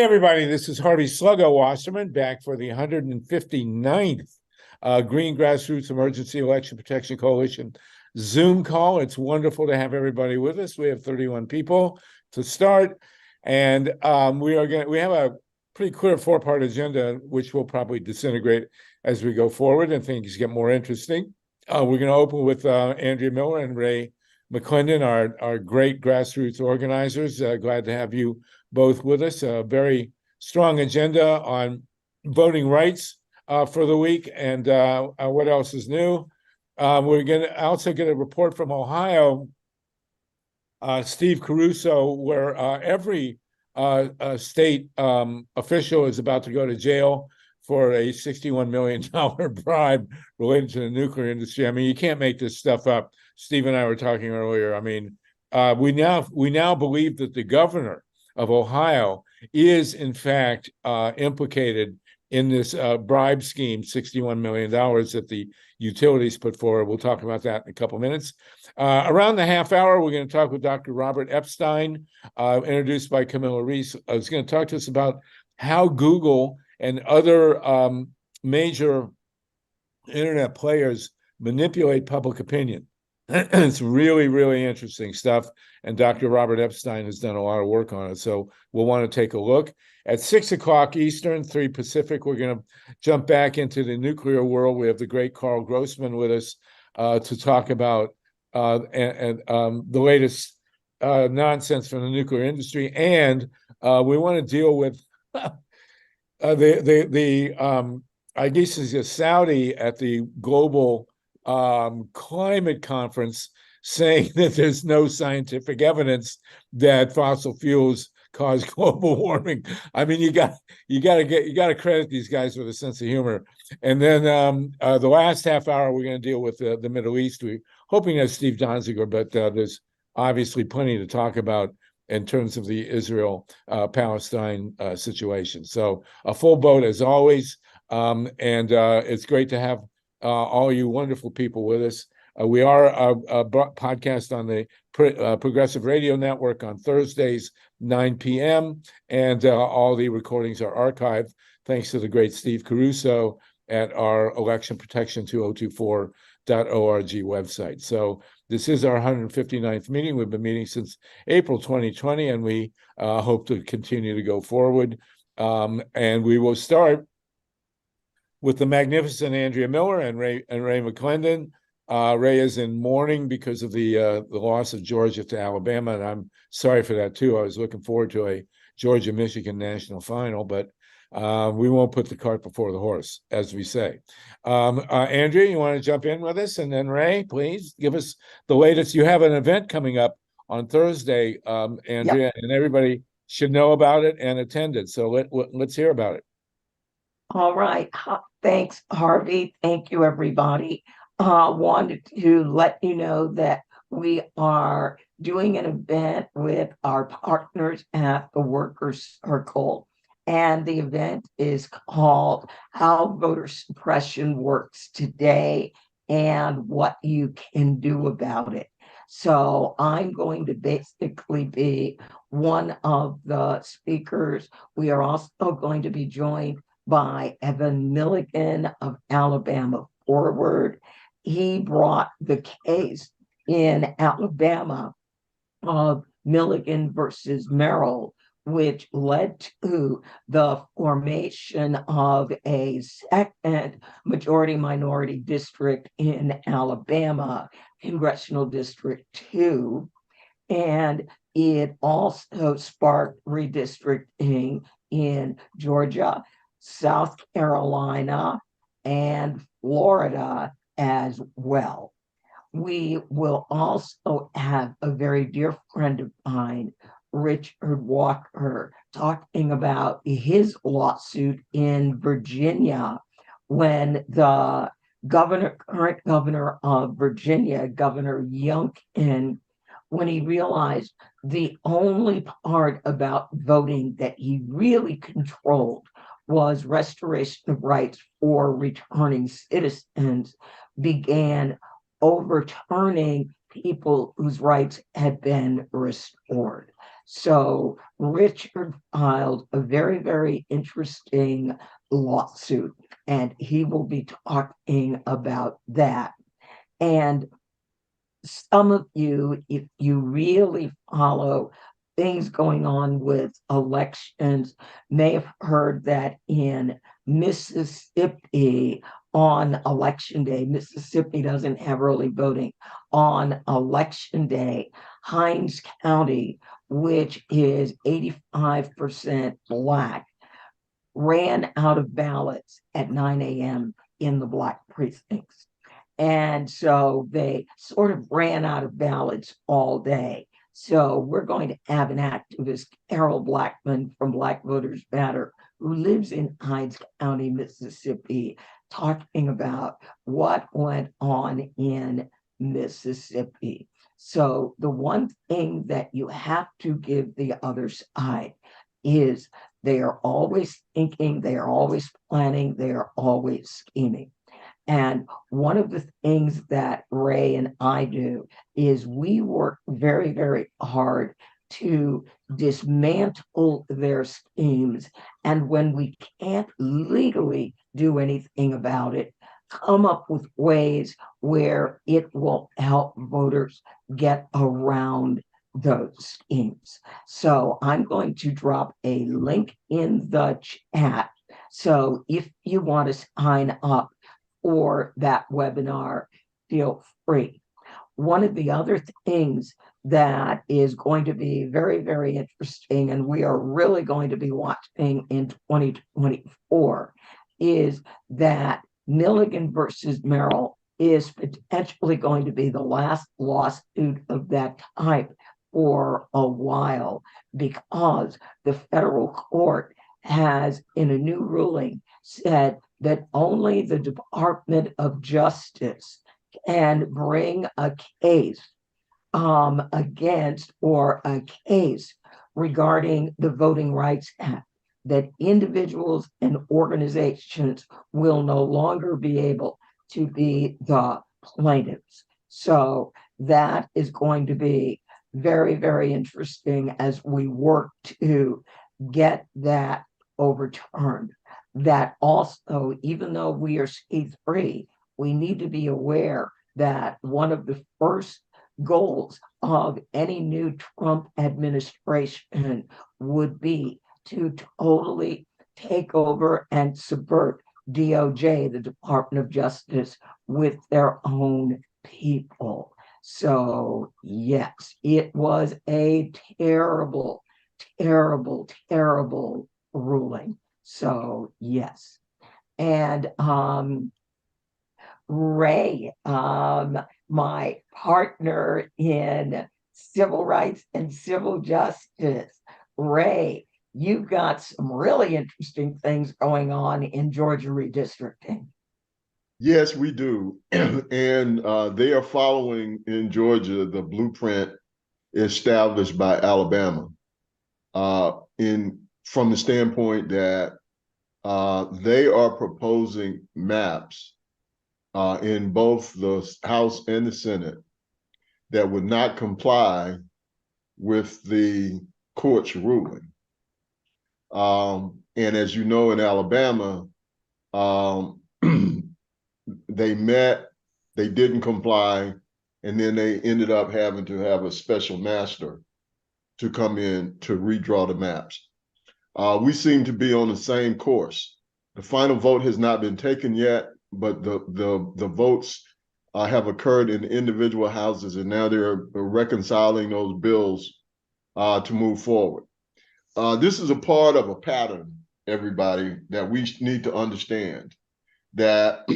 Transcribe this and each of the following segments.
Hey everybody, this is Harvey Sluggo Wasserman back for the 159th Green Grassroots Emergency Election Protection Coalition Zoom call. It's wonderful to have everybody with us. We have 31 people to start, and we have a pretty clear four-part agenda, which will probably disintegrate as we go forward and things get more interesting. We're going to open with Andrea Miller and Ray McClendon, our great grassroots organizers. Glad to have you both with us. A very strong agenda on voting rights for the week. And what else is new? We're going to also get a report from Ohio, Steve CARUSO, where every state official is about to go to jail for a $61 million bribe related to the nuclear industry. I mean, you can't make this stuff up. Steve and I were talking earlier. I mean, we now believe that the governor of Ohio is in fact implicated in this bribe scheme, $61 million that the utilities put forward. We'll talk about that in a couple minutes. Around the half hour, we're going to talk with Dr. Robert Epstein, introduced by CAMILLA REES. He's going to talk to us about how Google and other major internet players manipulate public opinion. It's really, really interesting stuff. And Dr. Robert Epstein has done a lot of work on it. So we'll want to take a look. At 6 o'clock Eastern, 3 Pacific, we're going to jump back into the nuclear world. We have the great Carl Grossman with us to talk about the latest nonsense from the nuclear industry. And we want to deal with I guess it's a Saudi at the global climate conference saying that there's no scientific evidence that fossil fuels cause global warming. I mean, you got to credit these guys with a sense of humor. And then the last half hour, we're going to deal with the Middle East. We're hoping to have Steve Donziger, but there's obviously plenty to talk about in terms of the Israel-Palestine situation. So a full boat as always, and it's great to have all you wonderful people with us. We are a podcast on the Progressive Radio Network on Thursdays, 9 p.m., and all the recordings are archived thanks to the great Steve CARUSO at our electionprotection2024.org website. So this is our 159th meeting. We've been meeting since April 2020, and we hope to continue to go forward. And we will start with the magnificent Andrea Miller and Ray McClendon. Ray is in mourning because of the loss of Georgia to Alabama, and I'm sorry for that too. I was looking forward to a Georgia-Michigan national final, but we won't put the cart before the horse, as we say. Andrea, you want to jump in with us? And then Ray, please give us the latest. You have an event coming up on Thursday, Andrea, and everybody should know about it and attend it. So let's hear about it. All right. Thanks, Harvey. Thank you, everybody. Wanted to let you know that we are doing an event with our partners at the Workers' Circle, and the event is called How Voter Suppression Works Today and What You Can Do About It. So I'm going to basically be one of the speakers. We are also going to be joined by Evan Milligan of Alabama Forward. He brought the case in Alabama of Milligan versus Merrill, which led to the formation of a second majority-minority district in Alabama, Congressional District 2. And it also sparked redistricting in Georgia, South Carolina, and Florida as well. We will also have a very dear friend of mine, Richard Walker, talking about his lawsuit in Virginia when the current governor of Virginia, Governor Youngkin, when he realized the only part about voting that he really controlled was restoration of rights for returning citizens, began overturning people whose rights had been restored. So Richard filed a very, very interesting lawsuit, and he will be talking about that. And some of you, if you really follow things going on with elections, may have heard that in Mississippi on election day, Mississippi doesn't have early voting. On election day, Hinds County, which is 85% Black, ran out of ballots at 9 a.m. in the Black precincts. And so they sort of ran out of ballots all day. So we're going to have an activist, Carol Blackman from Black Voters Matter, who lives in Hinds County, Mississippi, talking about what went on in Mississippi. So the one thing that you have to give the other side is they are always thinking, they are always planning, they are always scheming. And one of the things that Ray and I do is we work very, very hard to dismantle their schemes. And when we can't legally do anything about it, come up with ways where it will help voters get around those schemes. So I'm going to drop a link in the chat. So if you want to sign up for that webinar, feel free. One of the other things that is going to be very, very interesting, and we are really going to be watching in 2024, is that Milligan versus Merrill is potentially going to be the last lawsuit of that type for a while, because the federal court has, in a new ruling, said that only the Department of Justice can bring a case against, or a case regarding the Voting Rights Act, that individuals and organizations will no longer be able to be the plaintiffs. So that is going to be very, very interesting as we work to get that overturned. That also, even though we are scheme-free, we need to be aware that one of the first goals of any new Trump administration would be to totally take over and subvert DOJ, the Department of Justice, with their own people. So yes, it was a terrible, terrible, terrible ruling. So yes. And Ray, my partner in civil rights and civil justice, Ray, you've got some really interesting things going on in Georgia redistricting. Yes, we do. And they are following in Georgia the blueprint established by Alabama, from the standpoint that they are proposing maps in both the House and the Senate that would not comply with the court's ruling. And as you know, in Alabama, they didn't comply, and then they ended up having to have a special master to come in to redraw the maps. We seem to be on the same course. The final vote has not been taken yet, but the votes have occurred in individual houses, and now they're reconciling those bills to move forward. This is a part of a pattern, everybody, that we need to understand, that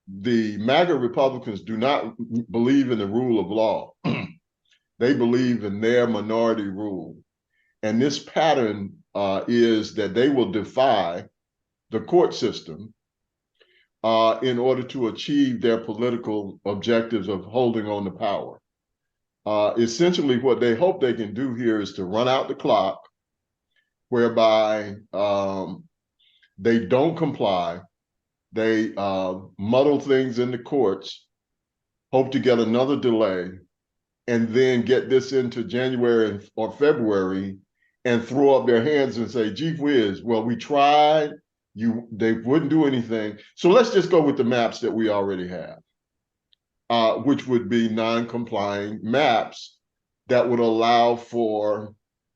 the MAGA Republicans do not believe in the rule of law. They believe in their minority rule. And this pattern is that they will defy the court system in order to achieve their political objectives of holding on to power. Essentially, what they hope they can do here is to run out the clock, whereby they don't comply, they muddle things in the courts, hope to get another delay, and then get this into January or February and throw up their hands and say, gee whiz, well, we tried, they wouldn't do anything. So let's just go with the maps that we already have, which would be non-complying maps that would allow for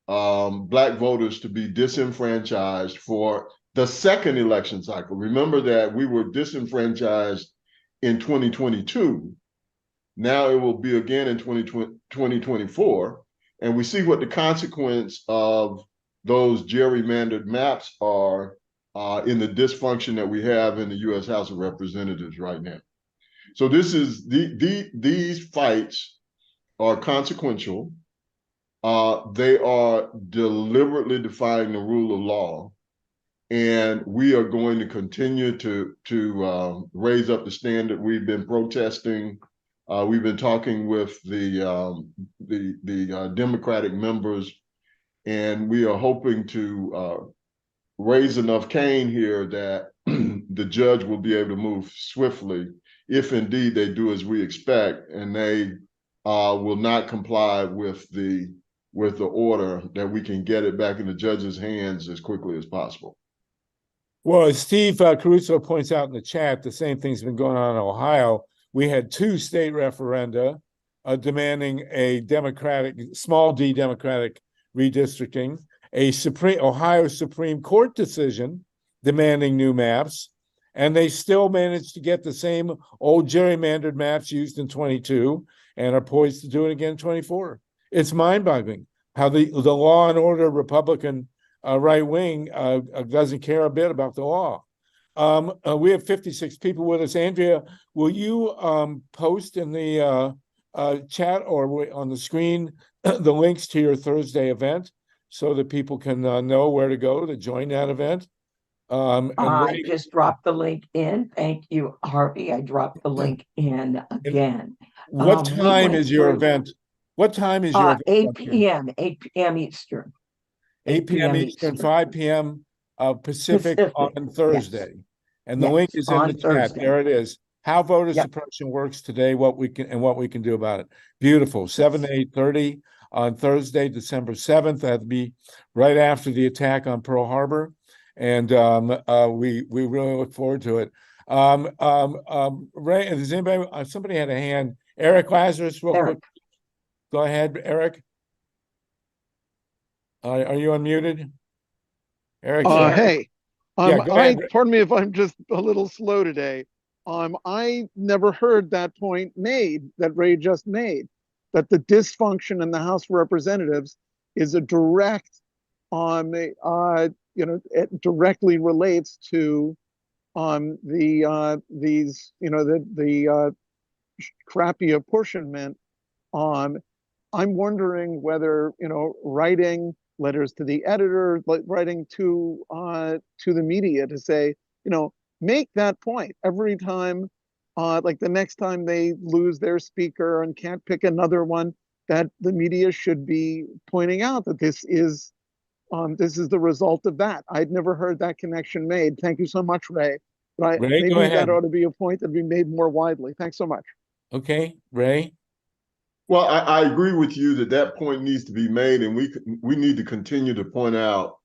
Black voters to be disenfranchised for the second election cycle. Remember that we were disenfranchised in 2022. Now it will be again in 2024. And we see what the consequence of those gerrymandered maps are in the dysfunction that we have in the U.S. House of Representatives right now. So this is these fights are consequential. They are deliberately defying the rule of law. And we are going to continue to raise up the standard. We've been protesting. We've been talking with the Democratic members, and we are hoping to raise enough cane here that the judge will be able to move swiftly if indeed they do as we expect, and they will not comply with the order, that we can get it back in the judge's hands as quickly as possible. Well, as Steve Caruso points out in the chat, the same thing's been going on in Ohio. We had 2 state referenda demanding a small d Democratic redistricting, a Ohio Supreme Court decision demanding new maps, and they still managed to get the same old gerrymandered maps used in 22 and are poised to do it again in 24. It's mind-boggling how the law and order Republican right wing doesn't care a bit about the law. We have 56 people with us. Andrea, will you post in the chat or on the screen the links to your Thursday event so that people can know where to go to join that event? I just dropped the link in. Thank you, Harvey. I dropped the link in again. What time is your event? What time is your event? 8 p.m. 8 p.m. Eastern. 8 p.m. Eastern, 5 p.m. Pacific on Thursday. Yes. And the link is in the chat. There it is. How voter suppression works today, what we can do about it. Beautiful. 7 to 8:30 on Thursday, December 7th. That'll be right after the attack on Pearl Harbor. And we really look forward to it. Ray, does anybody, somebody had a hand. Eric Lazarus, real quick. Go ahead, Eric. Are you unmuted? Eric. Hey, yeah, go ahead. Pardon me if I'm just a little slow today. I never heard that point made that Ray just made, that the dysfunction in the House of Representatives is a direct, it directly relates to the crappy apportionment. I'm wondering whether, writing letters to the editor, writing to the media to say, make that point every time, like the next time they lose their speaker and can't pick another one, that the media should be pointing out that this is the result of that. I'd never heard that connection made. Thank you so much, Ray. But Ray, maybe that ought to be a point that be made more widely. Thanks so much. Okay, Ray. Well, I agree with you that point needs to be made, and we need to continue to point out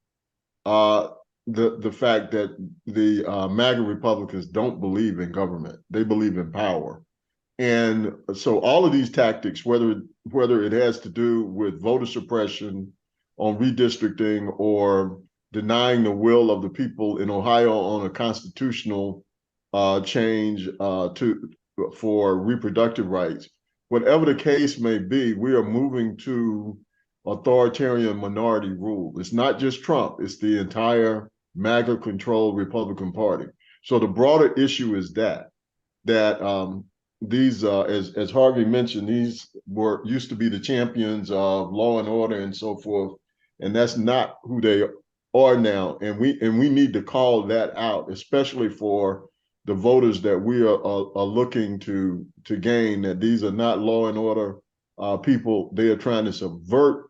the fact that the MAGA Republicans don't believe in government; they believe in power, and so all of these tactics, whether it has to do with voter suppression on redistricting or denying the will of the people in Ohio on a constitutional change for reproductive rights. Whatever the case may be, we are moving to authoritarian minority rule. It's not just Trump, it's the entire MAGA-controlled Republican Party. So the broader issue is that these, as Harvey mentioned, these used to be the champions of law and order and so forth, and that's not who they are now. And we need to call that out, especially for the voters that we are looking to gain, that these are not law and order people. They are trying to subvert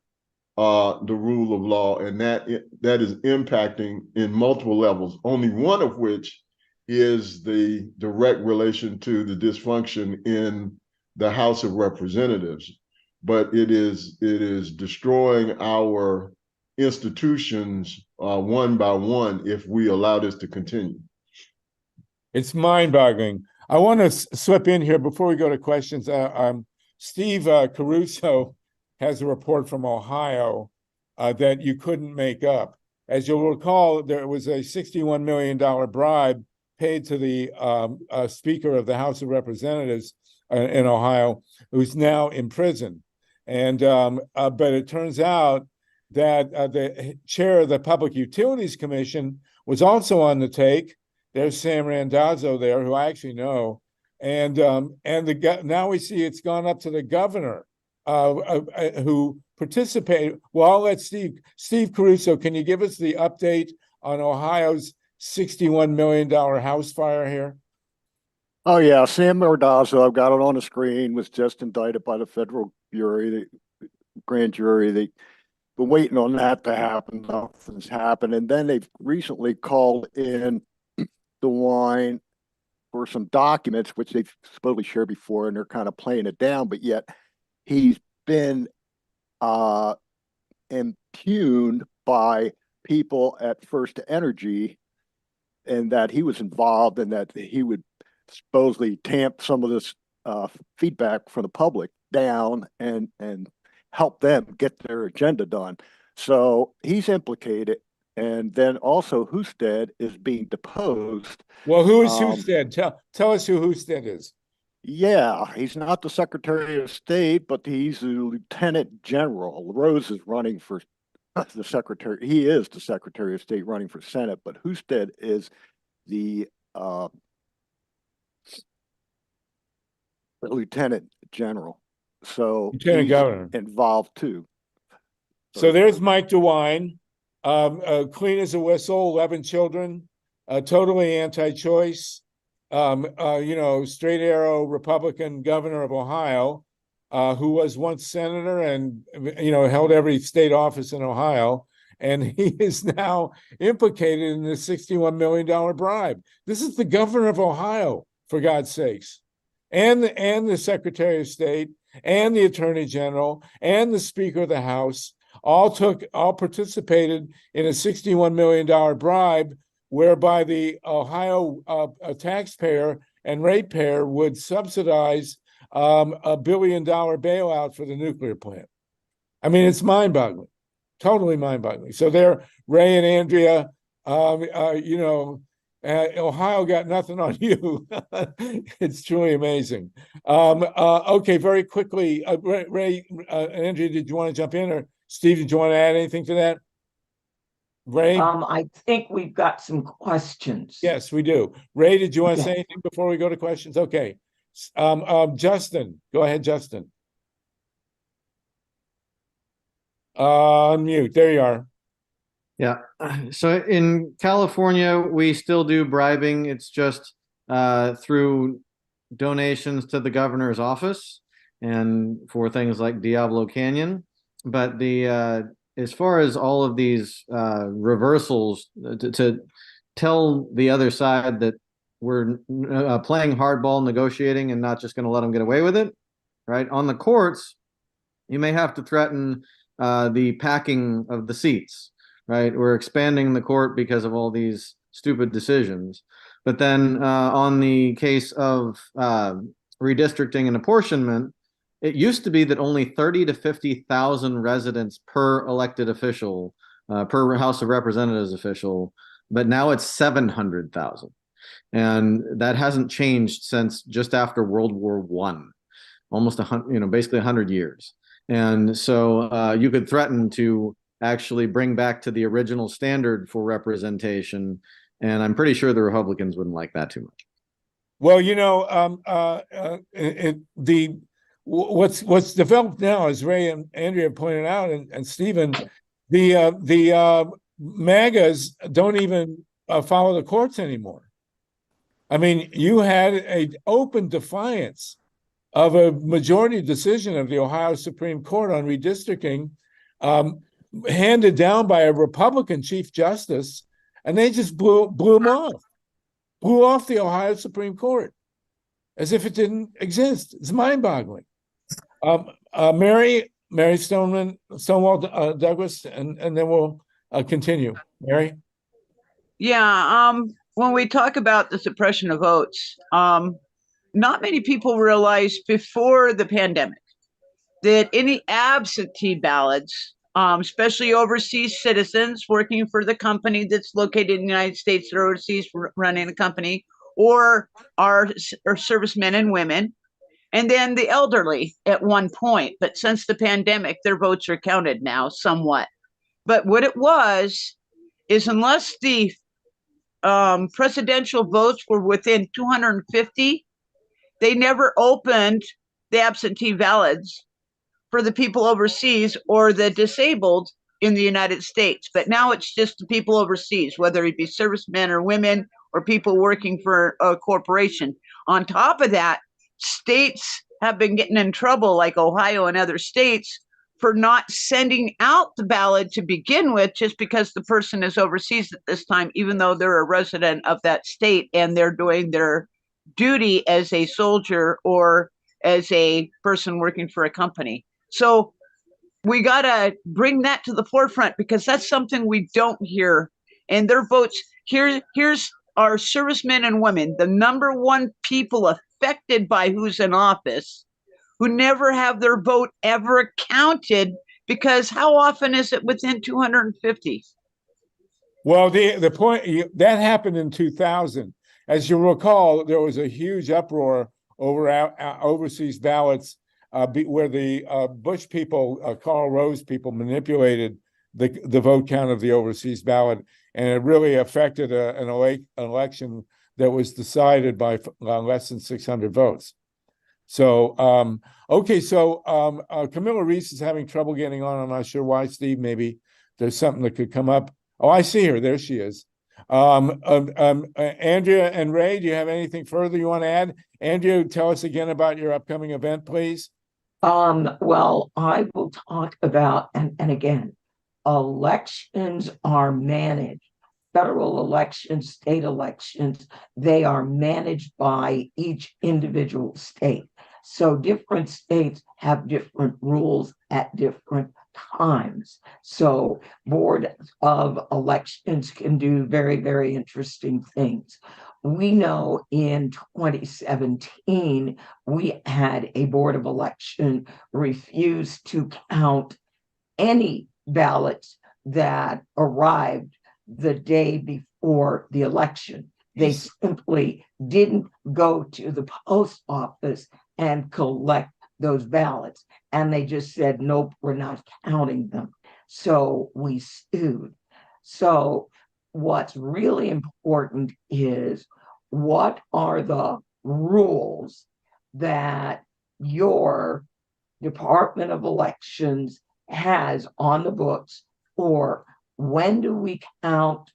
the rule of law, and that is impacting in multiple levels, only one of which is the direct relation to the dysfunction in the House of Representatives. but it is destroying our institutions one by one if we allow this to continue. It's mind-boggling. I want to slip in here before we go to questions. Steve Caruso has a report from Ohio that you couldn't make up. As you'll recall, there was a $61 million bribe paid to the Speaker of the House of Representatives in Ohio, who's now in prison. And but it turns out that the chair of the Public Utilities Commission was also on the take. There's Sam Randazzo there, who I actually know, and now we see it's gone up to the governor, who participated. Well, I'll let Steve Caruso. Can you give us the update on Ohio's $61 million house fire here? Oh yeah, Sam Randazzo, I've got it on the screen, was just indicted by the federal jury, the grand jury. They've been waiting on that to happen. Nothing's happened, and then they've recently called in DeWine for some documents which they've supposedly shared before, and they're kind of playing it down, but yet he's been impugned by people at First Energy, and that he was involved, and that he would supposedly tamp some of this feedback from the public down and help them get their agenda done. So he's implicated. And then also Husted is being deposed. Well, who is Husted? Tell us who Husted is. Yeah, he's not the Secretary of State, but he's a Lieutenant General. Rose is running for the Secretary. He is the Secretary of State running for Senate, but Husted is the Lieutenant General. So Lieutenant Governor involved too. So there's Mike DeWine. Clean as a whistle, 11 children, totally anti-choice, straight arrow Republican governor of Ohio, who was once senator and, held every state office in Ohio. And he is now implicated in this $61 million bribe. This is the governor of Ohio, for God's sakes, and the Secretary of State, and the Attorney General, and the Speaker of the House. All participated in a $61 million bribe, whereby the Ohio taxpayer and ratepayer would subsidize $1 billion bailout for the nuclear plant. I mean, it's mind-boggling, totally mind-boggling. So there, Ray and Andrea, Ohio got nothing on you. It's truly amazing. Okay, very quickly, Ray, Andrea, did you want to jump in, or Steve, did you want to add anything to that? Ray? I think we've got some questions. Yes, we do. Ray, did you want to Okay. say anything before we go to questions? Okay. Justin, go ahead, Justin. Unmute. There you are. Yeah. So in California, we still do bribing. It's just through donations to the governor's office and for things like Diablo Canyon. But the as far as all of these reversals, to tell the other side that we're playing hardball, negotiating, and not just going to let them get away with it, right? On the courts, you may have to threaten the packing of the seats, right? We're expanding the court because of all these stupid decisions. But then on the case of redistricting and apportionment, it used to be that only 30 to 50,000 residents per elected official, per House of Representatives official, but now it's 700,000. And that hasn't changed since just after World War I, almost basically 100 years. And so you could threaten to actually bring back to the original standard for representation. And I'm pretty sure the Republicans wouldn't like that too much. Well, what's developed now, as Ray and Andrea pointed out, and Stephen, the MAGAs don't even follow the courts anymore. I mean, you had an open defiance of a majority decision of the Ohio Supreme Court on redistricting, handed down by a Republican Chief Justice, and they just blew off the Ohio Supreme Court as if it didn't exist. It's mind-boggling. Mary Stonewall Douglas, and then we'll continue. Mary? Yeah, when we talk about the suppression of votes, not many people realized before the pandemic that any absentee ballots, especially overseas citizens working for the company that's located in the United States that are overseas running the company, or our servicemen and women, and then the elderly at one point. But since the pandemic, their votes are counted now somewhat. But what it was is unless the presidential votes were within 250, they never opened the absentee ballots for the people overseas or the disabled in the United States. But now it's just the people overseas, whether it be servicemen or women or people working for a corporation. On top of that, states have been getting in trouble, like Ohio and other states, for not sending out the ballot to begin with, just because the person is overseas at this time, even though they're a resident of that state and they're doing their duty as a soldier or as a person working for a company. So we got to bring that to the forefront, because that's something we don't hear. And their votes, here's our servicemen and women, the number one people affected by who's in office, who never have their vote ever counted, because how often is it within 250? Well, the point that happened in 2000. As you recall, there was a huge uproar over overseas ballots, where the Bush people, Karl Rove people, manipulated the vote count of the overseas ballot, and it really affected an election that was decided by less than 600 votes. So, okay, so Camilla Rees is having trouble getting on. I'm not sure why, Steve. Maybe there's something that could come up. Oh, I see her. There she is. Andrea and Ray, do you have anything further you want to add? Andrea, tell us again about your upcoming event, please. Well, I will talk about, and again, elections are managed. Federal elections, state elections, they are managed by each individual state. So different states have different rules at different times. So Board of Elections can do very, very interesting things. We know in 2017, we had a Board of Election refuse to count any ballots that arrived the day before the election. They simply didn't go to the post office and collect those ballots. And they just said, nope, we're not counting them. So we sued. So what's really important is, what are the rules that your Department of Elections has on the books for when do we count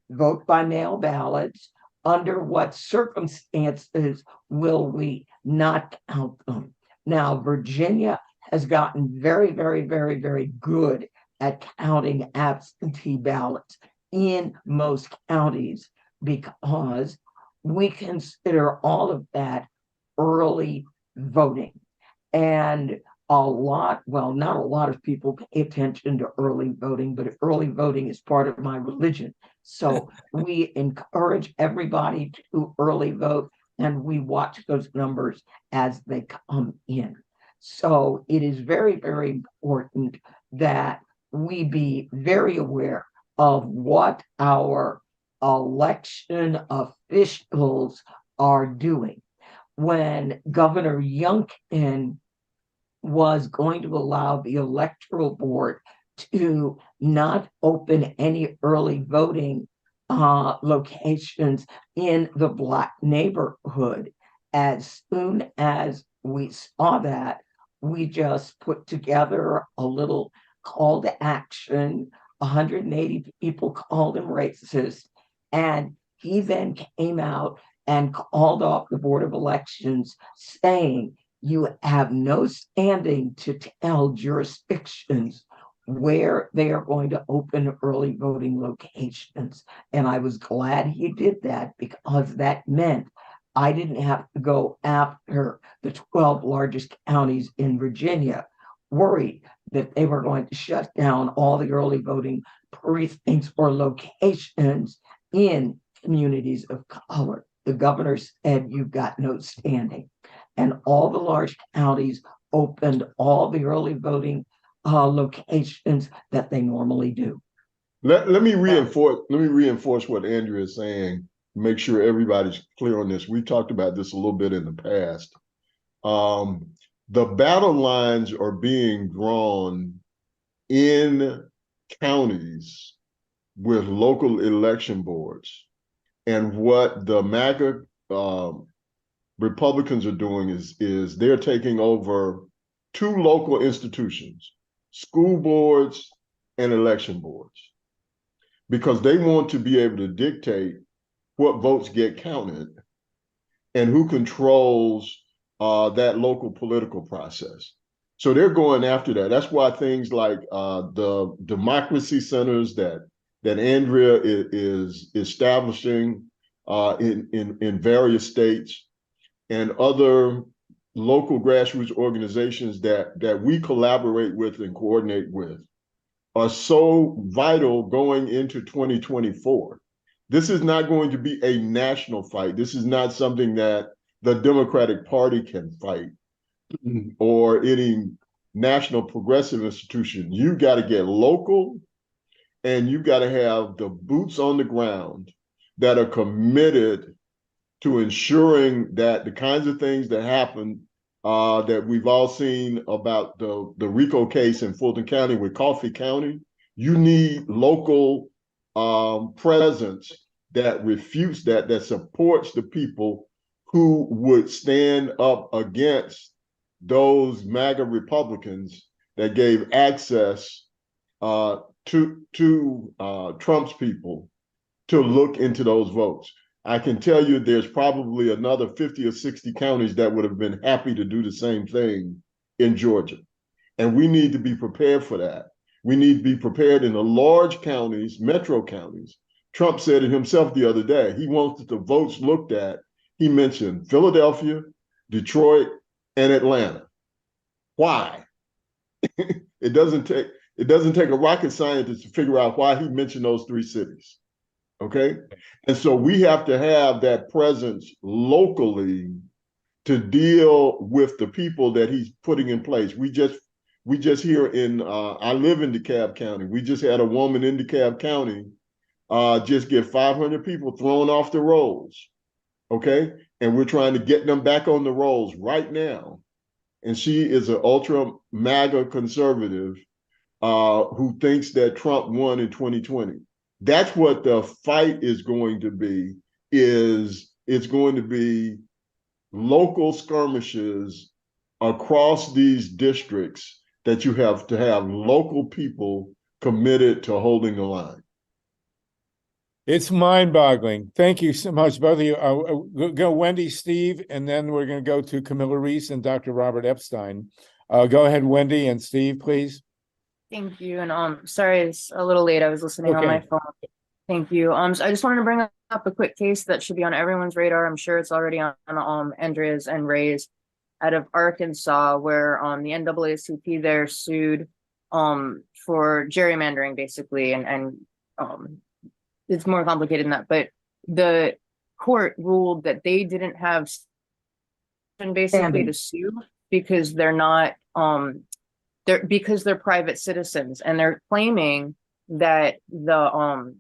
vote by mail ballots? Under what circumstances will we not count them? Now, Virginia has gotten very, very, very, very good at counting absentee ballots in most counties, because we consider all of that early voting. And not a lot of people pay attention to early voting, but early voting is part of my religion. So we encourage everybody to early vote, and we watch those numbers as they come in. So it is very, very important that we be very aware of what our election officials are doing. When Governor Youngkin was going to allow the electoral board to not open any early voting locations in the Black neighborhood, as soon as we saw that, we just put together a little call to action. 180 people called him racist, and he then came out and called off the Board of Elections, saying, you have no standing to tell jurisdictions where they are going to open early voting locations. And I was glad he did that, because that meant I didn't have to go after the 12 largest counties in Virginia, worried that they were going to shut down all the early voting precincts or locations in communities of color. The governor said, "You've got no standing." And all the large counties opened all the early voting locations that they normally do. Let me reinforce what Andrea is saying. Make sure everybody's clear on this. We talked about this a little bit in the past. The battle lines are being drawn in counties with local election boards. And what the MAGA Republicans are doing is they're taking over 2 local institutions, school boards and election boards, because they want to be able to dictate what votes get counted and who controls that local political process. So they're going after that. That's why things like the democracy centers that Andrea is establishing in various states, and other local grassroots organizations that we collaborate with and coordinate with, are so vital going into 2024. This is not going to be a national fight. This is not something that the Democratic Party can fight or any national progressive institution. You got to get local, and you got to have the boots on the ground that are committed to ensuring that the kinds of things that happen that we've all seen about the RICO case in Fulton County with Coffee County, you need local presence that refutes that supports the people who would stand up against those MAGA Republicans that gave access to Trump's people to look into those votes. I can tell you there's probably another 50 or 60 counties that would have been happy to do the same thing in Georgia. And we need to be prepared for that. We need to be prepared in the large counties, metro counties. Trump said it himself the other day. He wants the votes looked at. He mentioned Philadelphia, Detroit, and Atlanta. Why? It doesn't take a rocket scientist to figure out why he mentioned those 3 cities. Okay. And so we have to have that presence locally to deal with the people that he's putting in place. We just here in, I live in DeKalb County. We just had a woman in DeKalb County just get 500 people thrown off the rolls. Okay. And we're trying to get them back on the rolls right now. And she is an ultra MAGA conservative who thinks that Trump won in 2020. That's what the fight is going to be, it's going to be local skirmishes across these districts that you have to have local people committed to holding the line. It's mind-boggling. Thank you so much, both of you. Go Wendy, Steve, and then we're going to go to Camilla Rees and Dr. Robert Epstein. Go ahead, Wendy and Steve, please. Thank you. And sorry, it's a little late. I was listening on my phone. Thank you. So I just wanted to bring up a quick case that should be on everyone's radar. I'm sure it's already on Andrea's and Ray's, out of Arkansas, where the NAACP there sued for gerrymandering, basically, and it's more complicated than that. But the court ruled that they didn't have basically to sue because they're not because they're private citizens, and they're claiming that the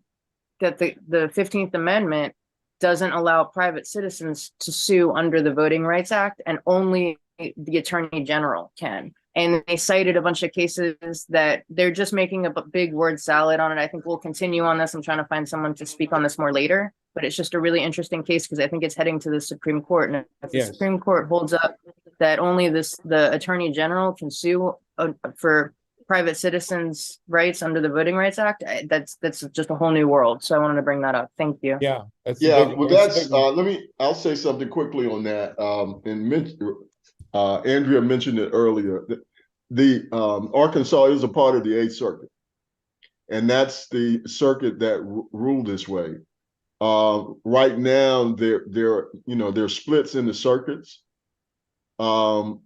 15th Amendment doesn't allow private citizens to sue under the Voting Rights Act, and only the Attorney General can. And they cited a bunch of cases that they're just making a big word salad on it. I think we'll continue on this. I'm trying to find someone to speak on this more later, but it's just a really interesting case because I think it's heading to the Supreme Court. And if the Supreme Court holds up that only the Attorney General can sue for private citizens' rights under the Voting Rights Act, that's just a whole new world. So I wanted to bring that up. Thank you. Yeah. I'll say something quickly on that. Andrea mentioned it earlier. The Arkansas is a part of the 8th Circuit, and that's the circuit that ruled this way. Right now, there's splits in the circuits across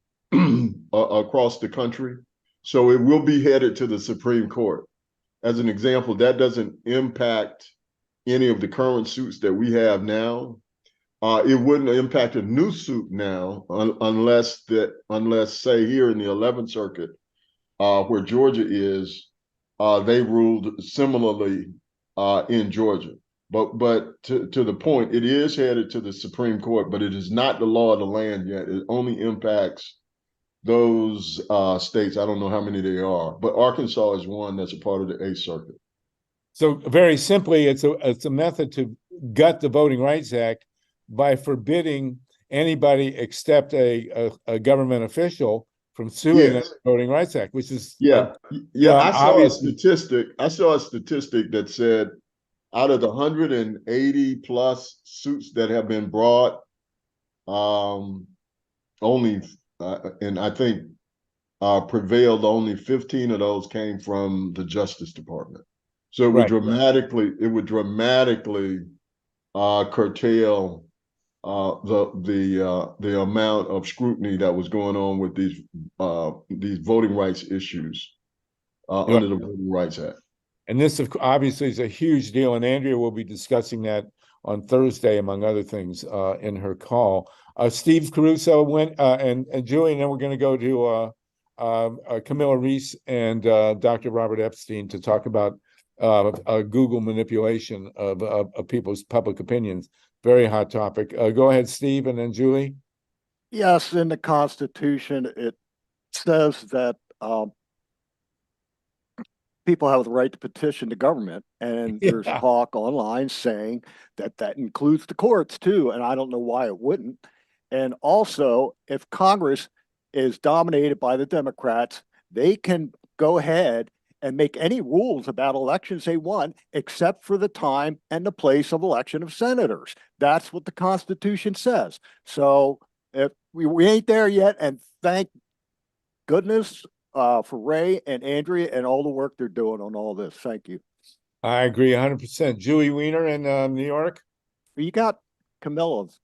the country. So it will be headed to the Supreme Court. As an example, that doesn't impact any of the current suits that we have now. It wouldn't impact a new suit now unless say here in the 11th Circuit, where Georgia is, they ruled similarly in Georgia. But to the point, it is headed to the Supreme Court, but it is not the law of the land yet. It only impacts those states. I don't know how many they are, but Arkansas is one that's a part of the 8th Circuit. So very simply, it's a method to gut the Voting Rights Act by forbidding anybody except a government official from suing the Voting Rights Act, which is I saw a statistic. That said, out of the 180 plus suits that have been brought, only and I think prevailed, only 15 of those came from the Justice Department. So it would dramatically curtail the amount of scrutiny that was going on with these voting rights issues under the Voting Rights Act. And this obviously is a huge deal, and Andrea will be discussing that on Thursday, among other things, in her call. Steve Caruso went, and Julie, and then we're going to go to CAMILLA REES and Dr. Robert Epstein to talk about Google manipulation of people's public opinions. Very hot topic. Go ahead, Steve, and then Julie. Yes, in the Constitution, it says that people have the right to petition the government, and there's talk online saying that that includes the courts too, and I don't know why it wouldn't. And also, if Congress is dominated by the Democrats, they can go ahead and make any rules about elections they want, except for the time and the place of election of senators. That's what the Constitution says. So if we ain't there yet, and thank goodness for Ray and Andrea and all the work they're doing on all this. Thank you. I agree 100%. Julie Weiner in New York. You got Camilla's.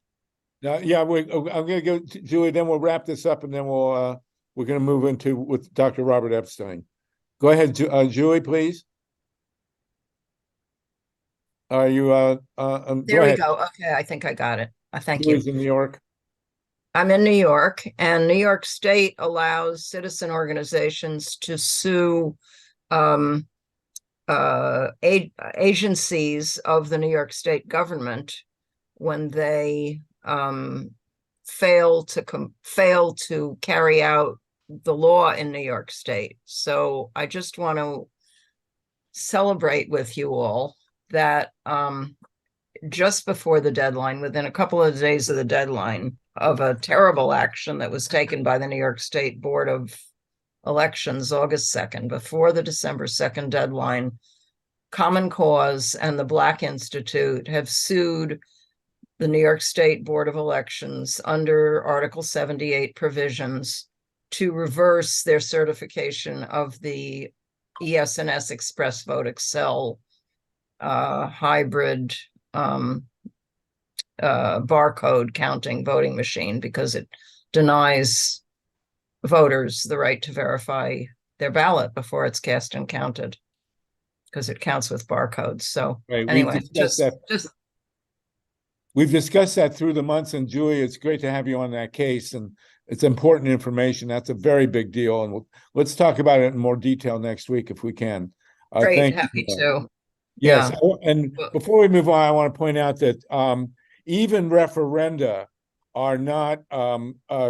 Yeah, I'm going to go to Julie, then we'll wrap this up, and then we're going to move into with Dr. Robert Epstein. Go ahead, Julie, please. Are you there we go. Okay, I think I got it. Thank you. Julie's in New York. I'm in New York, and New York State allows citizen organizations to sue agencies of the New York State government when they fail to carry out the law in New York State. So I just want to celebrate with you all that just before the deadline, within a couple of days of the deadline, of a terrible action that was taken by the New York State Board of Elections, August 2nd, before the December 2nd deadline, Common Cause and the Black Institute have sued the New York State Board of Elections under Article 78 provisions to reverse their certification of the ES&S Express Vote Excel hybrid barcode counting voting machine, because it denies voters the right to verify their ballot before it's cast and counted, because it counts with barcodes. So anyway, we've discussed that through the months, and Julie, it's great to have you on that case, and it's important information. That's a very big deal, and let's talk about it in more detail next week if we can. Great, happy to. Yes, and before we move on, I want to point out that even referenda are not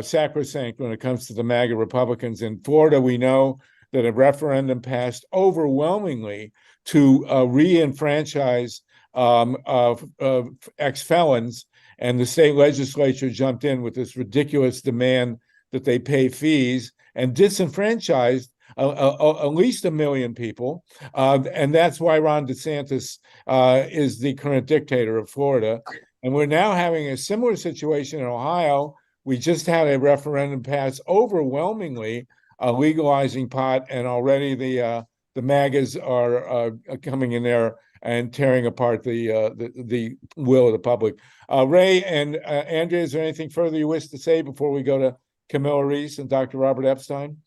sacrosanct when it comes to the MAGA Republicans. In Florida, we know that a referendum passed overwhelmingly to re-enfranchise ex-felons, and the state legislature jumped in with this ridiculous demand that they pay fees and disenfranchised at least 1 million people. And that's why Ron DeSantis is the current dictator of Florida. And we're now having a similar situation in Ohio. We just had a referendum pass overwhelmingly legalizing pot, and already the MAGAs are coming in there and tearing apart the will of the public. Ray and Andrea, is there anything further you wish to say before we go to CAMILLA REES and Dr. Robert Epstein?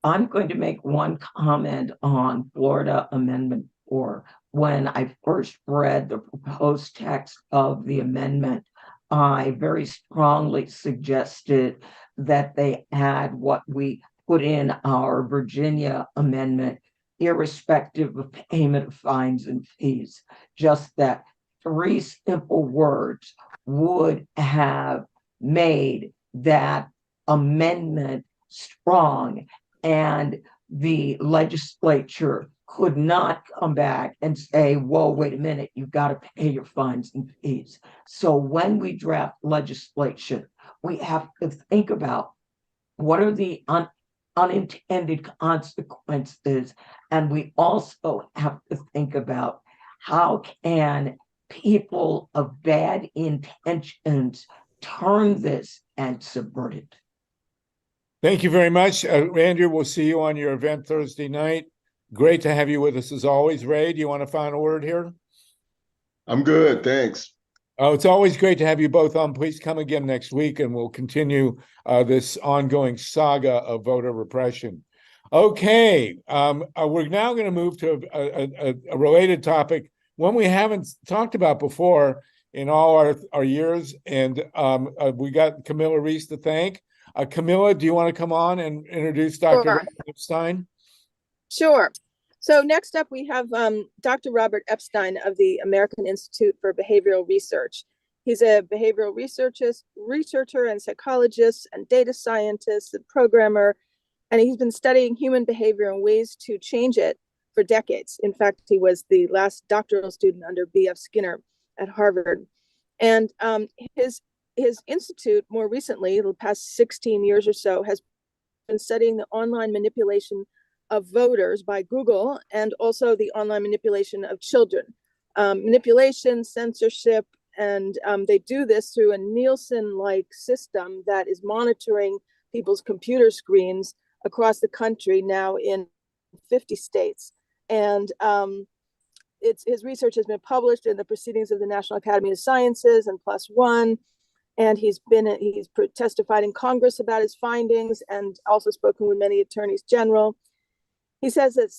I'm going to make one comment on Florida Amendment 4. When I first read the proposed text of the amendment, I very strongly suggested that they add what we put in our Virginia amendment, irrespective of payment of fines and fees. Just that 3 simple words would have made that amendment strong, and the legislature could not come back and say, whoa, wait a minute, you've got to pay your fines and fees. So when we draft legislation, we have to think about what are the unintended consequences, and we also have to think about how can people of bad intentions turn this and subvert it. Thank you very much. Andrew, we'll see you on your event Thursday night. Great to have you with us as always. Ray, do you want a final word here? I'm good, thanks. Oh, it's always great to have you both on. Please come again next week and we'll continue this ongoing saga of voter repression. Okay, we're now going to move to a related topic, one we haven't talked about before in all our years, and we got CAMILLA REES to thank. CAMILLA, do you want to come on and introduce Dr. Sure. Epstein? Sure. So next up, we have Dr. Robert Epstein of the American Institute for Behavioral Research. He's a behavioral researcher and psychologist and data scientist and programmer, and he's been studying human behavior and ways to change it for decades. In fact, he was the last doctoral student under B.F. Skinner at Harvard. And his institute, more recently, the past 16 years or so, has been studying the online manipulation of voters by Google, and also the online manipulation of children. Manipulation, censorship, and they do this through a Nielsen-like system that is monitoring people's computer screens across the country, now in 50 states. And his research has been published in the Proceedings of the National Academy of Sciences and PLOS ONE, and he's testified in Congress about his findings and also spoken with many attorneys general. He says that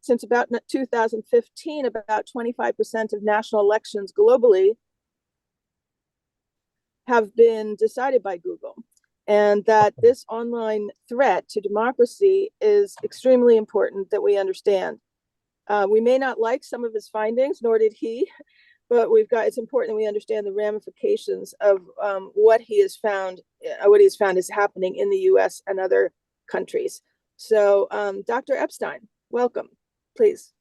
since about 2015, about 25% of national elections globally have been decided by Google, and that this online threat to democracy is extremely important that we understand. We may not like some of his findings, nor did he, but it's important that we understand the ramifications of what he has found is happening in the U.S. and other countries. So, Dr. Epstein, welcome, please.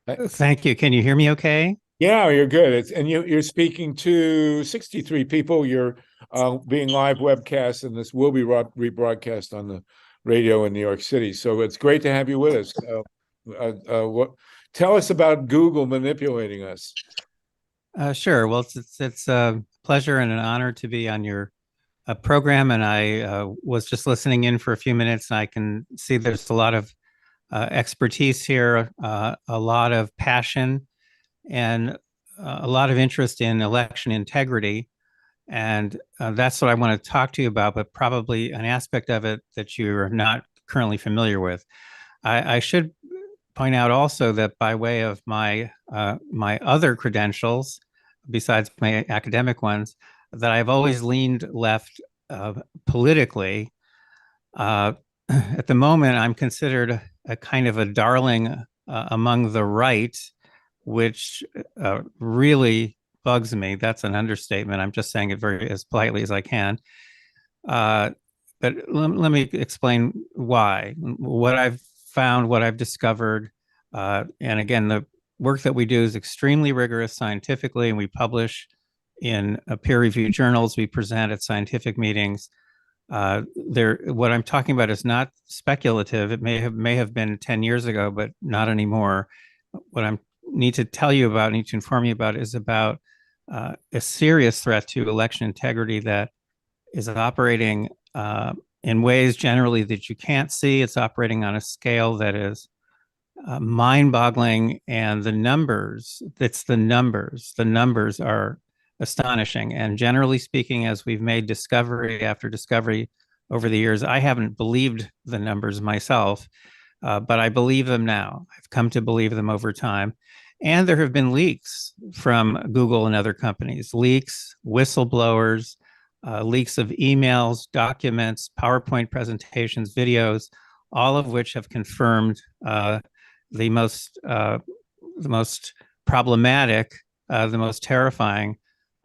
Thank you. Can you hear me okay? Yeah, you're good. And you're speaking to 63 people. You're being live webcast, and this will be rebroadcast on the radio in New York City. So it's great to have you with us. Tell us about Google manipulating us. Sure. Well, it's a pleasure and an honor to be on your program, and I was just listening in for a few minutes, and I can see there's a lot of expertise here, a lot of passion, and a lot of interest in election integrity. And that's what I want to talk to you about, but probably an aspect of it that you're not currently familiar with. I should point out also that by way of my other credentials, besides my academic ones, that I've always leaned left politically. At the moment, I'm considered a kind of a darling among the right, which really bugs me. That's an understatement. I'm just saying it as politely as I can. But let me explain why. What I've found, what I've discovered, and again, the work that we do is extremely rigorous scientifically, and we publish in peer-reviewed journals. We present at scientific meetings. What I'm talking about is not speculative. It may have been 10 years ago, but not anymore. What I need to tell you about, need to inform you about, is about a serious threat to election integrity that is operating in ways generally that you can't see. It's operating on a scale that is mind-boggling, and the numbers are astonishing. And generally speaking, as we've made discovery after discovery over the years. I haven't believed the numbers myself, but I believe them now. I've come to believe them over time. And there have been leaks from Google and other companies, leaks, whistleblowers, leaks of emails, documents, PowerPoint presentations, videos, all of which have confirmed the most problematic, the most terrifying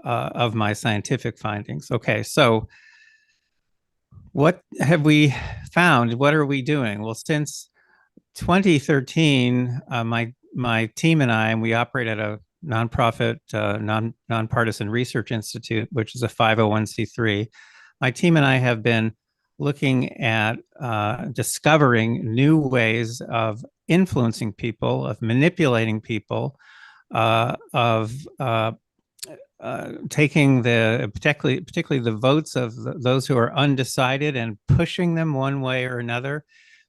of my scientific findings. Okay, so what have we found? What are we doing? Well, since 2013, my team and I, and we operate at a nonprofit, nonpartisan research institute, which is a 501c3. My team and I have been looking at discovering new ways of influencing people, of manipulating people, of taking particularly the votes of those who are undecided and pushing them one way or another.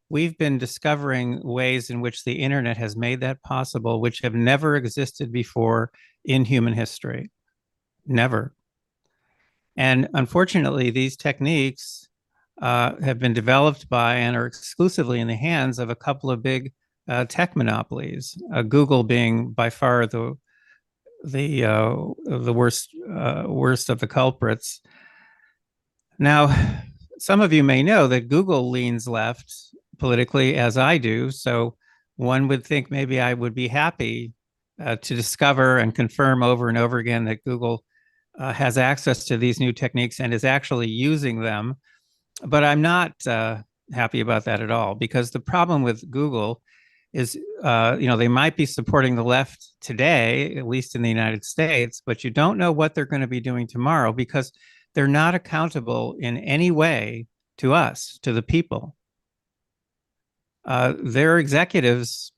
We've been discovering ways in which the internet has made that possible, which have never existed before in human history. Never. And unfortunately, these techniques have been developed by and are exclusively in the hands of a couple of big tech monopolies, Google being by far the worst of the culprits. Now, some of you may know that Google leans left politically, as I do. So one would think maybe I would be happy to discover and confirm over and over again that Google has access to these new techniques and is actually using them. But I'm not happy about that at all, because the problem with Google is, they might be supporting the left today, at least in the United States, but you don't know what they're going to be doing tomorrow, because they're not accountable in any way to us, to the people. Their executives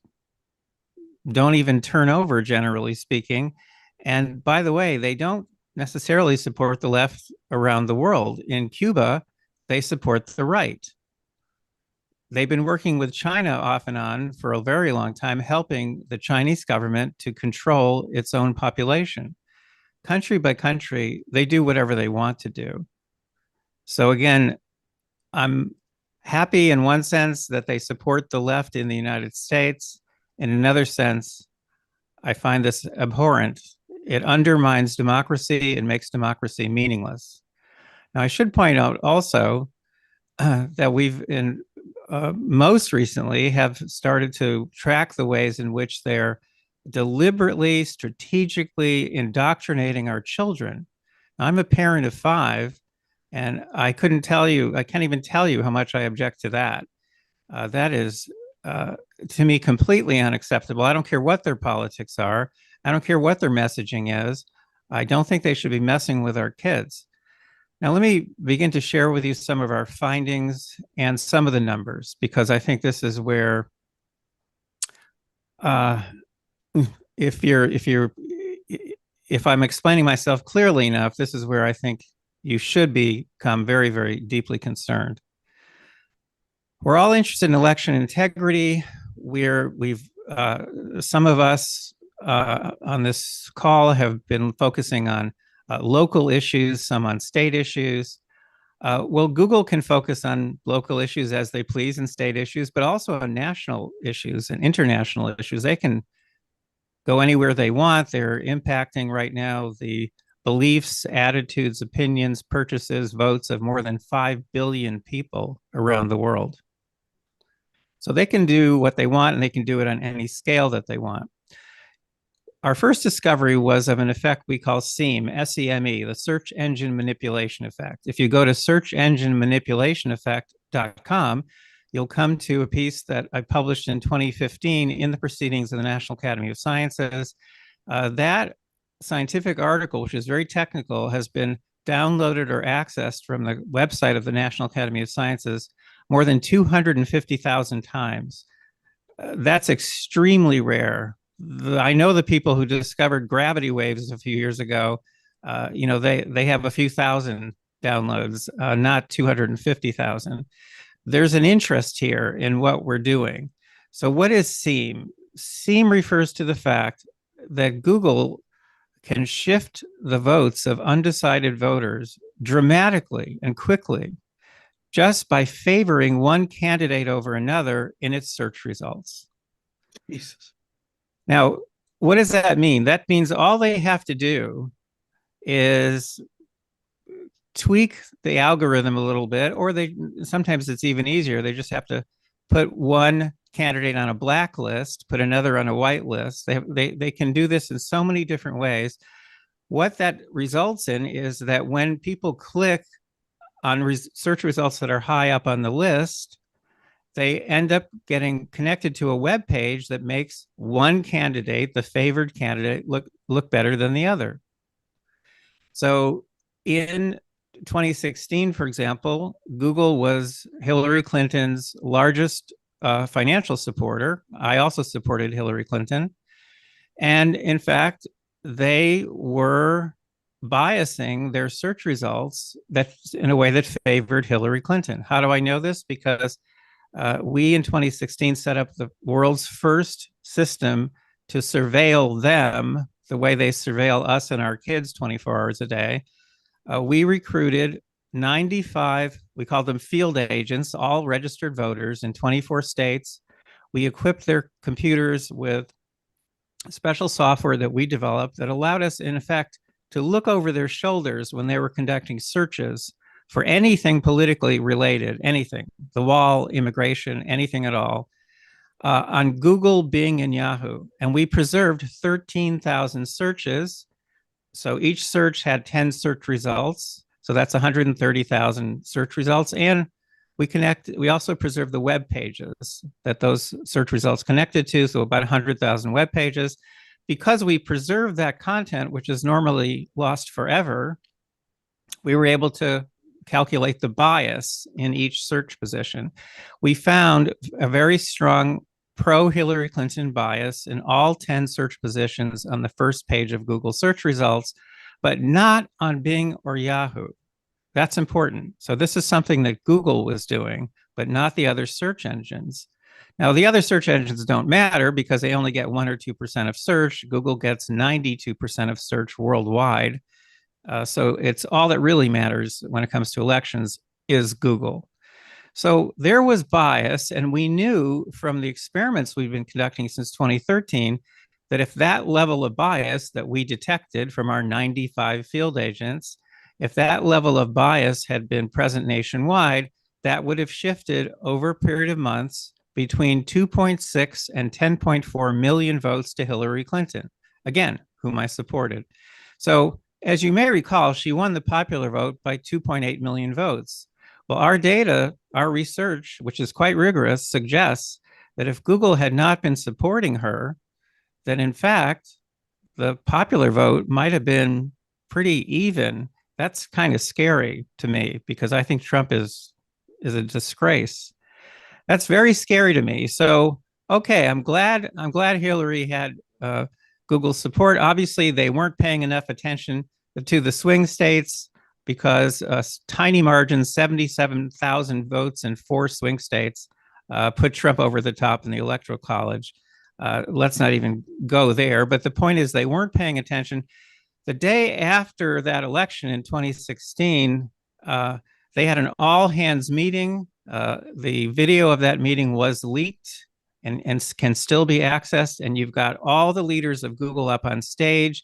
don't even turn over, generally speaking. And by the way, they don't necessarily support the left around the world. In Cuba, they support the right. They've been working with China off and on for a very long time, helping the Chinese government to control its own population. Country by country, they do whatever they want to do. So again, I'm happy in one sense that they support the left in the United States. In another sense, I find this abhorrent. It undermines democracy and makes democracy meaningless. Now, I should point out also that we've most recently have started to track the ways in which they're deliberately, strategically indoctrinating our children. Now, I'm a parent of 5, and I can't even tell you how much I object to that. That is, to me, completely unacceptable. I don't care what their politics are. I don't care what their messaging is. I don't think they should be messing with our kids. Now, let me begin to share with you some of our findings and some of the numbers, because I think this is where, if I'm explaining myself clearly enough, this is where I think you should become very, very deeply concerned. We're all interested in election integrity. Some of us on this call have been focusing on local issues, some on state issues. Well, Google can focus on local issues as they please and state issues, but also on national issues and international issues. They can go anywhere they want. They're impacting right now the beliefs, attitudes, opinions, purchases, votes of more than 5 billion people around the world. So they can do what they want, and they can do it on any scale that they want. Our first discovery was of an effect we call SEME, S-E-M-E, the search engine manipulation effect. If you go to searchenginemanipulatioeffect.com, you'll come to a piece that I published in 2015 in the Proceedings of the National Academy of Sciences. That scientific article, which is very technical, has been downloaded or accessed from the website of the National Academy of Sciences more than 250,000 times. That's extremely rare. I know the people who discovered gravity waves a few years ago, they have a few thousand downloads, not 250,000. There's an interest here in what we're doing. So what is SEME? SEME refers to the fact that Google can shift the votes of undecided voters dramatically and quickly just by favoring one candidate over another in its search results. Jesus. Now, what does that mean? That means all they have to do is tweak the algorithm a little bit, or sometimes it's even easier. They just have to put one candidate on a blacklist, put another on a white list. They can do this in so many different ways. What that results in is that when people click on search results that are high up on the list, they end up getting connected to a web page that makes one candidate, the favored candidate, look better than the other. So in 2016, for example, Google was Hillary Clinton's largest financial supporter. I also supported Hillary Clinton. And in fact, they were biasing their search results in a way that favored Hillary Clinton. How do I know this? Because we in 2016 set up the world's first system to surveil them the way they surveil us and our kids 24 hours a day. We recruited 95, we call them field agents, all registered voters in 24 states. We equipped their computers with special software that we developed that allowed us, in effect, to look over their shoulders when they were conducting searches for anything politically related, anything, the wall, immigration, anything at all, on Google, Bing, and Yahoo. And we preserved 13,000 searches. So each search had 10 search results. So that's 130,000 search results. And we also preserve the web pages that those search results connected to. So about 100,000 web pages. Because we preserved that content, which is normally lost forever, we were able to calculate the bias in each search position. We found a very strong pro-Hillary Clinton bias in all 10 search positions on the first page of Google search results, but not on Bing or Yahoo. That's important. So this is something that Google was doing, but not the other search engines. Now, the other search engines don't matter because they only get 1 or 2% of search. Google gets 92% of search worldwide. So it's all that really matters when it comes to elections is Google. So there was bias, and we knew from the experiments we've been conducting since 2013 that if that level of bias that we detected from our 95 field agents, if that level of bias had been present nationwide, that would have shifted over a period of months between 2.6 and 10.4 million votes to Hillary Clinton, again, whom I supported. So as you may recall, she won the popular vote by 2.8 million votes. Well, our data, our research, which is quite rigorous, suggests that if Google had not been supporting her, then in fact, the popular vote might have been pretty even. That's kind of scary to me because I think Trump is a disgrace. That's very scary to me. So, okay, I'm glad Hillary had Google's support. Obviously, they weren't paying enough attention to the swing states because tiny margins, 77,000 votes in 4 swing states, put Trump over the top in the Electoral College. Let's not even go there. But the point is they weren't paying attention. The day after that election in 2016, they had an all-hands meeting. The video of that meeting was leaked and can still be accessed. And you've got all the leaders of Google up on stage.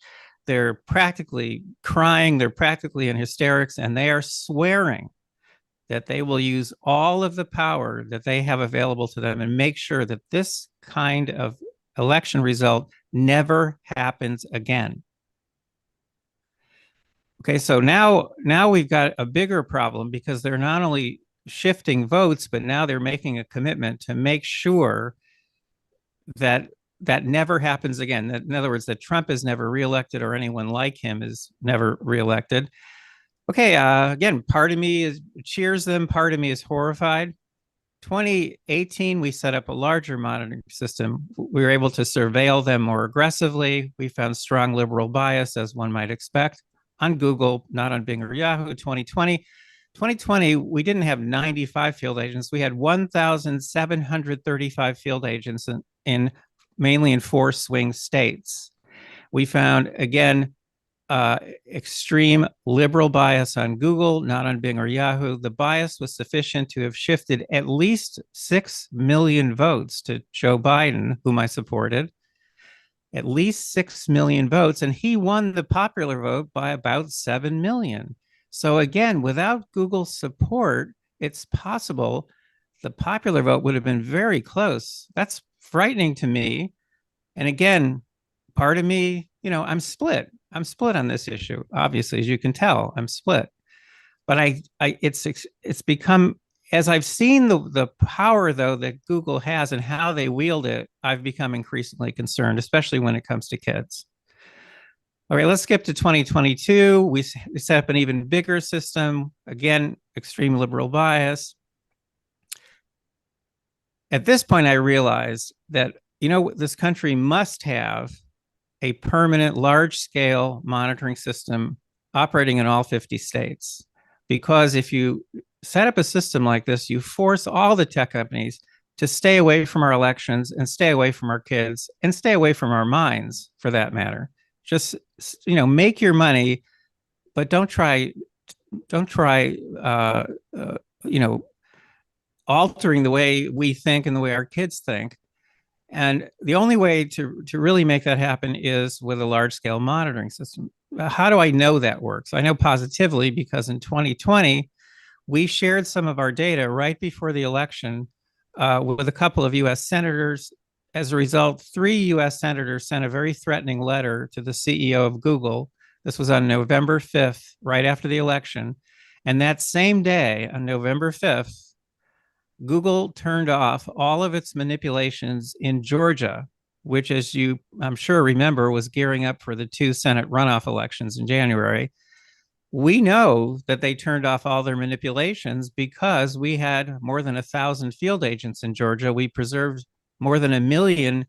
They're practically crying. They're practically in hysterics. And they are swearing that they will use all of the power that they have available to them and make sure that this kind of election result never happens again. Okay, so now we've got a bigger problem because they're not only shifting votes, but now they're making a commitment to make sure that that never happens again. That, in other words, that Trump is never reelected or anyone like him is never reelected. Okay, again, part of me cheers them, part of me is horrified. 2018, we set up a larger monitoring system. We were able to surveil them more aggressively. We found strong liberal bias, as one might expect, on Google, not on Bing or Yahoo. 2020, we didn't have 95 field agents. We had 1,735 field agents mainly in 4 swing states. We found, again, extreme liberal bias on Google, not on Bing or Yahoo. The bias was sufficient to have shifted at least 6 million votes to Joe Biden, whom I supported. At least 6 million votes, and he won the popular vote by about 7 million. So again, without Google's support, it's possible the popular vote would have been very close. That's frightening to me. And again, part of me, you know, I'm split on this issue. Obviously, as you can tell, I'm split. But it's become, as I've seen the power, though, that Google has and how they wield it, I've become increasingly concerned, especially when it comes to kids. All right, let's skip to 2022. We set up an even bigger system. Again, extreme liberal bias. At this point, I realized that, you know, this country must have a permanent large-scale monitoring system operating in all 50 states. Because if you set up a system like this, you force all the tech companies to stay away from our elections and stay away from our kids and stay away from our minds, for that matter. Just, you know, make your money, but don't try, you know, altering the way we think and the way our kids think. And the only way to really make that happen is with a large-scale monitoring system. How do I know that works? I know positively because in 2020, we shared some of our data right before the election with a couple of U.S. senators. As a result, 3 U.S. senators sent a very threatening letter to the CEO of Google. This was on November 5th, right after the election. And that same day, on November 5th, Google turned off all of its manipulations in Georgia, which, as you, I'm sure, remember, was gearing up for the 2 Senate runoff elections in January. We know that they turned off all their manipulations because we had more than 1,000 field agents in Georgia. We preserved more than 1 million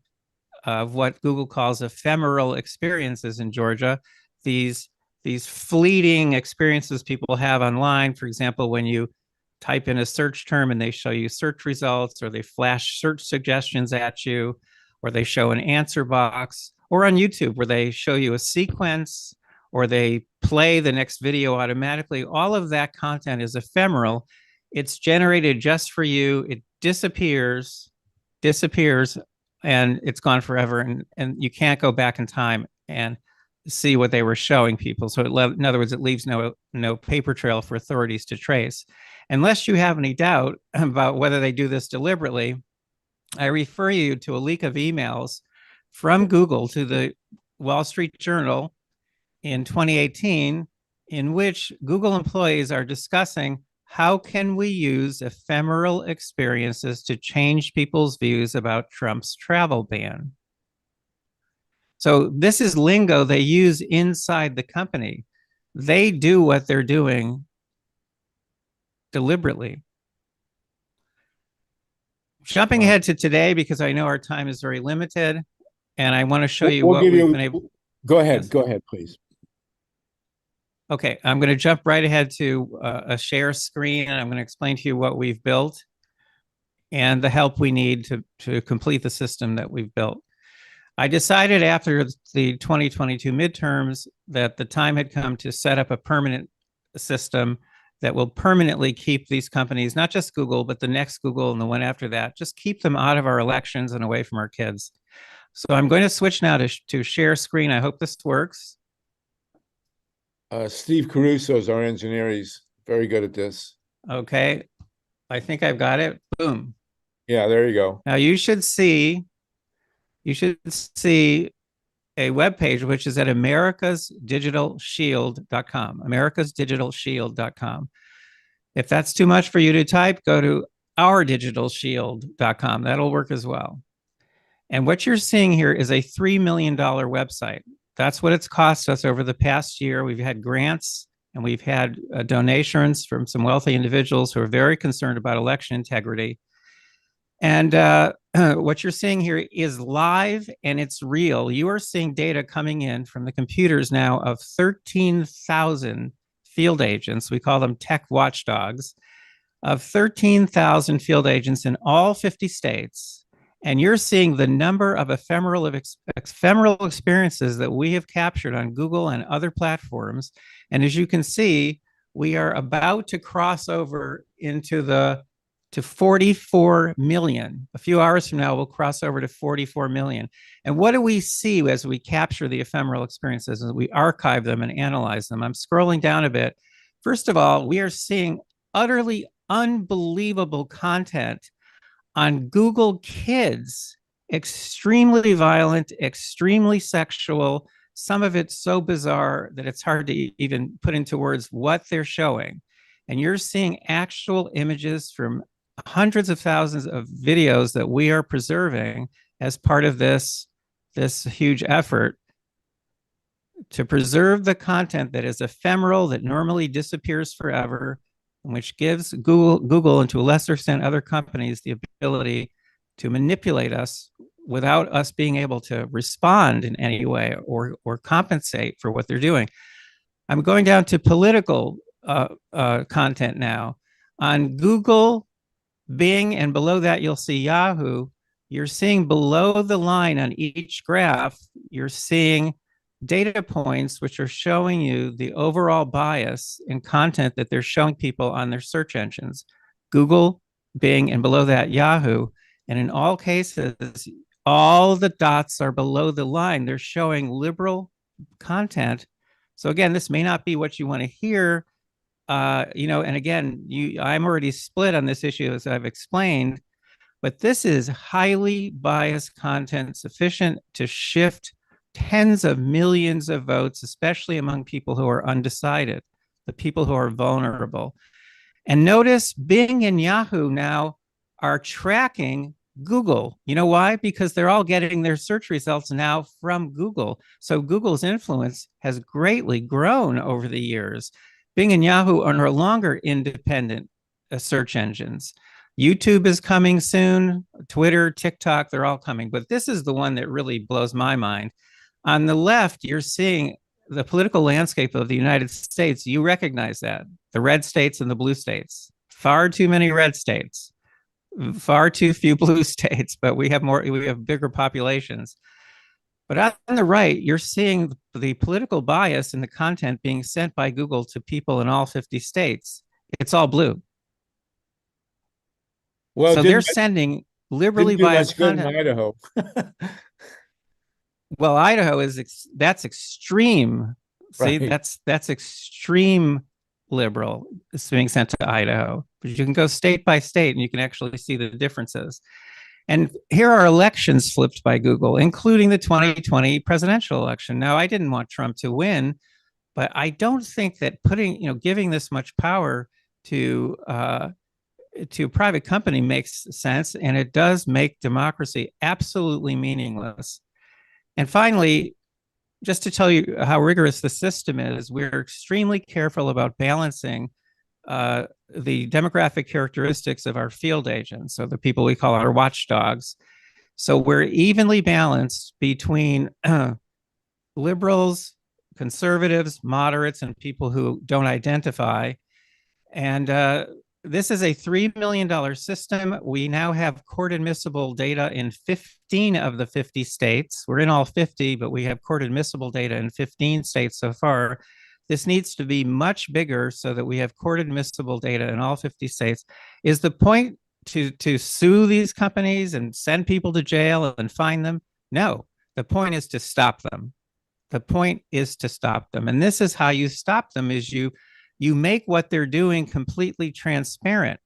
of what Google calls ephemeral experiences in Georgia. These fleeting experiences people have online. For example, when you type in a search term and they show you search results, or they flash search suggestions at you, or they show an answer box, or on YouTube where they show you a sequence, or they play the next video automatically. All of that content is ephemeral. It's generated just for you. It disappears, and it's gone forever. And you can't go back in time and see what they were showing people. So in other words, it leaves no paper trail for authorities to trace. Unless you have any doubt about whether they do this deliberately, I refer you to a leak of emails from Google to the Wall Street Journal in 2018, in which Google employees are discussing how can we use ephemeral experiences to change people's views about Trump's travel ban. So this is lingo they use inside the company. They do what they're doing deliberately. Jumping ahead to today, because I know our time is very limited, and I want to show you what we've been able. Go ahead, please. Okay, I'm going to jump right ahead to a share screen, and I'm going to explain to you what we've built and the help we need to complete the system that we've built. I decided after the 2022 midterms that the time had come to set up a permanent system that will permanently keep these companies, not just Google, but the next Google and the one after that, just keep them out of our elections and away from our kids. So I'm going to switch now to share screen. I hope this works. Steve Caruso is our engineer. He's very good at this. Okay, I think I've got it. Boom. Yeah, there you go. Now you should see a web page, which is at americasdigitalshield.com, americasdigitalshield.com. If that's too much for you to type, go to ourdigitalshield.com. That'll work as well. And what you're seeing here is a $3 million website. That's what it's cost us over the past year. We've had grants and we've had donations from some wealthy individuals who are very concerned about election integrity. And what you're seeing here is live and it's real. You are seeing data coming in from the computers now of 13,000 field agents. We call them tech watchdogs, of 13,000 field agents in all 50 states. And you're seeing the number of ephemeral experiences that we have captured on Google and other platforms. And as you can see, we are about to cross over to 44 million. A few hours from now, we'll cross over to 44 million. And what do we see as we capture the ephemeral experiences and we archive them and analyze them? I'm scrolling down a bit. First of all, we are seeing utterly unbelievable content on Google Kids, extremely violent, extremely sexual. Some of it so bizarre that it's hard to even put into words what they're showing. And you're seeing actual images from hundreds of thousands of videos that we are preserving as part of this huge effort to preserve the content that is ephemeral, that normally disappears forever, which gives Google, and to a lesser extent other companies, the ability to manipulate us without us being able to respond in any way or compensate for what they're doing. I'm going down to political content now. On Google, Bing, and below that you'll see Yahoo. You're seeing below the line on each graph, you're seeing data points which are showing you the overall bias in content that they're showing people on their search engines. Google, Bing, and below that Yahoo. And in all cases, all the dots are below the line. They're showing liberal content. So again, this may not be what you want to hear, and again, I'm already split on this issue as I've explained, but this is highly biased content sufficient to shift tens of millions of votes, especially among people who are undecided, the people who are vulnerable. And notice Bing and Yahoo now are tracking Google. You know why? Because they're all getting their search results now from Google. So Google's influence has greatly grown over the years. Bing and Yahoo are no longer independent search engines. YouTube is coming soon, Twitter, TikTok, they're all coming. But this is the one that really blows my mind. On the left, you're seeing the political landscape of the United States. You recognize that. The red states and the blue states. Far too many red states. Far too few blue states, but we have bigger populations. But on the right, you're seeing the political bias in the content being sent by Google to people in all 50 states. It's all blue. Well, so they're sending liberally biased content. In Idaho. Well, Idaho that's extreme. See, Right. that's extreme liberal. It's being sent to Idaho. But you can go state by state and you can actually see the differences. And here are elections flipped by Google, including the 2020 presidential election. Now, I didn't want Trump to win, but I don't think that giving this much power to a private company makes sense, and it does make democracy absolutely meaningless. And finally, just to tell you how rigorous the system is, we're extremely careful about balancing the demographic characteristics of our field agents, so the people we call our watchdogs. So we're evenly balanced between liberals, conservatives, moderates, and people who don't identify. And this is a $3 million system. We now have court admissible data in 15 of the 50 states. We're in all 50, but we have court admissible data in 15 states so far. This needs to be much bigger so that we have court admissible data in all 50 states. Is the point to sue these companies and send people to jail and fine them? No, the point is to stop them. The point is to stop them. And this is how you stop them, is you make what they're doing completely transparent.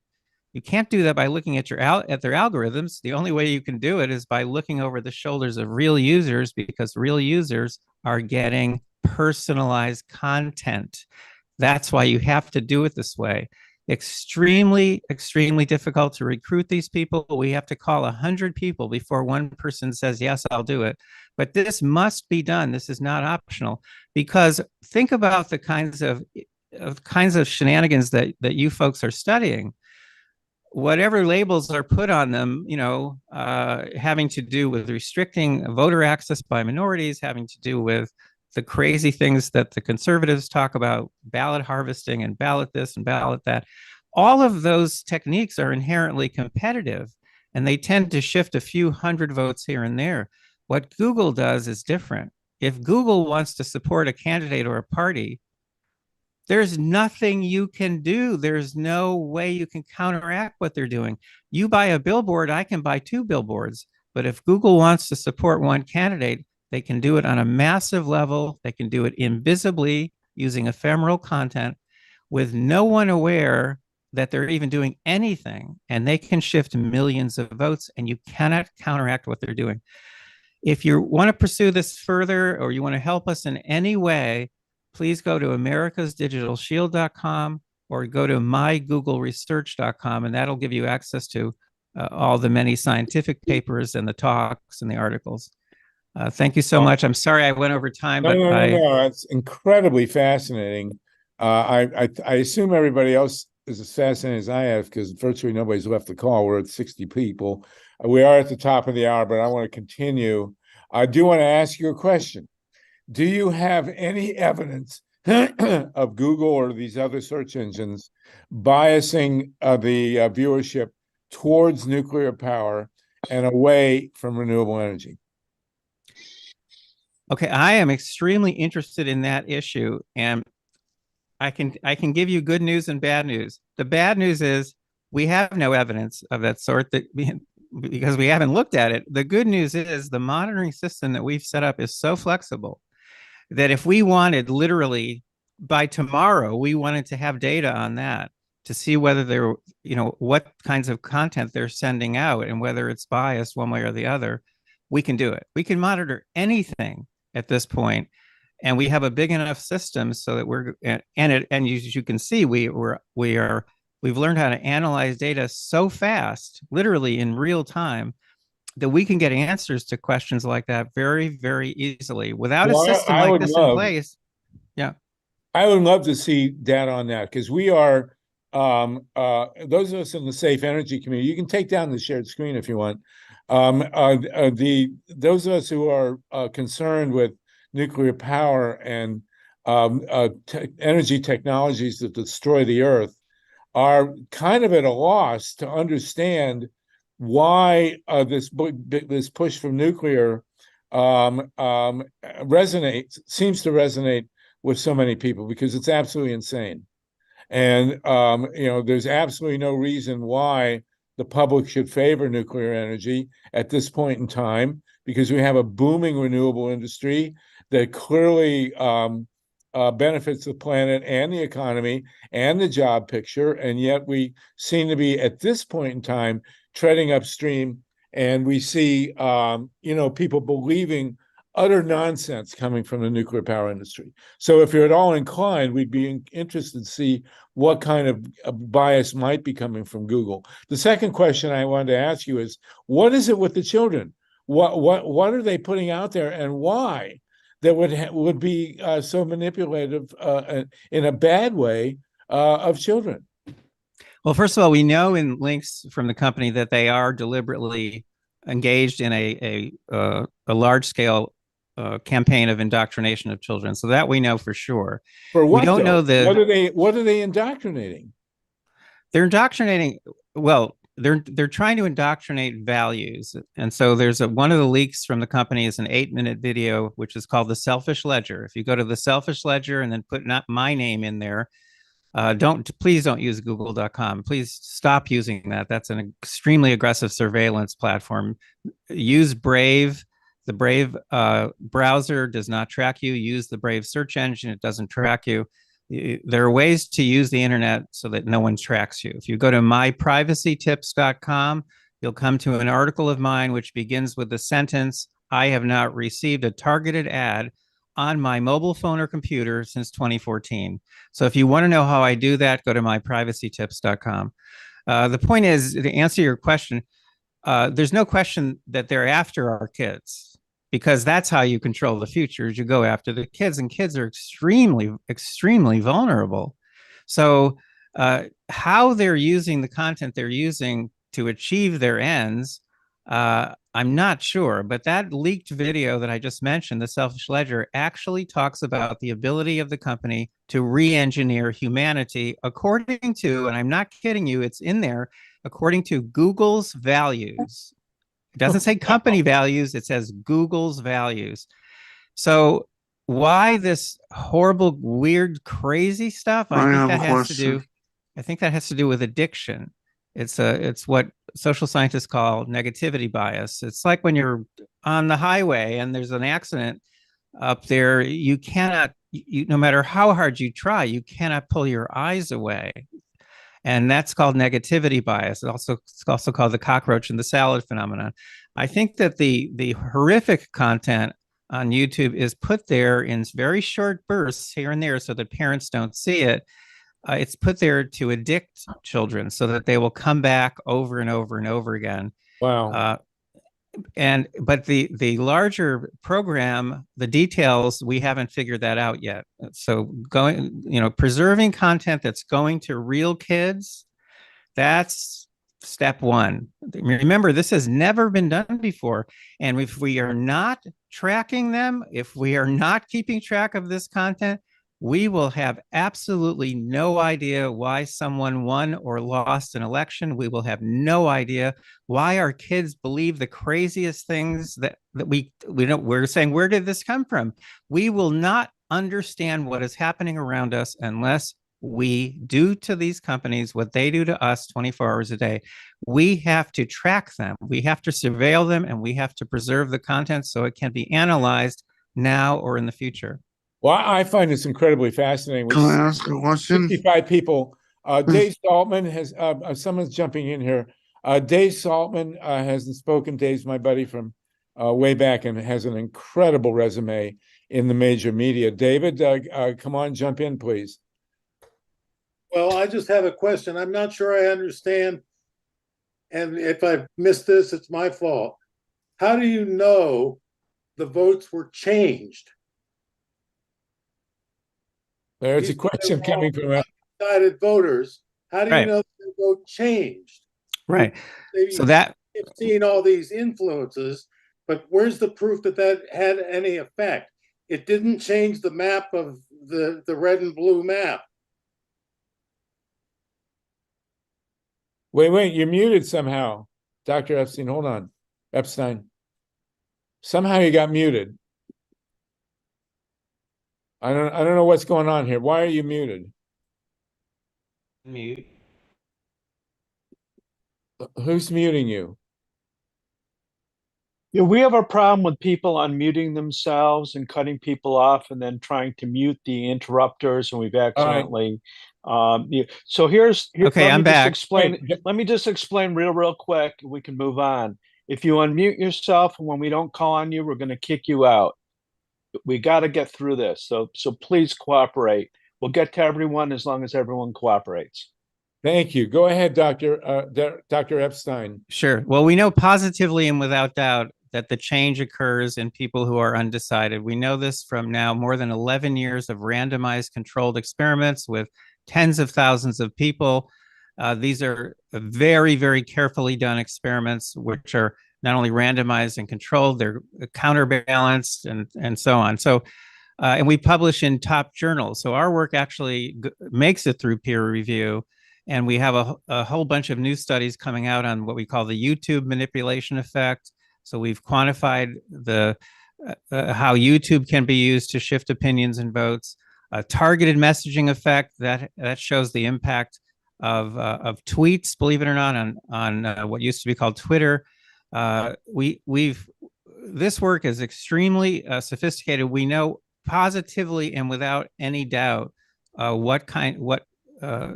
You can't do that by looking at their algorithms. The only way you can do it is by looking over the shoulders of real users, because real users are getting personalized content. That's why you have to do it this way. Extremely, extremely difficult to recruit these people. We have to call 100 people before one person says, yes, I'll do it. But this must be done. This is not optional, because think about the kinds of shenanigans that you folks are studying. Whatever labels are put on them, having to do with restricting voter access by minorities, having to do with the crazy things that the conservatives talk about, ballot harvesting and ballot this and ballot that. All of those techniques are inherently competitive. and they tend to shift a few hundred votes here and there. What Google does is different. If Google wants to support a candidate or a party, there's nothing you can do. There's no way you can counteract what they're doing. You buy a billboard, I can buy 2 billboards. But if Google wants to support one candidate, they can do it on a massive level. They can do it invisibly using ephemeral content with no one aware that they're even doing anything. And they can shift millions of votes, and you cannot counteract what they're doing. If you want to pursue this further, or you want to help us in any way, please go to americasdigitalshield.com or go to mygoogleresearch.com, and that'll give you access to all the many scientific papers and the talks and the articles. Thank you so much. I'm sorry I went over time, but No, it's incredibly fascinating. I assume everybody else is as fascinated as I have, because virtually nobody's left the call. We're at 60 people. We are at the top of the hour, but I want to continue. I do want to ask you a question. Do you have any evidence of Google or these other search engines biasing the viewership towards nuclear power and away from renewable energy? Okay, I am extremely interested in that issue, and I can give you good news and bad news. The bad news is we have no evidence of that sort because we haven't looked at it. The good news is the monitoring system that we've set up is so flexible that if we wanted, literally by tomorrow, we wanted to have data on that to see whether they're, what kinds of content they're sending out and whether it's biased one way or the other, we can do it. We can monitor anything at this point, and we have a big enough system so that and you can see we've learned how to analyze data so fast, literally in real time, that we can get answers to questions like that very, very easily without a system like this in place. Yeah. I would love to see data on that, because we are, those of us in the safe energy community, you can take down the shared screen if you want. Those of us who are concerned with nuclear power and energy technologies that destroy the earth are kind of at a loss to understand why this push from nuclear seems to resonate with so many people, because it's absolutely insane. And there's absolutely no reason why the public should favor nuclear energy at this point in time, because we have a booming renewable industry that clearly benefits the planet and the economy and the job picture. And yet we seem to be, at this point in time, treading upstream, and we see people believing utter nonsense coming from the nuclear power industry. So if you're at all inclined, we'd be interested to see what kind of bias might be coming from Google. The second question I wanted to ask you is, what is it with the children? What are they putting out there, and why that would be so manipulative in a bad way of children? Well, first of all, we know in links from the company that they are deliberately engaged in a large-scale campaign of indoctrination of children. So that we know for sure. For what? We don't know what are they indoctrinating? They're indoctrinating. Well, they're trying to indoctrinate values. And so there's one of the leaks from the company is an 8-minute video, which is called The Selfish Ledger. If you go to The Selfish Ledger and then put not my name in there, please don't use google.com. Please stop using that. That's an extremely aggressive surveillance platform. Use Brave. The Brave browser does not track you. Use the Brave search engine. It doesn't track you. There are ways to use the internet so that no one tracks you. If you go to myprivacytips.com, you'll come to an article of mine which begins with the sentence, "I have not received a targeted ad on my mobile phone or computer since 2014. So if you want to know how I do that, go to myprivacytips.com. The point is, to answer your question, there's no question that they're after our kids, because that's how you control the future, is you go after the kids, and kids are extremely, extremely vulnerable. So how they're using the content they're using to achieve their ends, I'm not sure, but that leaked video that I just mentioned, The Selfish Ledger, actually talks about the ability of the company to re-engineer humanity according to, and I'm not kidding you, it's in there, according to Google's values. It doesn't say company values, it says Google's values. So why this horrible, weird, crazy stuff? I think that has to do with addiction. It's what social scientists call negativity bias. It's like when you're on the highway and there's an accident up there, you cannot, no matter how hard you try, you cannot pull your eyes away. And that's called negativity bias. It's also called the cockroach in the salad phenomenon. I think that the horrific content on YouTube is put there in very short bursts here and there so that parents don't see it. It's put there to addict children so that they will come back over and over and over again. Wow. But the larger program, the details, we haven't figured that out yet. So preserving content that's going to real kids, that's step one. Remember, this has never been done before. And if we are not tracking them, if we are not keeping track of this content, we will have absolutely no idea why someone won or lost an election. We will have no idea why our kids believe the craziest things that we don't. We're saying, where did this come from? We will not understand what is happening around us unless we do to these companies what they do to us 24 hours a day. We have to track them. We have to surveil them, and we have to preserve the content so it can be analyzed now or in the future. Well, I find this incredibly fascinating. Can I ask a question? 55 people. Dave Saltman has, someone's jumping in here. Dave Saltman hasn't spoken. Dave's my buddy from way back and has an incredible resume in the major media. David, come on, jump in, please. Well, I just have a question. I'm not sure I understand. And if I've missed this, it's my fault. How do you know the votes were changed? There's a question coming from undecided voters. How do you know the vote changed? Right. So that you've seen all these influences, but where's the proof that that had any effect? It didn't change the map of the red and blue map. Wait, you're muted somehow. Dr. Epstein, hold on. Epstein. Somehow you got muted. I don't know what's going on here. Why are you muted? Mute. Who's muting you? Yeah, we have a problem with people unmuting themselves and cutting people off and then trying to mute the interrupters, and we've accidentally so here's okay, I'm back. Let me just explain real quick, and we can move on. If you unmute yourself and when we don't call on you, we're going to kick you out. We got to get through this, so please cooperate. We'll get to everyone as long as everyone cooperates. Thank you. Go ahead, Dr. Epstein. Sure. Well, we know positively and without doubt that the change occurs in people who are undecided. We know this from now more than 11 years of randomized controlled experiments with tens of thousands of people. These are very, very carefully done experiments, which are not only randomized and controlled, they're counterbalanced and so on. So, and we publish in top journals. So our work actually makes it through peer review. And we have a whole bunch of new studies coming out on what we call the YouTube manipulation effect. So we've quantified how YouTube can be used to shift opinions and votes. A targeted messaging effect that shows the impact of tweets, believe it or not, on what used to be called Twitter. This work is extremely sophisticated. We know positively and without any doubt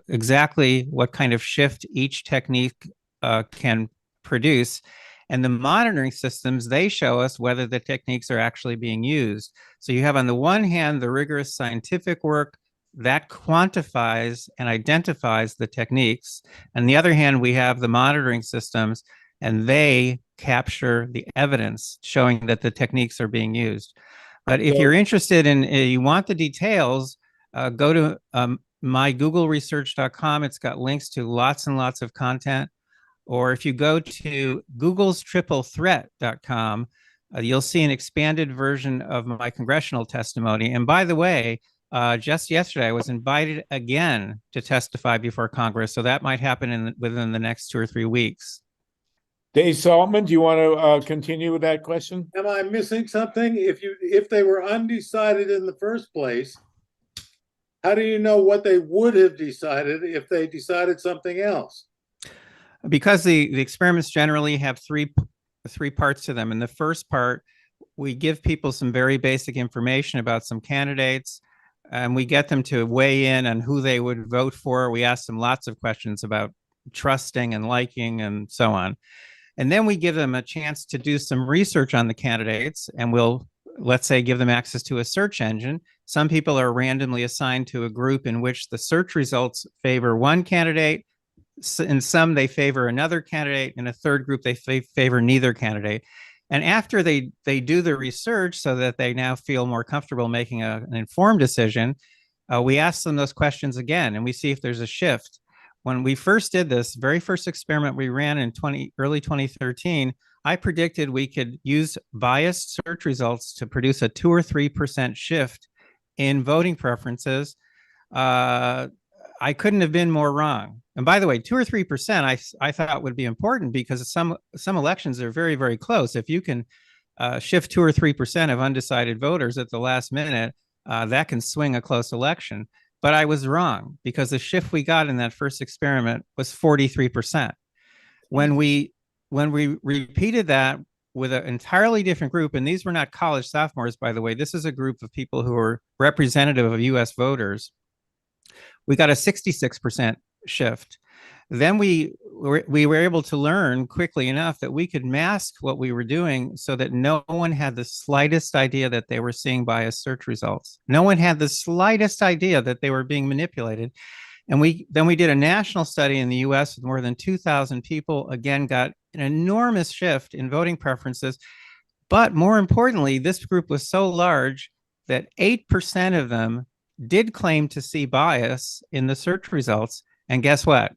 exactly what kind of shift each technique can produce. And the monitoring systems, they show us whether the techniques are actually being used. So you have on the one hand, the rigorous scientific work that quantifies and identifies the techniques. On the other hand, we have the monitoring systems, and they capture the evidence showing that the techniques are being used. But if you're interested in, you want the details, go to mygoogleresearch.com. It's got links to lots and lots of content. Or if you go to googlestriplethreat.com, you'll see an expanded version of my congressional testimony. And by the way, just yesterday, I was invited again to testify before Congress. So that might happen within the next 2 or 3 weeks. Dave Saltman, do you want to continue with that question? Am I missing something? If they were undecided in the first place, how do you know what they would have decided if they decided something else? Because the experiments generally have three parts to them. In the first part, we give people some very basic information about some candidates, and we get them to weigh in on who they would vote for. We ask them lots of questions about trusting and liking and so on. And then we give them a chance to do some research on the candidates, and we'll, let's say, give them access to a search engine. Some people are randomly assigned to a group in which the search results favor one candidate. In some, they favor another candidate. In a third group, they favor neither candidate. And after they do the research so that they now feel more comfortable making an informed decision, we ask them those questions again, and we see if there's a shift. When we first did this, very first experiment we ran in early 2013, I predicted we could use biased search results to produce a 2 or 3% shift in voting preferences. I couldn't have been more wrong. And by the way, 2 or 3% I thought would be important because some elections are very, very close. If you can shift 2 or 3% of undecided voters at the last minute, that can swing a close election. But I was wrong because the shift we got in that first experiment was 43%. When we repeated that with an entirely different group, and these were not college sophomores, by the way, this is a group of people who are representative of US voters, we got a 66% shift. Then we were able to learn quickly enough that we could mask what we were doing so that no one had the slightest idea that they were seeing biased search results. No one had the slightest idea that they were being manipulated. And then we did a national study in the US with more than 2,000 people, again, got an enormous shift in voting preferences. But more importantly, this group was so large that 8% of them did claim to see bias in the search results. And guess what?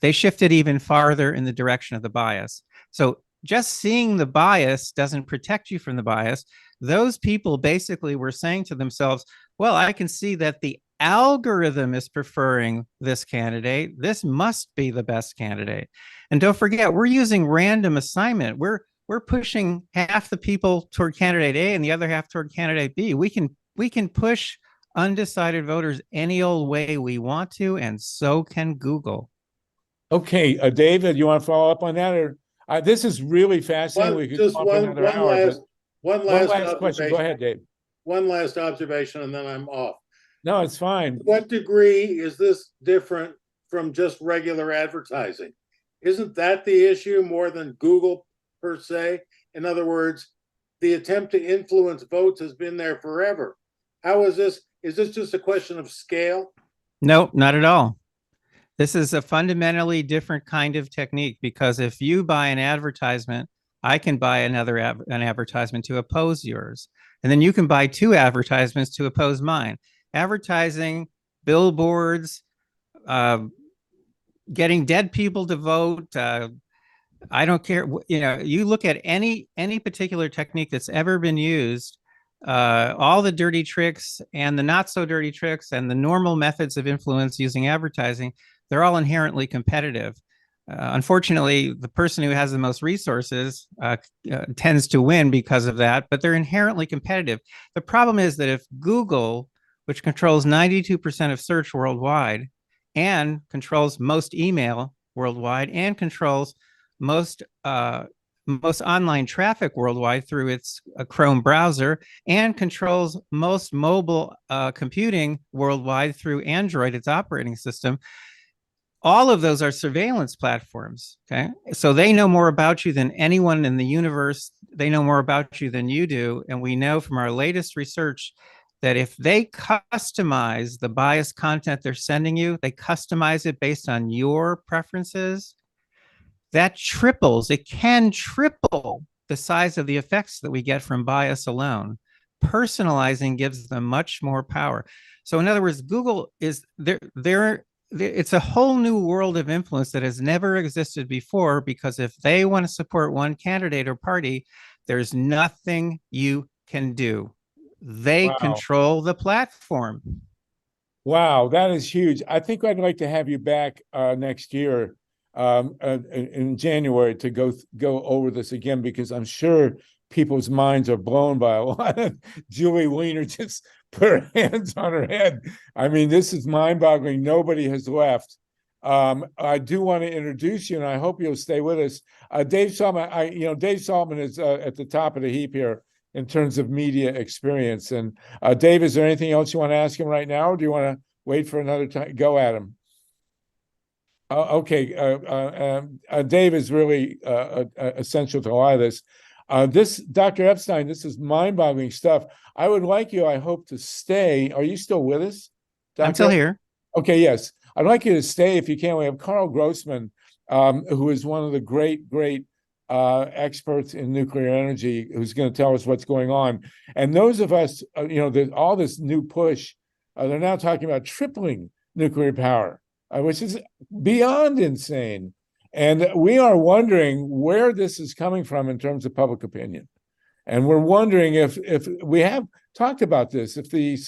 They shifted even farther in the direction of the bias. So just seeing the bias doesn't protect you from the bias. Those people basically were saying to themselves, well, I can see that the algorithm is preferring this candidate. This must be the best candidate. And don't forget, we're using random assignment. We're pushing half the people toward candidate A and the other half toward candidate B. We can push undecided voters any old way we want to, and so can Google. Okay, David, you want to follow up on that? Or this is really fascinating. We could just talk another hour. One last question. Go ahead, Dave. One last observation, and then I'm off. No, it's fine. What degree is this different from just regular advertising? Isn't that the issue more than Google per se? In other words, the attempt to influence votes has been there forever. How is this? Is this just a question of scale? No, not at all. This is a fundamentally different kind of technique because if you buy an advertisement, I can buy an advertisement to oppose yours. And then you can buy 2 advertisements to oppose mine. Advertising, billboards, getting dead people to vote. I don't care. You know, you look at any particular technique that's ever been used, all the dirty tricks and the not so dirty tricks and the normal methods of influence using advertising, they're all inherently competitive. Unfortunately, the person who has the most resources tends to win because of that, but they're inherently competitive. The problem is that if Google, which controls 92% of search worldwide and controls most email worldwide and controls most online traffic worldwide through its Chrome browser and controls most mobile computing worldwide through Android, its operating system, all of those are surveillance platforms, okay? So they know more about you than anyone in the universe. They know more about you than you do. And we know from our latest research that if they customize the biased content they're sending you, they customize it based on your preferences, that triples, it can triple the size of the effects that we get from bias alone. Personalizing gives them much more power. So in other words, Google is it's a whole new world of influence that has never existed before, because if they want to support one candidate or party, there's nothing you can do. They Wow. control the platform. Wow, that is huge. I think I'd like to have you back next year in January to go over this again, because I'm sure people's minds are blown by a lot of Julie Weiner just put her hands on her head. I mean, this is mind-boggling. Nobody has left. I do want to introduce you, and I hope you'll stay with us. Dave Saltman, Dave Saltman is at the top of the heap here in terms of media experience. And Dave, is there anything else you want to ask him right now, or do you want to wait for another time? Go at him. Okay. Dave is really essential to a lot of this. Dr. Epstein, this is mind-boggling stuff. I would like you, I hope, to stay. Are you still with us, Dr.? I'm still here. Okay, yes. I'd like you to stay if you can. We have Carl Grossman, who is one of the great experts in nuclear energy, who's going to tell us what's going on. And those of us, all this new push, they're now talking about tripling nuclear power, which is beyond insane. And we are wondering where this is coming from in terms of public opinion. And we're wondering if we have talked about this, if the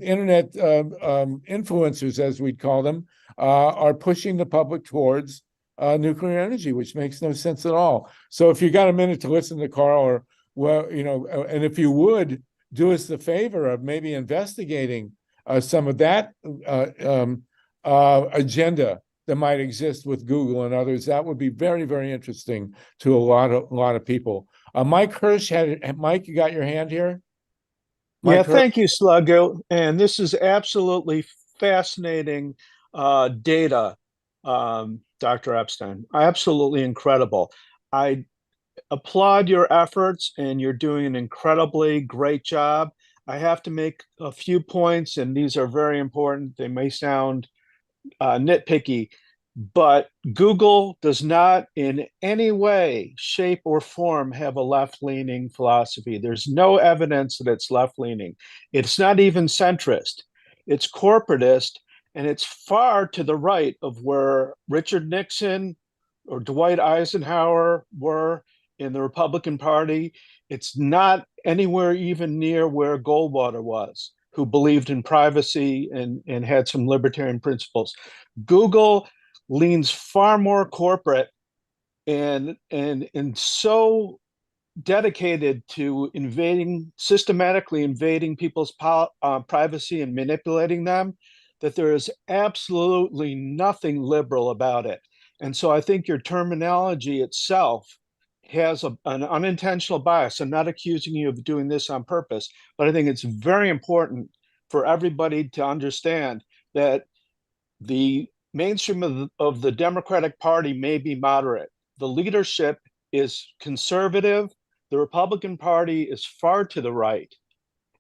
internet influencers, as we'd call them, are pushing the public towards nuclear energy, which makes no sense at all. So if you got a minute to listen to Carl, and if you would do us the favor of maybe investigating some of that agenda that might exist with Google and others, that would be very, very interesting to a lot of people. Mike Hirsch Mike, you got your hand here? Yeah, thank you, Sluggo. And this is absolutely fascinating data, Dr. Epstein. Absolutely incredible. I applaud your efforts, and you're doing an incredibly great job. I have to make a few points, and these are very important. They may sound nitpicky, but Google does not in any way, shape, or form have a left-leaning philosophy. There's no evidence that it's left-leaning. It's not even centrist. It's corporatist, and it's far to the right of where Richard Nixon or Dwight Eisenhower were in the Republican Party. It's not anywhere even near where Goldwater was, who believed in privacy and had some libertarian principles. Google leans far more corporate and so dedicated to systematically invading people's privacy and manipulating them, that there is absolutely nothing liberal about it. And so I think your terminology itself has an unintentional bias. I'm not accusing you of doing this on purpose, but I think it's very important for everybody to understand that the mainstream of the Democratic Party may be moderate. The leadership is conservative. The Republican Party is far to the right.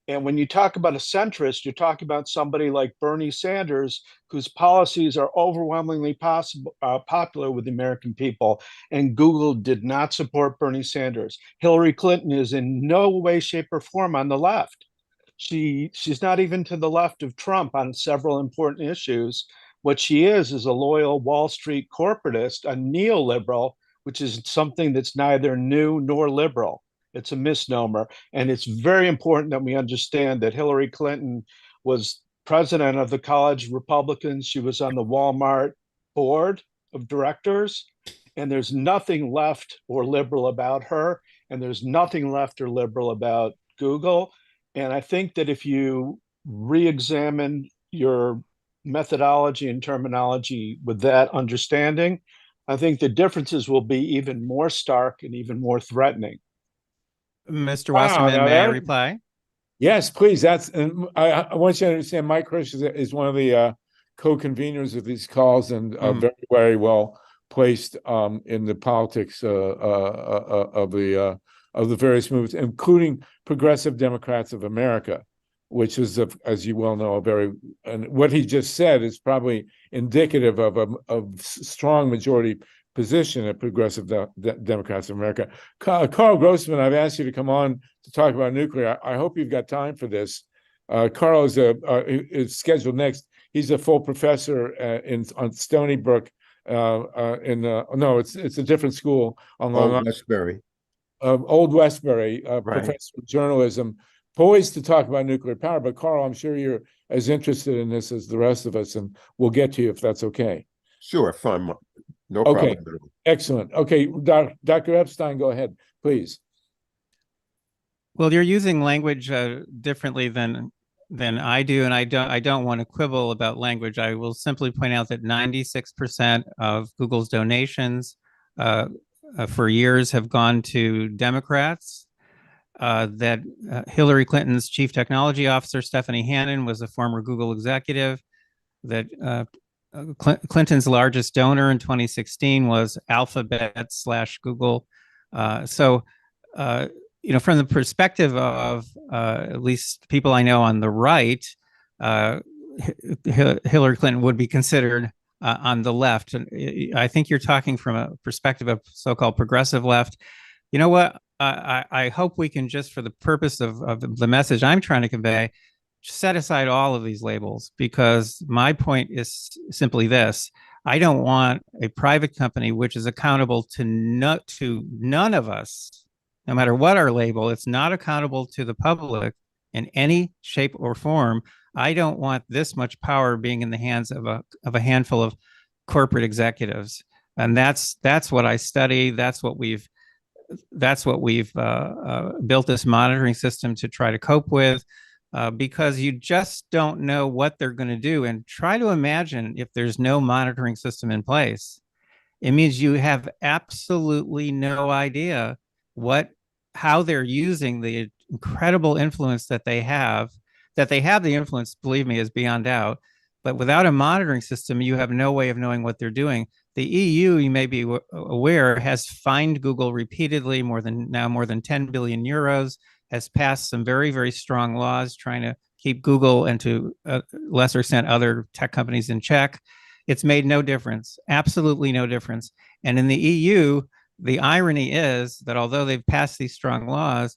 And when you talk about a centrist, you're talking about somebody like Bernie Sanders, whose policies are overwhelmingly popular with the American people. And Google did not support Bernie Sanders. Hillary Clinton is in no way, shape, or form on the left. She's not even to the left of Trump on several important issues. What she is a loyal Wall Street corporatist, a neoliberal, which is something that's neither new nor liberal. It's a misnomer. And it's very important that we understand that Hillary Clinton was president of the College Republicans. She was on the Walmart board of directors. And there's nothing left or liberal about her. And there's nothing left or liberal about Google. And I think that if you re-examine your methodology and terminology with that understanding, I think the differences will be even more stark and even more threatening. Mr. Wasserman, may I reply? Yes, please. I want you to understand, Mike Hirsch is one of the co-conveners of these calls, and very, very well placed in the politics of the various movements, including Progressive Democrats of America, which is, as you well know, and what he just said is probably indicative of a strong majority position at Progressive Democrats of America. Carl Grossman, I've asked you to come on to talk about nuclear. I hope you've got time for this. Carl is scheduled next. He's a full professor on Stony Brook. No, it's a different school on Long Island. Westbury. Old Westbury, Right. professor of journalism. poised to talk about nuclear power, but Carl, I'm sure you're as interested in this as the rest of us, and we'll get to you if that's okay. Sure, fine. No Okay, problem. excellent. Okay, Dr. Epstein, go ahead, please. Well, you're using language differently than I do, and I don't want to quibble about language. I will simply point out that 96% of Google's donations for years have gone to Democrats. That Hillary Clinton's chief technology officer, Stephanie Hannon, was a former Google executive. That Clinton's largest donor in 2016 was Alphabet/Google. You know, from the perspective of at least people I know on the right, Hillary Clinton would be considered on the left. And I think you're talking from a perspective of so-called progressive left. You know what? I hope we can just, for the purpose of the message I'm trying to convey, set aside all of these labels, because my point is simply this. I don't want a private company which is accountable to none of us, no matter what our label. It's not accountable to the public in any shape or form. I don't want this much power being in the hands of a handful of corporate executives. And that's what I study. That's what we've built this monitoring system to try to cope with, because you just don't know what they're going to do. And try to imagine if there's no monitoring system in place. It means you have absolutely no idea how they're using the incredible influence that they have. That they have the influence, believe me, is beyond doubt. But without a monitoring system, you have no way of knowing what they're doing. The EU, you may be aware, has fined Google repeatedly, more than 10 billion euros, has passed some very, very strong laws trying to keep Google and to a lesser extent other tech companies in check. It's made no difference, absolutely no difference. And in the EU, the irony is that although they've passed these strong laws,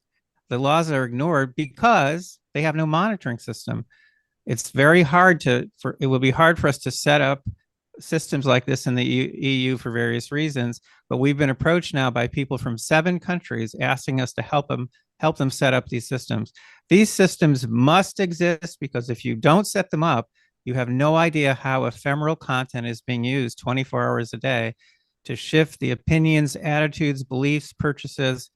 the laws are ignored because they have no monitoring system. It's very hard it will be hard for us to set up systems like this in the EU for various reasons, but we've been approached now by people from 7 countries asking us to help them set up these systems. These systems must exist, because if you don't set them up, you have no idea how ephemeral content is being used 24 hours a day to shift the opinions, attitudes, beliefs, purchases,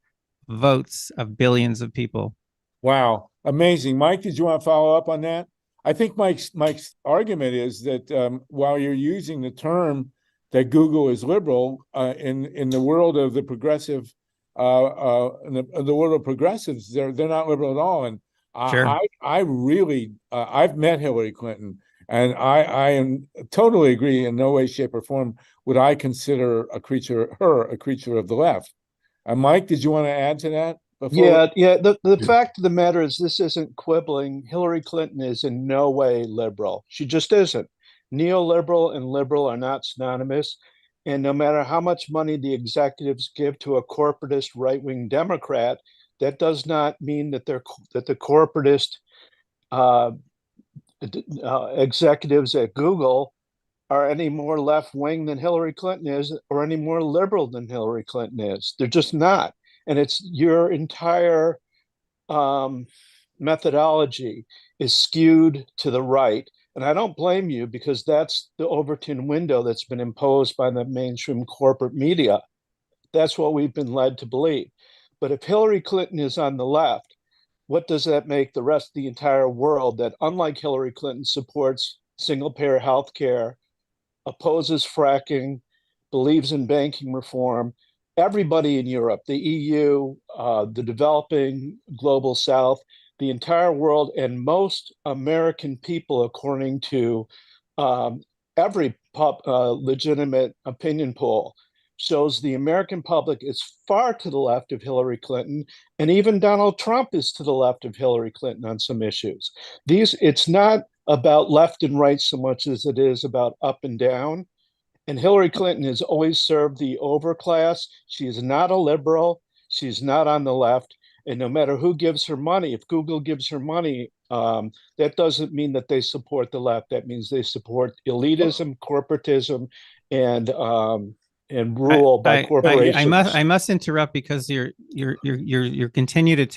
votes of billions of people. Wow, amazing. Mike, did you want to follow up on that? I think Mike's argument is that while you're using the term that Google is liberal, in the world of the progressive, in the world of progressives, they're not liberal at all. And Sure. I really I've met Hillary Clinton, and I totally agree. In no way, shape, or form would I consider her a creature of the left. Mike, did you want to add to that? Yeah. The fact of the matter is, this isn't quibbling. Hillary Clinton is in no way liberal. She just isn't. Neoliberal and liberal are not synonymous. And no matter how much money the executives give to a corporatist right-wing Democrat, that does not mean that the corporatist executives at Google are any more left-wing than Hillary Clinton is, or any more liberal than Hillary Clinton is. They're just not. And it's your entire methodology is skewed to the right. And I don't blame you, because that's the Overton window that's been imposed by the mainstream corporate media. That's what we've been led to believe. But if Hillary Clinton is on the left, what does that make the rest of the entire world that, unlike Hillary Clinton, supports single-payer health care, opposes fracking, believes in banking reform? Everybody in Europe, the EU, the developing global South, the entire world, and most American people, according to every legitimate opinion poll, shows the American public is far to the left of Hillary Clinton, and even Donald Trump is to the left of Hillary Clinton on some issues. It's not about left and right so much as it is about up and down. And Hillary Clinton has always served the overclass. She is not a liberal. She's not on the left. And no matter who gives her money, if Google gives her money, that doesn't mean that they support the left. That means they support elitism, corporatism, and rule by corporations. I must interrupt, because you're continue to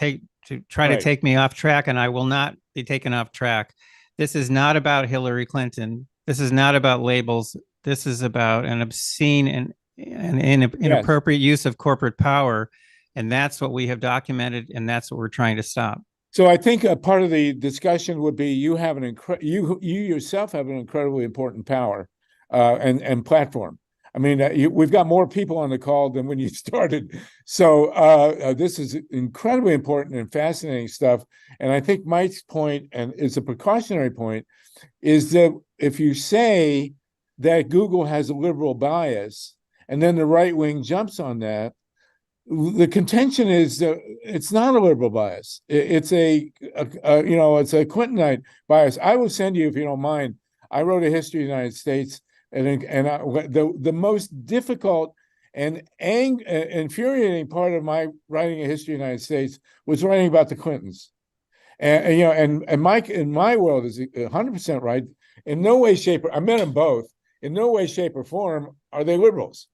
try to Right. take me off track, and I will not be taken off track. This is not about Hillary Clinton. This is not about labels. This is about an obscene and inappropriate use of corporate power. And that's what we have documented, and that's what we're trying to stop. So I think a part of the discussion would be you have you yourself have an incredibly important power and platform. I mean, we've got more people on the call than when you started. So this is incredibly important and fascinating stuff. And I think Mike's point, and it's a precautionary point, is that if you say that Google has a liberal bias and then the right wing jumps on that, the contention is that it's not a liberal bias. It's it's a Clintonite bias. I will send you, if you don't mind, I wrote a history of the United States, and the most difficult and infuriating part of my writing a history of the United States was writing about the Clintons. And Mike, in my world, is 100% right. In no way, shape, I met them both. In no way, shape, or form are they liberals.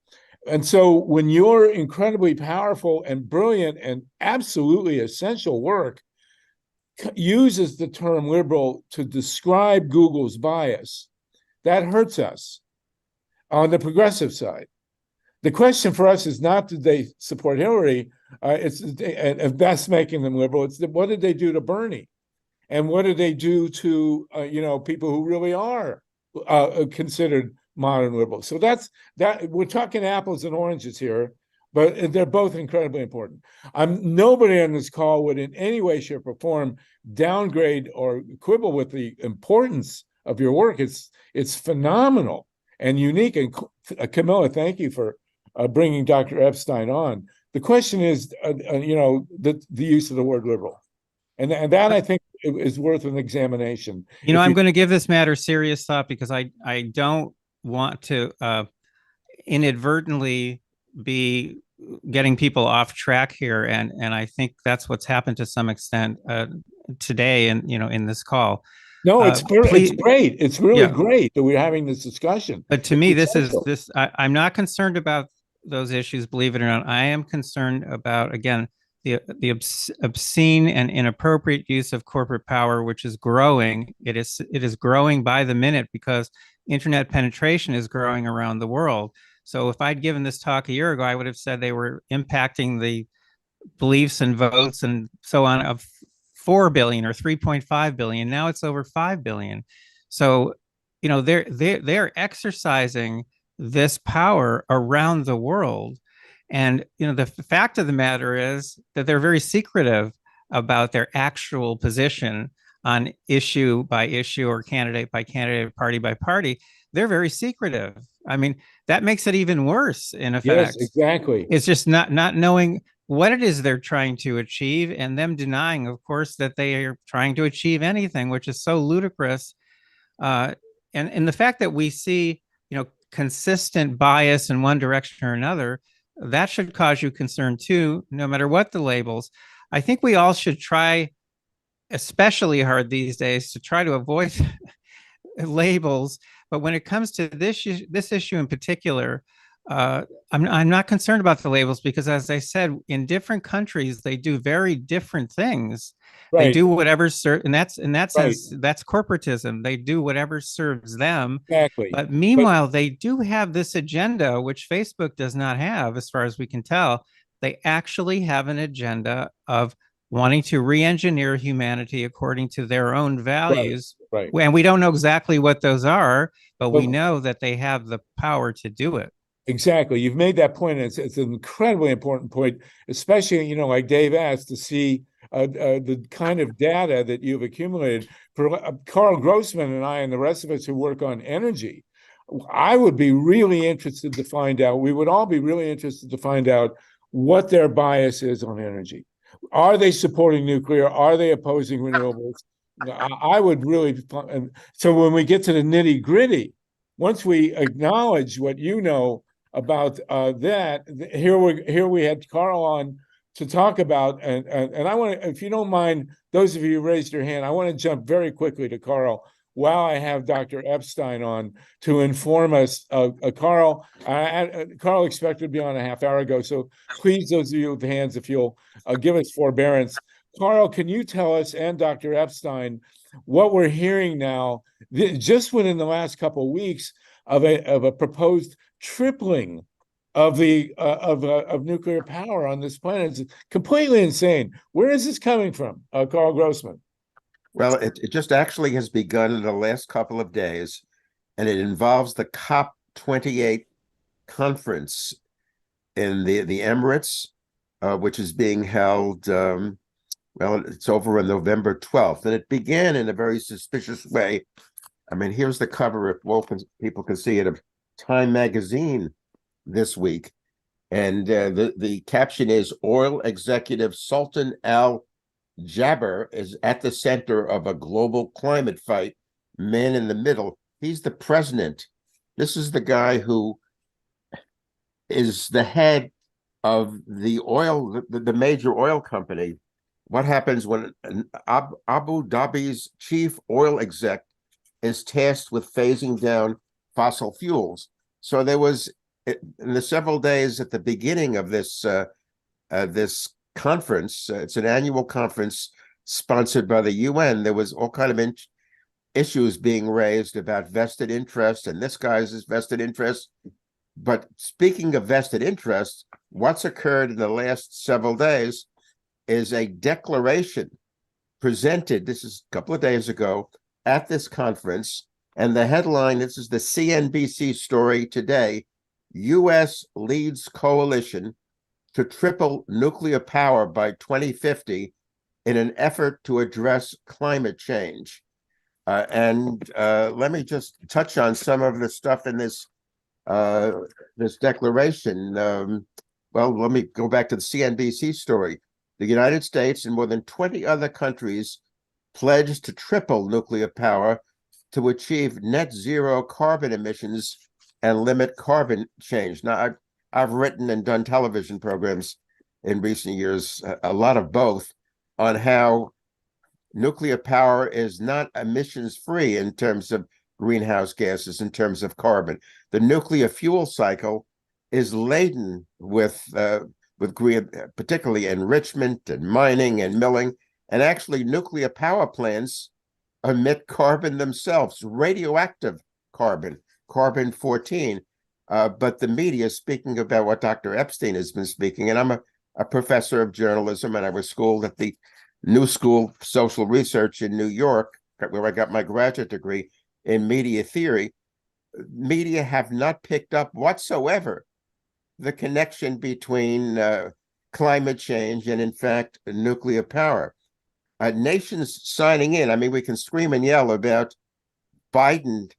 And so when your incredibly powerful and brilliant and absolutely essential work uses the term liberal to describe Google's bias, that hurts us on the progressive side. The question for us is not did they support Hillary, if that's making them liberal, it's what did they do to Bernie? And what did they do to people who really are considered modern liberals? So that's that. We're talking apples and oranges here, but they're both incredibly important. Nobody on this call would in any way, shape, or form downgrade or quibble with the importance of your work. It's phenomenal and unique. And Camilla, thank you for bringing Dr. Epstein on. The question is, the use of the word liberal, and that I think is worth an examination. I'm going to give this matter serious thought, because I don't want to inadvertently be getting people off track here, and I think that's what's happened to some extent today, and in this call. No, it's great. It's really great that we're having this discussion. But to me, I'm not concerned about those issues, believe it or not. I am concerned about, again, the obscene and inappropriate use of corporate power, which is growing. It is growing by the minute, because internet penetration is growing around the world. So if I'd given this talk a year ago, I would have said they were impacting the beliefs and votes and so on of 4 billion or 3.5 billion. Now it's over 5 billion. So, they're exercising this power around the world. And, the fact of the matter is that they're very secretive about their actual position on issue by issue or candidate by candidate, party by party. They're very secretive. I mean, that makes it even worse, in effect. Yes, exactly. It's just not knowing what it is they're trying to achieve, and them denying, of course, that they are trying to achieve anything, which is so ludicrous. And the fact that we see, consistent bias in one direction or another, that should cause you concern too, no matter what the labels. I think we all should try, especially hard these days, to try to avoid labels. But when it comes to this issue in particular, I'm not concerned about the labels, because, as I said, in different countries they do very different things. Right. They do whatever in that sense, that's corporatism. They do whatever serves them. Exactly. But meanwhile, they do have this agenda, which Facebook does not have, as far as we can tell. They actually have an agenda of wanting to re-engineer humanity according to their own values. Right. And we don't know exactly what those are, but we know that they have the power to do it. Exactly. You've made that point. It's an incredibly important point, especially, like Dave asked, to see the kind of data that you've accumulated. For Carl Grossman and I and the rest of us who work on energy, I would be really interested to find out, we would all be really interested to find out what their bias is on energy. Are they supporting nuclear? Are they opposing renewables? I would really, so when we get to the nitty gritty, once we acknowledge what about that, here we had Carl on to talk about, and I want to, if you don't mind, those of you who raised your hand, I want to jump very quickly to Carl while I have Dr. Epstein on to inform us. Carl expected to be on a half hour ago, so please, those of you with hands, if you'll give us forbearance. Carl, can you tell us, and Dr. Epstein, what we're hearing now, just within the last couple of weeks, of a proposed tripling of nuclear power on this planet? It's completely insane. Where is this coming from, Carl Grossman? Well, it just actually has begun in the last couple of days, and it involves the COP28 conference in the Emirates, which is being held, well, it's over on November 12th. And it began in a very suspicious way. I mean, here's the cover, if people can see it, of Time magazine this week. And the caption is, Oil Executive Sultan Al Jaber is at the center of a global climate fight, man in the middle. He's the president. This is the guy who is the head of the major oil company. What happens when Abu Dhabi's chief oil exec is tasked with phasing down fossil fuels? So there was, in the several days at the beginning of this conference, it's an annual conference sponsored by the UN, there was all kind of issues being raised about vested interest, and this guy's vested interest. But speaking of vested interest, what's occurred in the last several days is a declaration presented, this is a couple of days ago, at this conference, and the headline, this is the CNBC story today, U.S. leads coalition to triple nuclear power by 2050 in an effort to address climate change. Let me just touch on some of the stuff in this declaration. Well, let me go back to the CNBC story. The United States and more than 20 other countries pledged to triple nuclear power to achieve net zero carbon emissions and limit carbon change. Now, I've written and done television programs in recent years, a lot of both, on how nuclear power is not emissions free in terms of greenhouse gases, in terms of carbon. The nuclear fuel cycle is laden with green, particularly enrichment and mining and milling, and actually nuclear power plants emit carbon themselves, radioactive carbon, carbon-14. But the media, speaking about what Dr. Epstein has been speaking, and I'm a professor of journalism, and I was schooled at the New School of Social Research in New York, where I got my graduate degree in media theory. Media have not picked up whatsoever the connection between climate change and, in fact, nuclear power. Nations signing in, I mean, we can scream and yell about Biden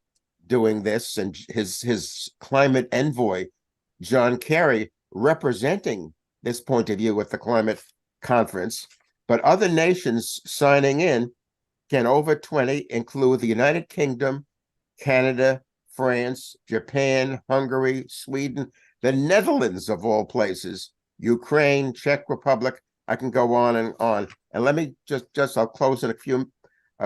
doing this and his climate envoy, John Kerry, representing this point of view at the climate conference. But other nations signing in, can over 20 include the United Kingdom, Canada, France, Japan, Hungary, Sweden, the Netherlands of all places, Ukraine, Czech Republic. I can go on and on. And let me I'll close in a few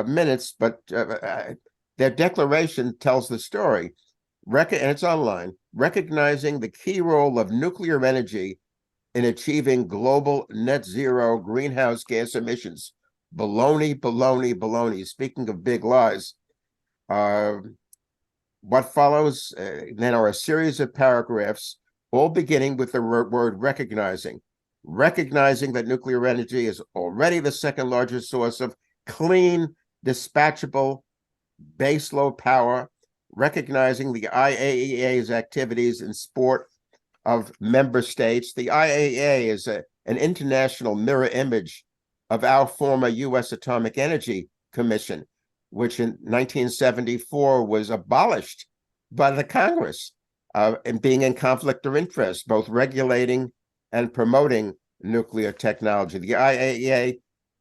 minutes, but their declaration tells the story, and it's online, recognizing the key role of nuclear energy in achieving global net zero greenhouse gas emissions. Baloney, baloney, baloney. Speaking of big lies, what follows then are a series of paragraphs, all beginning with the word recognizing. Recognizing that nuclear energy is already the second largest source of clean, dispatchable baseload power, recognizing the IAEA's activities in support of member states. The IAEA is an international mirror image of our former U.S. Atomic Energy Commission, which in 1974 was abolished by the Congress, and being in conflict of interest, both regulating and promoting nuclear technology. The IAEA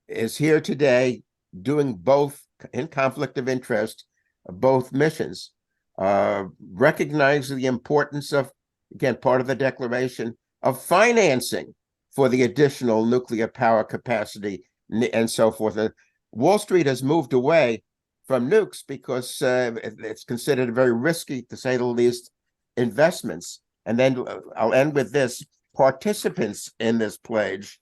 is here today doing both in conflict of interest, both missions, recognizing the importance of, again, part of the declaration, of financing for the additional nuclear power capacity and so forth. Wall Street has moved away from nukes because it's considered very risky, to say the least, investments. And then I'll end with this. Participants in this pledge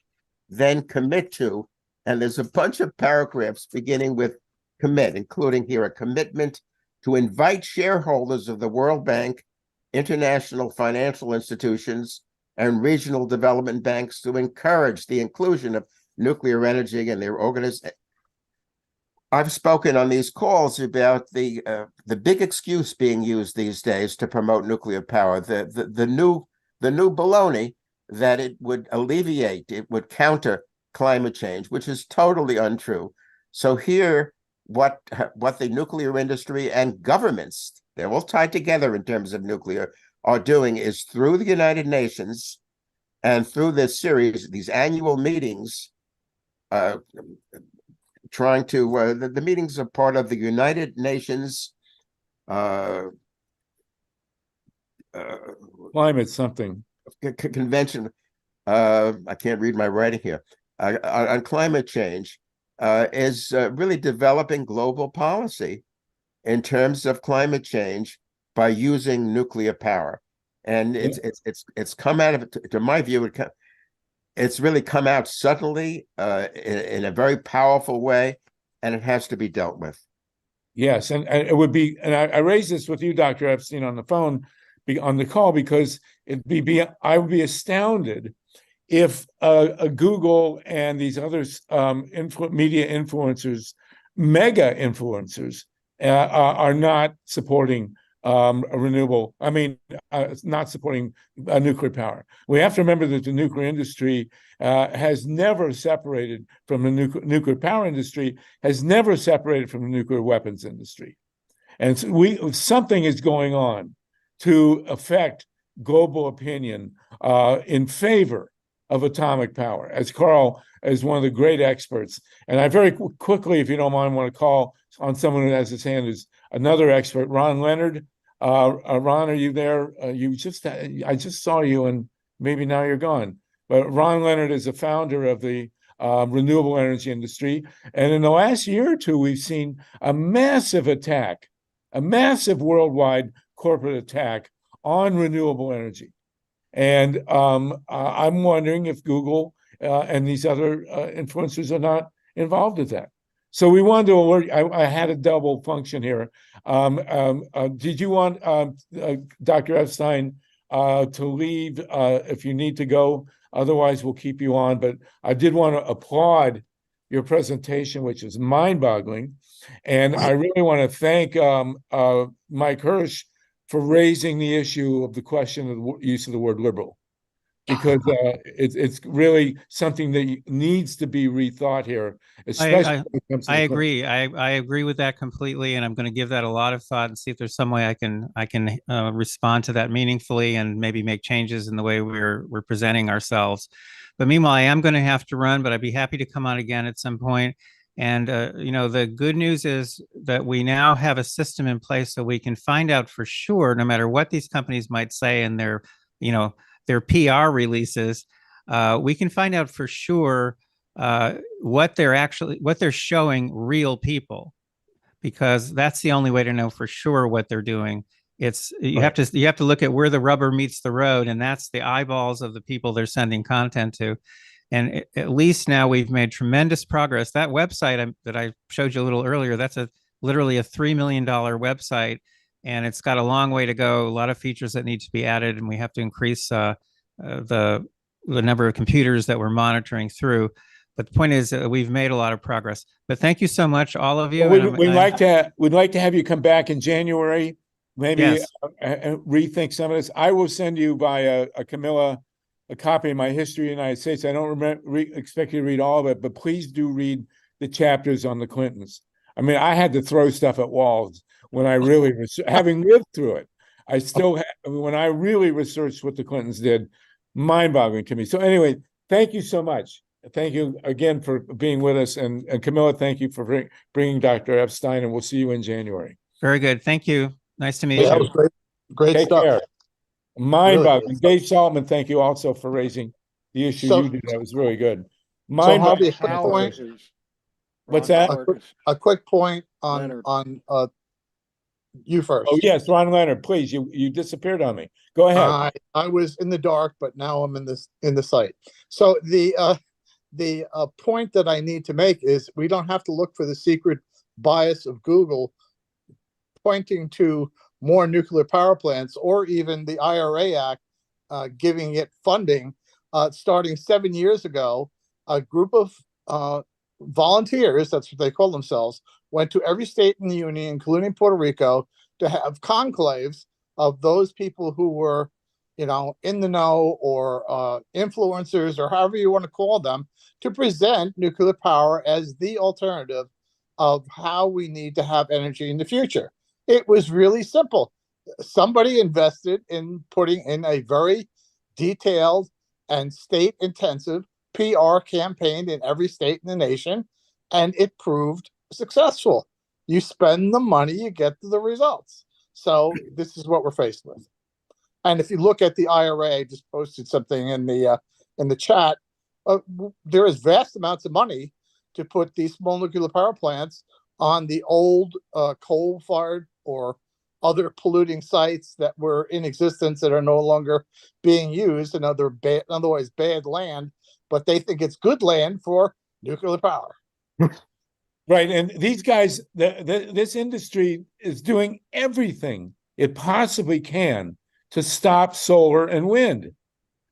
then commit to And there's a bunch of paragraphs beginning with commit, including here a commitment to invite shareholders of the World Bank, international financial institutions, and regional development banks to encourage the inclusion of nuclear energy in their organization. I've spoken on these calls about the big excuse being used these days to promote nuclear power, the new baloney that it would alleviate, it would counter climate change, which is totally untrue. So here, what the nuclear industry and governments, they're all tied together in terms of nuclear, are doing is through the United Nations and through this series, these annual meetings, trying to, the meetings are part of the United Nations climate something convention. I can't read my writing here. On climate change, is really developing global policy in terms of climate change by using nuclear power. And it's come out of it, to my view, it's really come out suddenly in a very powerful way, and it has to be dealt with. Yes, and it would be, and I raised this with you, Dr. Epstein, on the phone, on the call, because I would be astounded if Google and these other media influencers, mega influencers, are not supporting renewable. I mean, not supporting nuclear power. We have to remember that the nuclear industry has never separated from the nuclear power industry, has never separated from the nuclear weapons industry, and so something is going on to affect global opinion in favor of atomic power, as Carl is one of the great experts. And I very quickly, if you don't mind, want to call on someone who has his hand as another expert, Ron Leonard. Ron, are you there? I just saw you, and maybe now you're gone. But Ron Leonard is the founder of the renewable energy industry. And in the last year or two, we've seen a massive attack, a massive worldwide corporate attack on renewable energy. And I'm wondering if Google and these other influencers are not involved with that. So we wanted to alert. I had a double function here. Did you want Dr. Epstein to leave if you need to go? Otherwise, we'll keep you on. But I did want to applaud your presentation, which is mind-boggling. And I really want to thank Mike Hirsch for raising the issue of the question of the use of the word liberal, because it's really something that needs to be rethought here, especially when it comes to I agree. I agree with that completely, and I'm going to give that a lot of thought and see if there's some way I can respond to that meaningfully and maybe make changes in the way we're presenting ourselves. But meanwhile, I am going to have to run, but I'd be happy to come on again at some point. And, the good news is that we now have a system in place so we can find out for sure, no matter what these companies might say in their PR releases, we can find out for sure what they're showing real people, because that's the only way to know for sure what they're doing. You have to look at where the rubber meets the road, and that's the eyeballs of the people they're sending content to. And at least now we've made tremendous progress. That website that I showed you a little earlier, that's literally a $3 million website, and it's got a long way to go. A lot of features that need to be added, and we have to increase the number of computers that we're monitoring through. But the point is, we've made a lot of progress. But thank you so much, all of you. Well, we'd like to have you come back in January, maybe yes. Rethink some of this. I will send you by Camilla a copy of my History of the United States. I don't expect you to read all of it, but please do read the chapters on the Clintons. I mean, I had to throw stuff at walls when I really, having lived through it. I still, when I really researched what the Clintons did, mind-boggling to me. So anyway, thank you so much. Thank you again for being with us. And Camilla, thank you for bringing Dr. Epstein, and we'll see you in January. Very good. Thank you. Nice to meet you. That was great. Great Take stuff. care. Mind-boggling. Really. Dave Solomon, thank you also for raising the issue you did. That was really good. Harvey, a quick point. What's that? A quick point on you first. Oh yes, Ron Leonard, please. You disappeared on me. Go ahead. I was in the dark, but now I'm in the sight. So the point that I need to make is we don't have to look for the secret bias of Google pointing to more nuclear power plants, or even the IRA Act giving it funding. Starting 7 years ago, a group of volunteers, that's what they call themselves, went to every state in the union, including Puerto Rico, to have conclaves of those people who were, in the know, or influencers, or however you want to call them, to present nuclear power as the alternative of how we need to have energy in the future. It was really simple. Somebody invested in putting in a very detailed and state-intensive PR campaign in every state in the nation, and it proved successful. You spend the money, you get the results. So this is what we're faced with. And if you look at the IRA, I just posted something in the chat. There is vast amounts of money to put these small nuclear power plants on the old coal-fired or other polluting sites that were in existence that are no longer being used, and otherwise bad land, but they think it's good land for nuclear power. Right, and these guys, this industry is doing everything it possibly can to stop solar and wind.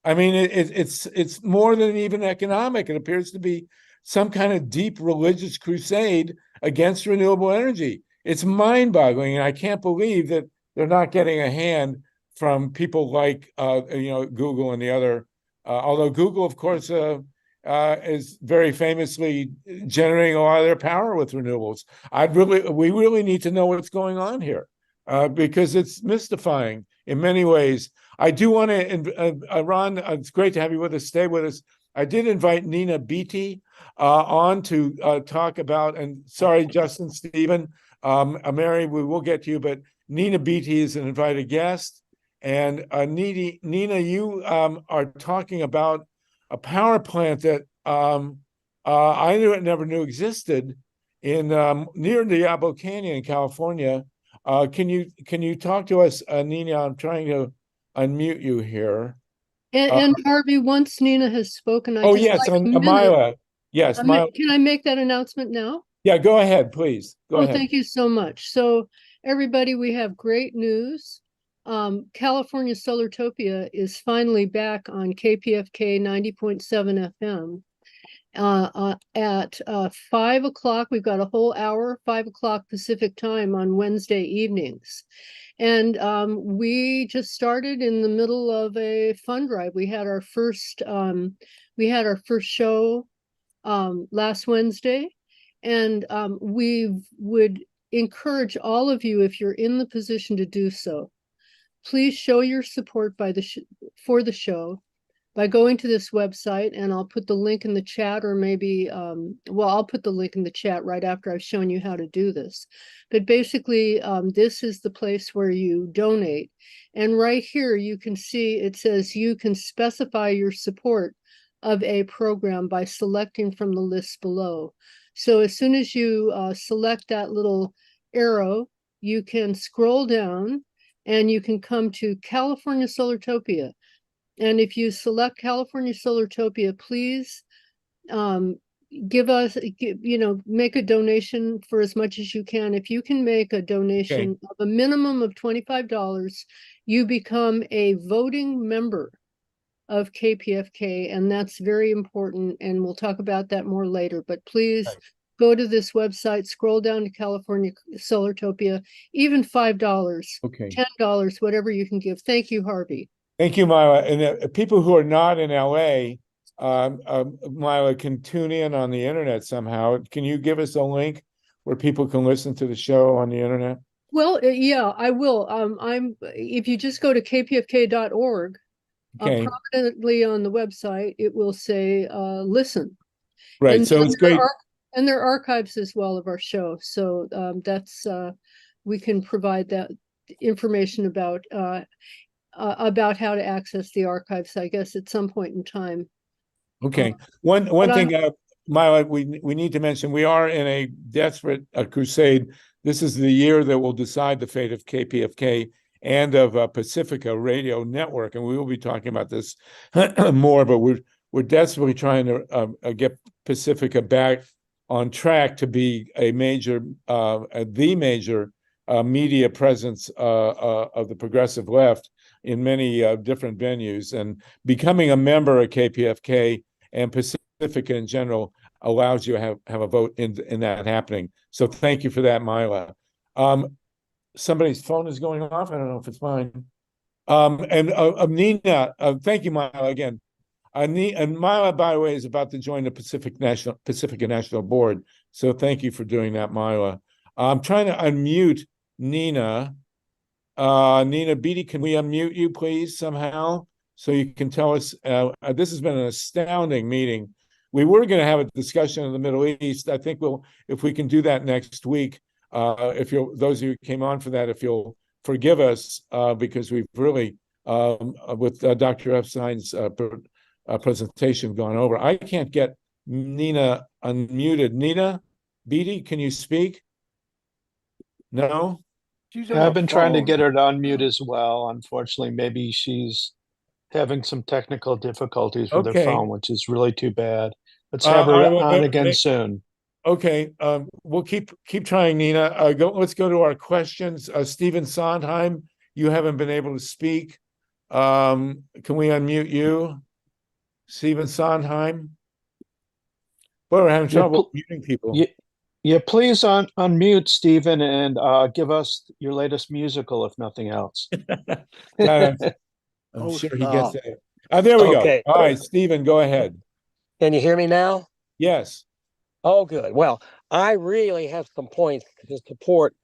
I mean, it's more than even economic. It appears to be some kind of deep religious crusade against renewable energy. It's mind-boggling, and I can't believe that they're not getting a hand from people like Google and the other. Although Google, of course, is very famously generating a lot of their power with renewables. We really need to know what's going on here, because it's mystifying in many ways. I do want to, Ron, it's great to have you with us. Stay with us. I did invite Nina Beatty on to talk about, and sorry, Justin, Stephen, Mary, we will get to you, but Nina Beatty is an invited guest. And Nina, you are talking about a power plant that I never knew existed in near Diablo Canyon in California. Can you talk to us, Nina? I'm trying to unmute you here. And Harvey, once Nina has spoken, yes, Myla. Yes, Myla. Can I make that announcement now? Yeah, go ahead, please. Go ahead. Thank you so much. So, everybody, we have great news. California Solartopia is finally back on KPFK 90.7 FM. At 5 o'clock, we've got a whole hour, 5 o'clock Pacific time on Wednesday evenings. And we just started in the middle of a fund drive. We had our first show last Wednesday, and we would encourage all of you, if you're in the position to do so, please show your support for the show by going to this website, and I'll put the link in the chat, or maybe, I'll put the link in the chat right after I've shown you how to do this. But basically, this is the place where you donate. And right here, you can see it says you can specify your support of a program by selecting from the list below. So as soon as you select that little arrow, you can scroll down and you can come to California Solartopia. And if you select California Solartopia, please make a donation for as much as you can. If you can make a donation of a minimum of $25, you become a voting member of KPFK, and that's very important, and we'll talk about that more later. But please go to this website, scroll down to California Solartopia, even $5, $10, whatever you can give. Thank you, Harvey. Thank you, Myla. And people who are not in LA, Myla, can tune in on the internet somehow. Can you give us a link where people can listen to the show on the internet? Well, yeah, I will. If you just go to kpfk.org, prominently on the website, it will say listen. Right. And, so it's great. And there are archives as well of our show. So we can provide that information about how to access the archives, I guess, at some point in time. Okay. One thing, Myla, we need to mention, we are in a desperate crusade. This is the year that will decide the fate of KPFK and of Pacifica Radio Network, and we will be talking about this more, but we're we're desperately trying to get Pacifica back on track to be a major, the major media presence of the progressive left in many different venues. And becoming a member of KPFK and Pacifica in general allows you to have a vote in that happening. So thank you for that, Mila. Somebody's phone is going off. I don't know if it's mine. Nina, thank you, Mila, again. And Mila, by the way, is about to join the Pacifica National Board. So thank you for doing that, Mila. I'm trying to unmute Nina. Nina Beatty, can we unmute you, please, somehow? So you can tell us, this has been an astounding meeting. We were going to have a discussion in the Middle East. I think if we can do that next week, those of you who came on for that, if you'll forgive us, because we've really, with Dr. Epstein's presentation gone over. I can't get Nina unmuted. Nina Beatty, can you speak? No? I've been trying to get her to unmute as well. Unfortunately, maybe she's having some technical difficulties with her phone, which is really too bad. Let's have her on again soon. Okay, we'll keep trying, Nina. Let's go to our questions. Stephen Sondheim, you haven't been able to speak. Can we unmute you? Stephen Sondheim? Boy, we're having trouble muting people. Yeah, please unmute Stephen and give us your latest musical, if nothing else. I'm sure he gets that. There we go. All right, Stephen, go ahead. Can you hear me now? Yes. Oh, good. Well, I really have some points to support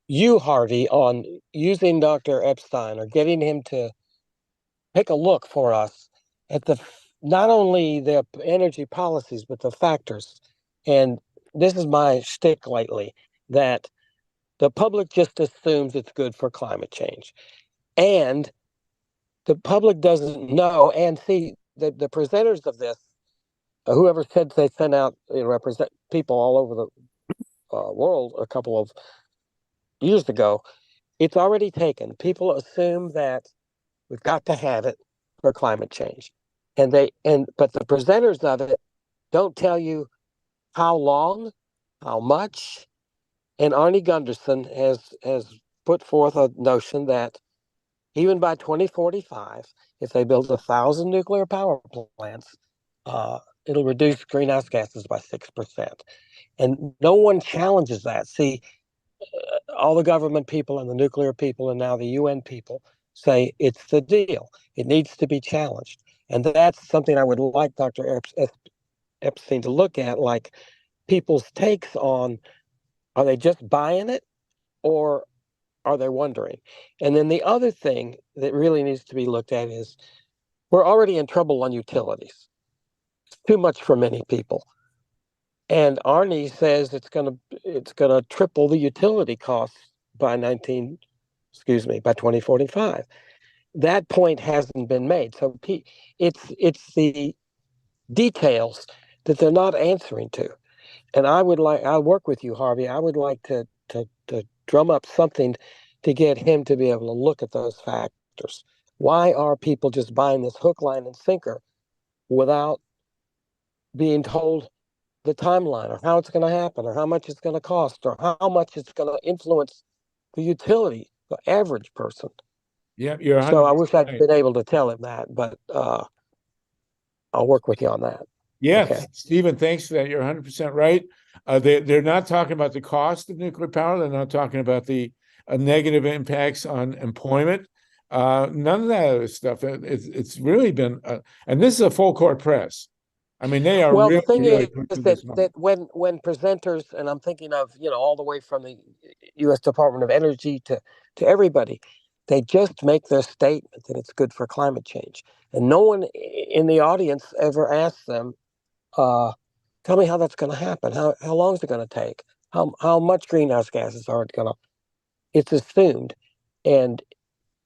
you, Harvey, on using Dr. Epstein or getting him to take a look for us at not only the energy policies, but the factors. And this is my shtick lately, that the public just assumes it's good for climate change. And the public doesn't know. And see, the presenters of this, whoever said they sent out represent people all over the world a couple of years ago, it's already taken. People assume that we've got to have it for climate change. But the presenters of it don't tell you how long, how much. And Arnie Gunderson has put forth a notion that even by 2045, if they build 1,000 nuclear power plants, it'll reduce greenhouse gases by 6%. And no one challenges that. See, all the government people and the nuclear people and now the UN people say it's the deal. It needs to be challenged. And that's something I would like Dr. Epstein to look at, like people's takes on, are they just buying it or are they wondering? And then the other thing that really needs to be looked at is we're already in trouble on utilities. It's too much for many people. And Arnie says it's gonna triple the utility costs by 2045. That point hasn't been made. So it's the details that they're not answering to. And I'll work with you, Harvey. I would like to drum up something to get him to be able to look at those factors. Why are people just buying this hook, line, and sinker without being told the timeline or how it's going to happen or how much it's going to cost or how much it's going to influence the utility, the average person? Yeah, you're so I wish I'd been able to tell him that, but I'll work with you on that. Yes, okay. Stephen, thanks for that. You're 100% right. They're not talking about the cost of nuclear power. They're not talking about the negative impacts on employment. None of that other stuff. It's really been, and this is a full court press. I mean, they are well, really, the thing really is that when presenters, and I'm thinking of, all the way from the U.S. Department of Energy to everybody, they just make their statement that it's good for climate change. And no one in the audience ever asks them, tell me how that's going to happen. How long is it going to take? How much greenhouse gases are it going to? It's assumed. And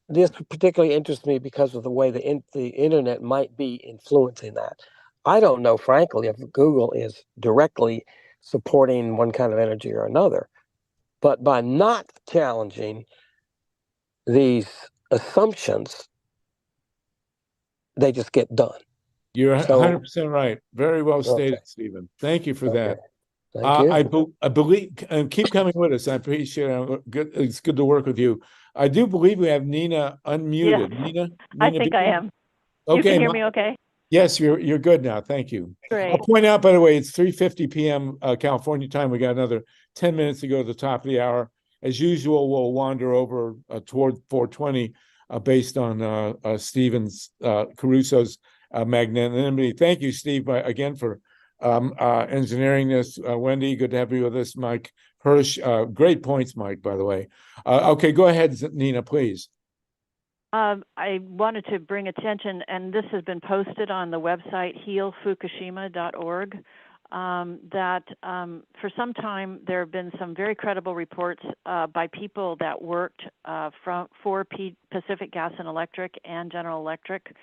this particularly interests me because of the way the internet might be influencing that. I don't know, frankly, if Google is directly supporting one kind of energy or another. But by not challenging these assumptions, they just get done. You're So- 100% right. Very well stated, Okay. Stephen. Thank you for that. Thank you. I believe, and keep coming with us. I appreciate it. Good. It's good to work with you. I do believe we have Nina unmuted. Yes, Nina, I think I Beacon? am. Okay. You can hear me okay? Yes, you're good now. Thank you. Great. I'll point out, by the way, it's 3:50 p.m. California time. We got another 10 minutes to go to the top of the hour. As usual, we'll wander over toward 4:20 based on Stephen's Caruso's magnanimity. Thank you, Steve, again for engineering this. Wendy, good to have you with us. Mike Hirsch, great points, Mike, by the way. Okay, go ahead, Nina, please. I wanted to bring attention, and this has been posted on the website healfukushima.org, that for some time there have been some very credible reports by people that worked for Pacific Gas and Electric and General Electric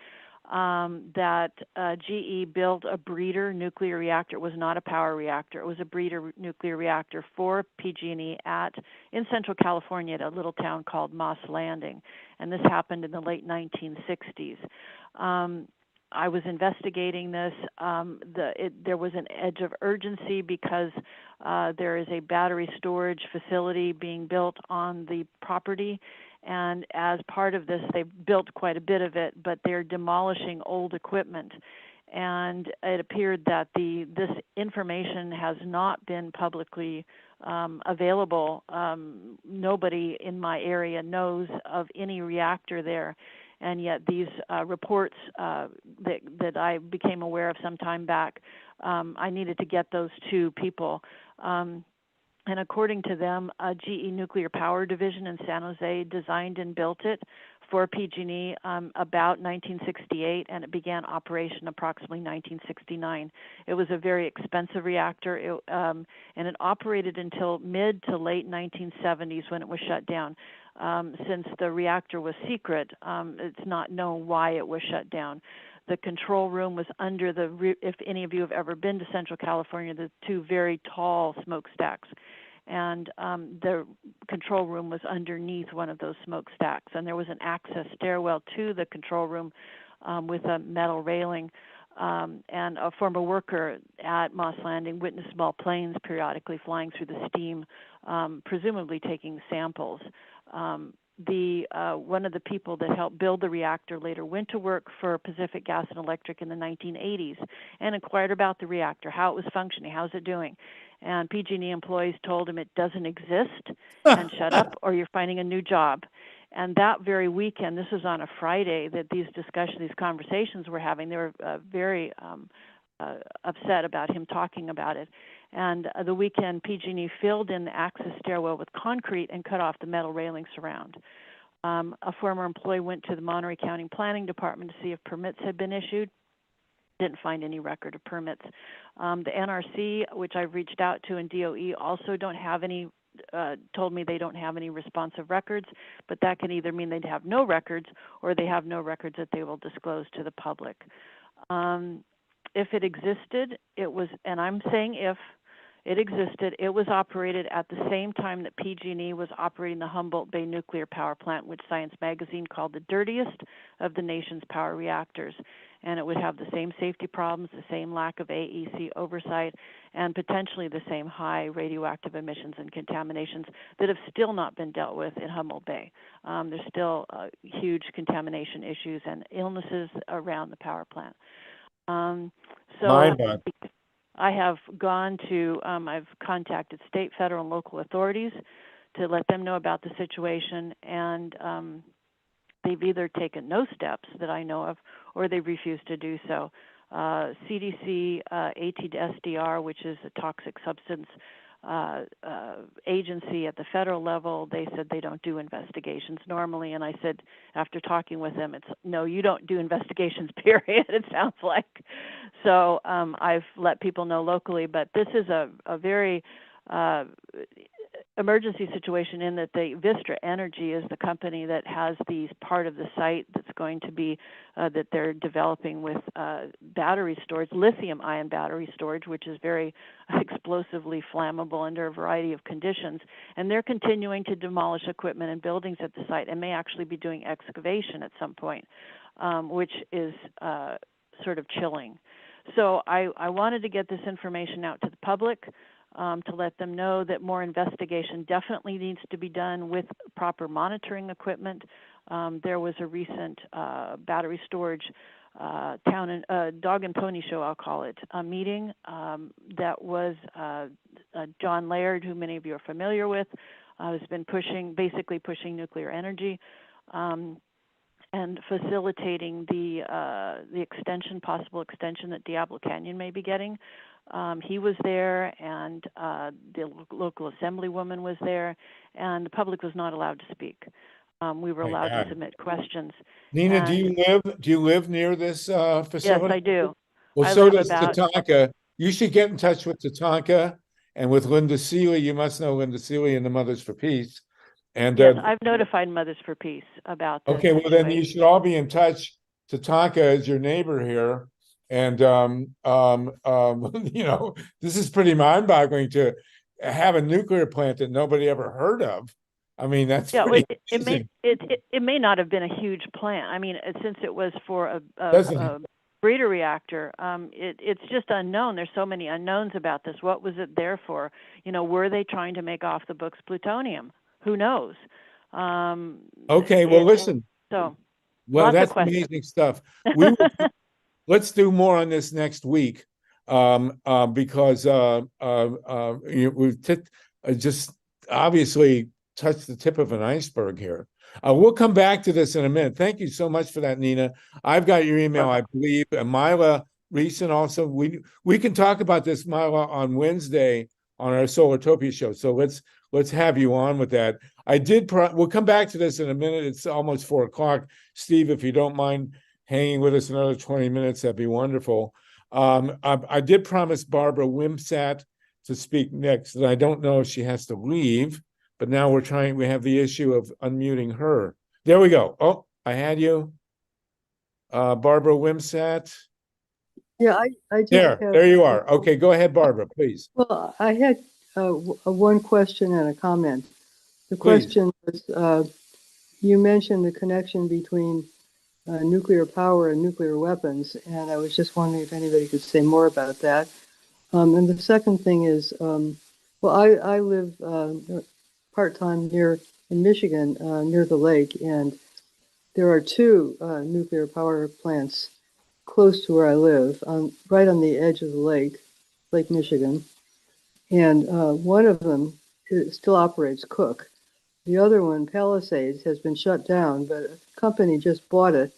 that GE built a breeder nuclear reactor. It was not a power reactor. It was a breeder nuclear reactor for PG&E in Central California at a little town called Moss Landing. And this happened in the late 1960s. I was investigating this. There was an edge of urgency because there is a battery storage facility being built on the property. And as part of this, they've built quite a bit of it, but they're demolishing old equipment. And it appeared that this information has not been publicly available. Nobody in my area knows of any reactor there. And yet these reports that I became aware of some time back, I needed to get those to people. And according to them, GE Nuclear Power Division in San Jose designed and built it for PG&E about 1968, and it began operation approximately 1969. It was a very expensive reactor, and it operated until mid to late 1970s when it was shut down. Since the reactor was secret, it's not known why it was shut down. The control room was under if any of you have ever been to Central California, the two very tall smokestacks. And the control room was underneath one of those smokestacks. And there was an access stairwell to the control room with a metal railing. And a former worker at Moss Landing witnessed small planes periodically flying through the steam, presumably taking samples. One of the people that helped build the reactor later went to work for Pacific Gas and Electric in the 1980s and inquired about the reactor, how it was functioning, how's it doing. And PG&E employees told him it doesn't exist and shut up or you're finding a new job. And that very weekend, this was on a Friday that these conversations were having, they were very upset about him talking about it. And the weekend, PG&E filled in the access stairwell with concrete and cut off the metal railings around. A former employee went to the Monterey County Planning Department to see if permits had been issued. Didn't find any record of permits. The NRC, which I've reached out to, and DOE also don't have any, told me they don't have any responsive records, but that can either mean they'd have no records or they have no records that they will disclose to the public. If it existed, it was, and I'm saying if it existed, it was operated at the same time that PG&E was operating the Humboldt Bay Nuclear Power Plant, which Science Magazine called the dirtiest of the nation's power reactors. And it would have the same safety problems, the same lack of AEC oversight, and potentially the same high radioactive emissions and contaminations that have still not been dealt with in Humboldt Bay. There's still huge contamination issues and illnesses around the power plant. So I have gone to, I've contacted state, federal, and local authorities to let them know about the situation, and they've either taken no steps that I know of, or they refused to do so. CDC, ATSDR, which is a toxic substance agency at the federal level, they said they don't do investigations normally. And I said, after talking with them, it's no, you don't do investigations, period, it sounds like. So I've let people know locally, but this is a very emergency situation in that the Vistra Energy is the company that has these part of the site that's going to be that they're developing with battery storage, lithium-ion battery storage, which is very explosively flammable under a variety of conditions. And they're continuing to demolish equipment and buildings at the site and may actually be doing excavation at some point, which is sort of chilling. So I wanted to get this information out to the public, to let them know that more investigation definitely needs to be done with proper monitoring equipment. There was a recent battery storage town and dog and pony show, I'll call it, a meeting that was John Laird, who many of you are familiar with, has been basically pushing nuclear energy and facilitating the possible extension that Diablo Canyon may be getting. He was there, and the local assemblywoman was there, and the public was not allowed to speak. We were allowed to submit questions. Nina, And do you live near this facility? yes, I do. Well, I so live does about Tatanka. You should get in touch with Tatanka and with Linda Seeley. You must know Linda Seeley and the Mothers for Peace. And yes, I've notified Mothers for Peace about this. okay, well then you should all be in touch. Tatanka is your neighbor here, and you know, this is pretty mind-boggling to have a nuclear plant that nobody ever heard of. I mean, that's pretty amazing. It may not have been a huge plant. I mean, since it was for a breeder reactor, it's just unknown. There's so many unknowns about this. What was it there for? You know, were they trying to make off the books plutonium? Who knows? Okay, well, listen. So, well, that's amazing stuff. Let's do more on this next week, because we've just obviously touched the tip of an iceberg here. We'll come back to this in a minute. Thank you so much for that, Nina. I've got your email, I believe. Myla Reeson also. We can talk about this, Myla, on Wednesday on our Solartopia show. So let's have you on with that. We'll come back to this in a minute. It's almost 4 o'clock. Steve, if you don't mind hanging with us another 20 minutes, that'd be wonderful. I did promise Barbara Wimsatt to speak next, and I don't know if she has to leave, but now we have the issue of unmuting her. There we go. Oh, I had you. Barbara Wimsatt. Yeah, I did there you are. Okay, go ahead, Barbara, please. Well, I had one question and a comment. The question was, you mentioned the connection between nuclear power and nuclear weapons, and I was just wondering if anybody could say more about that. And the second thing is, well, I live part-time in Michigan, near the lake, and there are 2 nuclear power plants close to where I live, right on the edge of the lake, Lake Michigan. And one of them still operates, Cook. The other one, Palisades, has been shut down, but a company just bought it,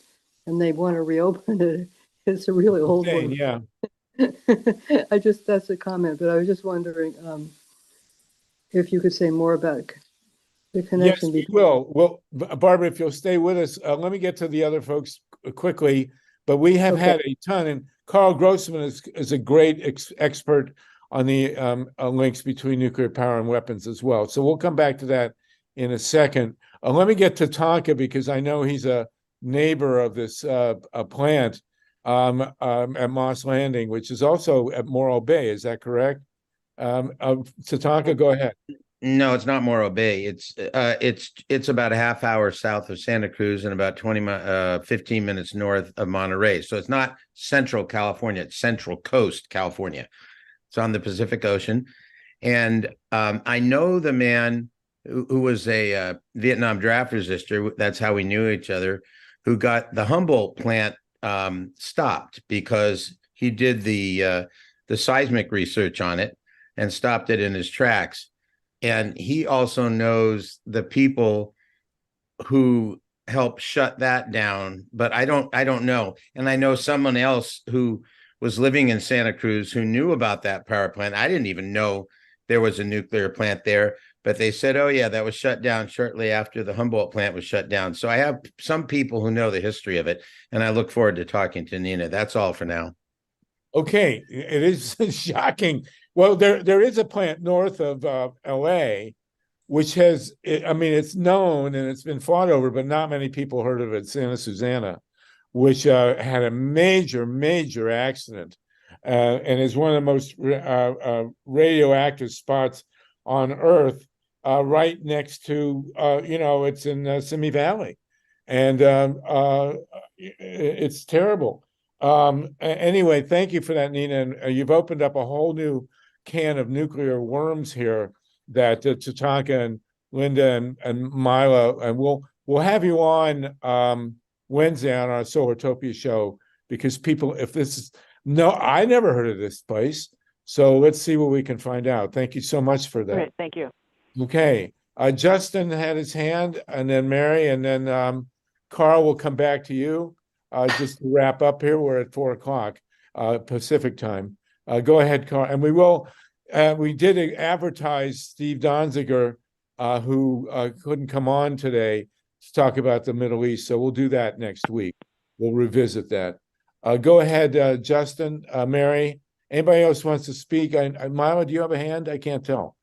and they want to reopen it. It's a really old one. Yeah. That's a comment, but I was just wondering if you could say more about the connection. Yes, we will. Well, Barbara, if you'll stay with us, let me get to the other folks quickly. But we have had a ton, and Carl Grossman is a great expert on the links between nuclear power and weapons as well. So we'll come back to that in a second. Let me get to Tonka, because I know he's a neighbor of this plant at Moss Landing, which is also at Morro Bay. Is that correct? Tonka, go ahead. No, it's not Morro Bay. It's about a half hour south of Santa Cruz and about 15 minutes north of Monterey. So it's not Central California, it's Central Coast California. It's on the Pacific Ocean. And I know the man who was a Vietnam draft resistor. That's how we knew each other, who got the Humboldt plant stopped because he did the seismic research on it and stopped it in his tracks. And he also knows the people who helped shut that down, but I don't know. And I know someone else who was living in Santa Cruz who knew about that power plant. I didn't even know there was a nuclear plant there, but they said, oh yeah, that was shut down shortly after the Humboldt plant was shut down. So I have some people who know the history of it, and I look forward to talking to Nina. That's all for now. Okay, it is shocking. Well, there is a plant north of LA, which has, I mean, it's known and it's been fought over, but not many people heard of it, Santa Susana, which had a major accident and is one of the most radioactive spots on Earth, right next to, it's in Simi Valley. And it's terrible. Anyway, thank you for that, Nina. And you've opened up a whole new can of nuclear worms here that Tatanka and Linda and Mila, and we'll have you on Wednesday on our Solartopia show, because people, if this is, no, I never heard of this place. So let's see what we can find out. Thank you so much for that. Great, thank you. Okay. Justin had his hand, and then Mary, and then Carl will come back to you. Just to wrap up here, we're at 4 o'clock Pacific time. Go ahead, Carl. And we did advertise Steve Donziger, who couldn't come on today to talk about the Middle East. So we'll do that next week. We'll revisit that. Go ahead, Justin, Mary. Anybody else wants to speak? Mila, do you have a hand? I can't tell.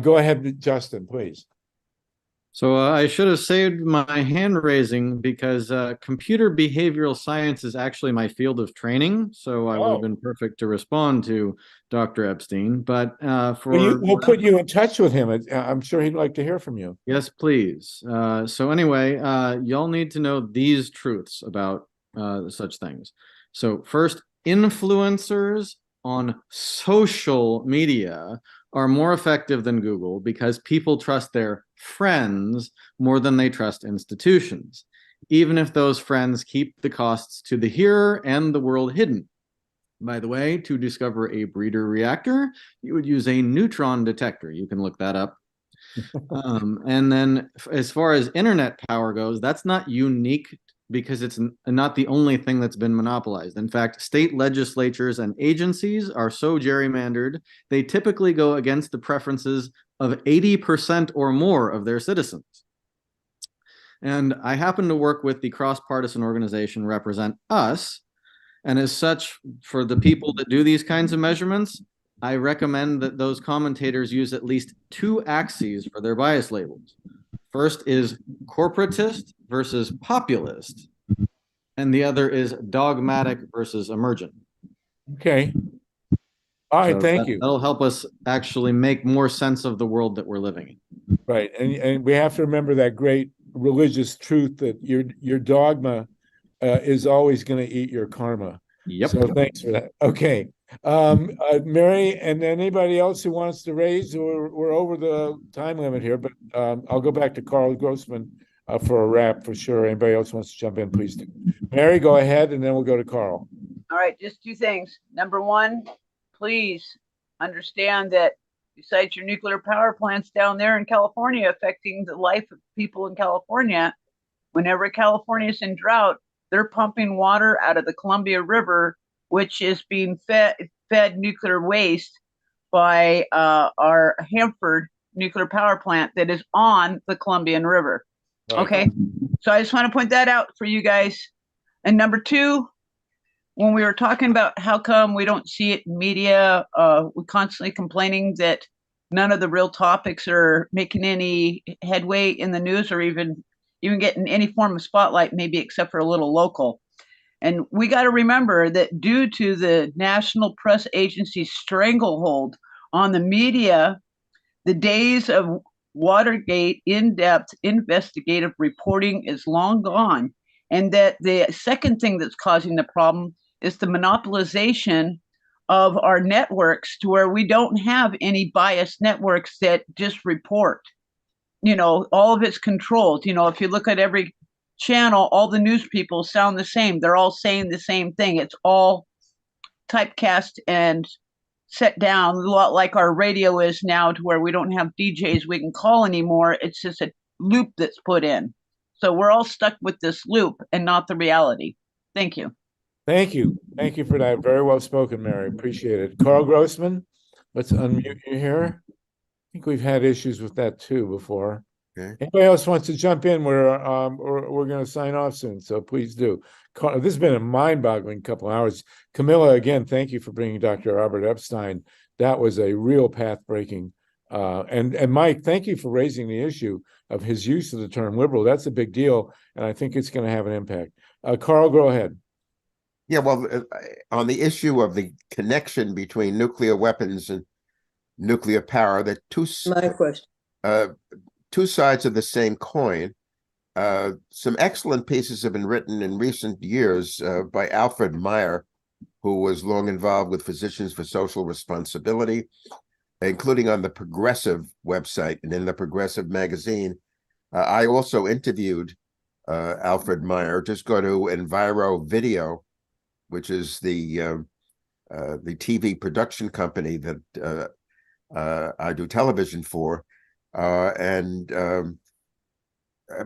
Go ahead, Justin, please. So I should have saved my hand raising because computer behavioral science is actually my field of training. So I would have been perfect to respond to Dr. Epstein. But we'll put you in touch with him. I'm sure he'd like to hear from you. Yes, please. So anyway, y'all need to know these truths about such things. So first, influencers on social media are more effective than Google because people trust their friends more than they trust institutions, even if those friends keep the costs to the here and the world hidden. By the way, to discover a breeder reactor, you would use a neutron detector. You can look that up. And then as far as internet power goes, that's not unique because it's not the only thing that's been monopolized. In fact, state legislatures and agencies are so gerrymandered, they typically go against the preferences of 80% or more of their citizens. And I happen to work with the cross-partisan organization Represent Us, and as such, for the people that do these kinds of measurements, I recommend that those commentators use at least 2 axes for their bias labels. First is corporatist versus populist, and the other is dogmatic versus emergent. Okay. All right, thank you. That'll help us actually make more sense of the world that we're living in. Right, and we have to remember that great religious truth that your dogma is always going to eat your karma. Yep. So thanks for that. Okay. Mary, and anybody else who wants to raise, we're over the time limit here, but I'll go back to Carl Grossman for a wrap for sure. Anybody else wants to jump in, please do. Mary, go ahead, and then we'll go to Carl. All right, just 2 things. Number 1, please understand that besides your nuclear power plants down there in California affecting the life of people in California, whenever California is in drought, they're pumping water out of the Columbia River, which is being fed nuclear waste by our Hanford nuclear power plant that is on the Columbian River. Right. Okay, so I just want to point that out for you guys. And number 2, when we were talking about how come we don't see it in media, we're constantly complaining that none of the real topics are making any headway in the news or even getting any form of spotlight, maybe except for a little local. And we got to remember that due to the National Press Agency's stranglehold on the media, the days of Watergate in-depth investigative reporting is long gone. And that the second thing that's causing the problem is the monopolization of our networks to where we don't have any biased networks that just report. You know, all of it's controlled. You know, if you look at every channel, all the news people sound the same. They're all saying the same thing. It's all typecast and set down, a lot like our radio is now, to where we don't have DJs we can call anymore. It's just a loop that's put in. So we're all stuck with this loop and not the reality. Thank you. Thank you. Thank you for that. Very well spoken, Mary. Appreciate it. Carl Grossman, let's unmute you here. I think we've had issues with that too before. Okay. Anybody else wants to jump in? We're going to sign off soon, so please do. Carl, this has been a mind-boggling couple of hours. Camilla, again, thank you for bringing Dr. Robert Epstein. That was a real path-breaking. And Mike, thank you for raising the issue of his use of the term liberal. That's a big deal, and I think it's going to have an impact. Carl, go ahead. Yeah, well, on the issue of the connection between nuclear weapons and nuclear power, the two sides of the same coin. some excellent pieces have been written in recent years by Alfred Meyer, who was long involved with Physicians for Social Responsibility, including on the Progressive website and in the Progressive magazine. I also interviewed Alfred Meyer. Just go to Enviro Video, which is the TV production company that I do television for, I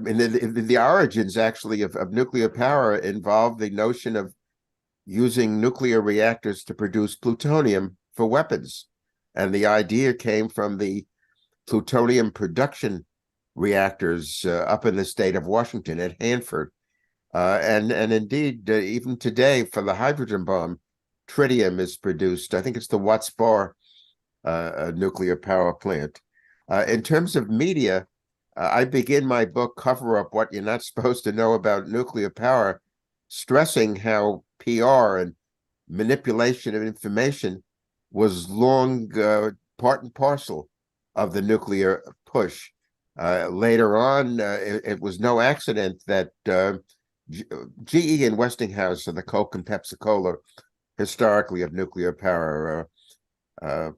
mean, the origins actually of nuclear power involve the notion of using nuclear reactors to produce plutonium for weapons. And the idea came from the plutonium production reactors up in the state of Washington at Hanford. And indeed, even today, for the hydrogen bomb, tritium is produced. I think it's the Watts Bar nuclear power plant. In terms of media, I begin my book, Cover Up What You're Not Supposed to Know About Nuclear Power, stressing how PR and manipulation of information was long part and parcel of the nuclear push. Later on, it was no accident that GE and Westinghouse are the Coke and Pepsi-Cola historically of nuclear power.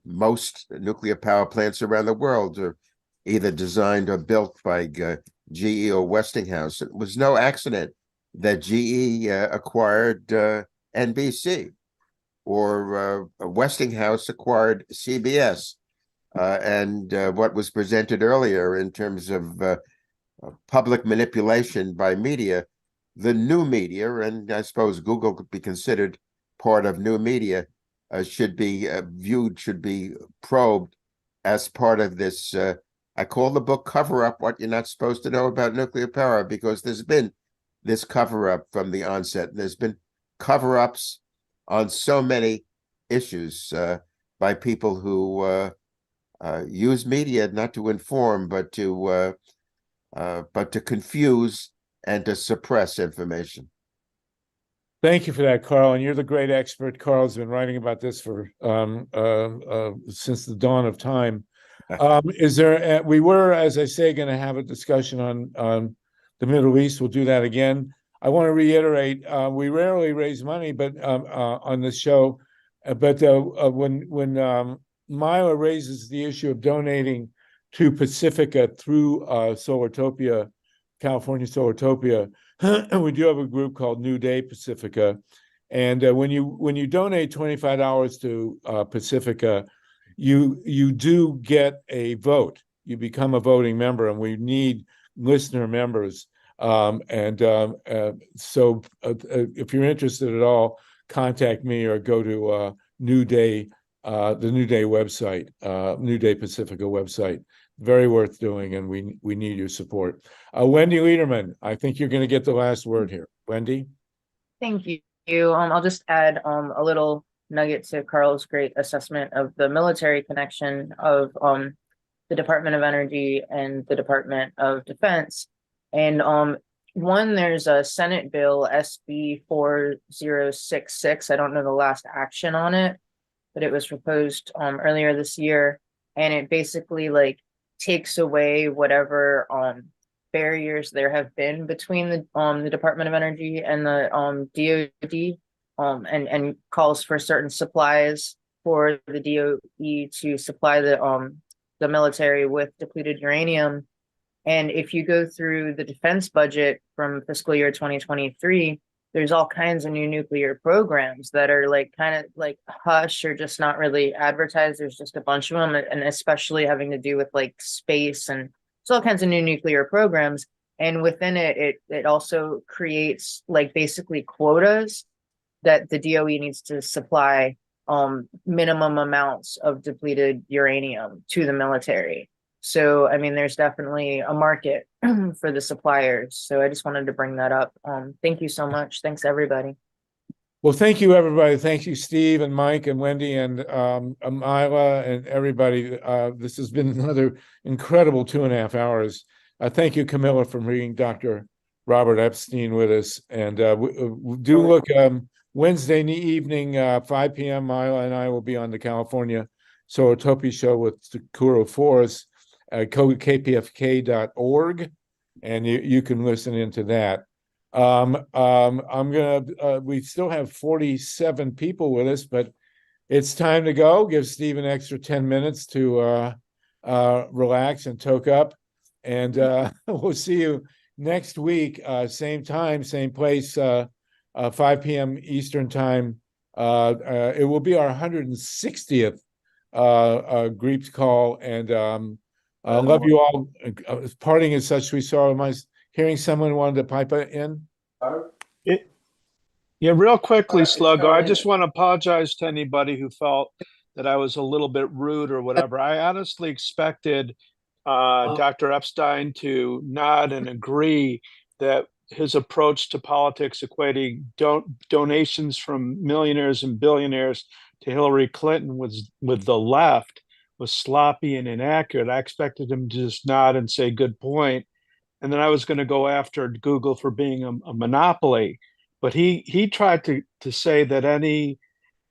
Most nuclear power plants around the world are either designed or built by GE or Westinghouse. It was no accident that GE acquired NBC, or Westinghouse acquired CBS, and what was presented earlier in terms of public manipulation by media, the new media, and I suppose Google could be considered part of new media, should be viewed, should be probed as part of this. I call the book Cover Up What You're Not Supposed to Know About Nuclear Power, because there's been this cover up from the onset. There's been cover ups on so many issues by people who use media not to inform, but to confuse and to suppress information. Thank you for that, Carl. And you're the great expert. Carl's been writing about this for since the dawn of time. Is there? We were, as I say, going to have a discussion on the Middle East. We'll do that again. I want to reiterate: we rarely raise money, but on this show, but when Myla raises the issue of donating to Pacifica through Solartopia, California Solartopia, we do have a group called New Day Pacifica, and when you donate $25 to Pacifica, you do get a vote. You become a voting member, and we need listener members. So if you're interested at all, contact me or go to New Day, the New Day website, New Day Pacifica website. Very worth doing, and we need your support. Wendy Lederman, I think you're going to get the last word here. Wendy? Thank you. I'll just add a little nugget to Carl's great assessment of the military connection of the Department of Energy and the Department of Defense. And one, there's a Senate bill, SB 4066. I don't know the last action on it, but it was proposed earlier this year. And it basically takes away whatever barriers there have been between the Department of Energy and the DoD, and calls for certain supplies for the DOE to supply the military with depleted uranium. And if you go through the defense budget from fiscal year 2023, there's all kinds of new nuclear programs that are kind of hush or just not really advertised. There's just a bunch of them, and especially having to do with space, and there's all kinds of new nuclear programs. And within it also creates basically quotas that the DOE needs to supply minimum amounts of depleted uranium to the military. So, I mean, there's definitely a market for the suppliers. So I just wanted to bring that up. Thank you so much. Thanks, everybody. Well, thank you, everybody. Thank you, Steve and Mike and Wendy and Myla and everybody. This has been another incredible 2.5 hours. Thank you, Camilla, for bringing Dr. Robert Epstein with us. And do look Wednesday evening, 5 p.m. Myla and I will be on the California Solartopia show with Kuro Force. KPFK.org. and you can listen into that. We still have 47 people with us, but it's time to go. Give Steve an extra 10 minutes to relax and toke up. And we'll see you next week, same time, same place, 5 p.m. Eastern time. It will be our 160th Greep's call. And love you all. Parting is such sweet sorrow. Am I hearing someone wanted to pipe in? Yeah, real quickly, Sluggo, I just want to apologize to anybody who felt that I was a little bit rude or whatever. I honestly expected Dr. Epstein to nod and agree that his approach to politics, equating donations from millionaires and billionaires to Hillary Clinton with the left, was sloppy and inaccurate. I expected him to just nod and say, good point. And then I was going to go after Google for being a monopoly. But he tried to say that any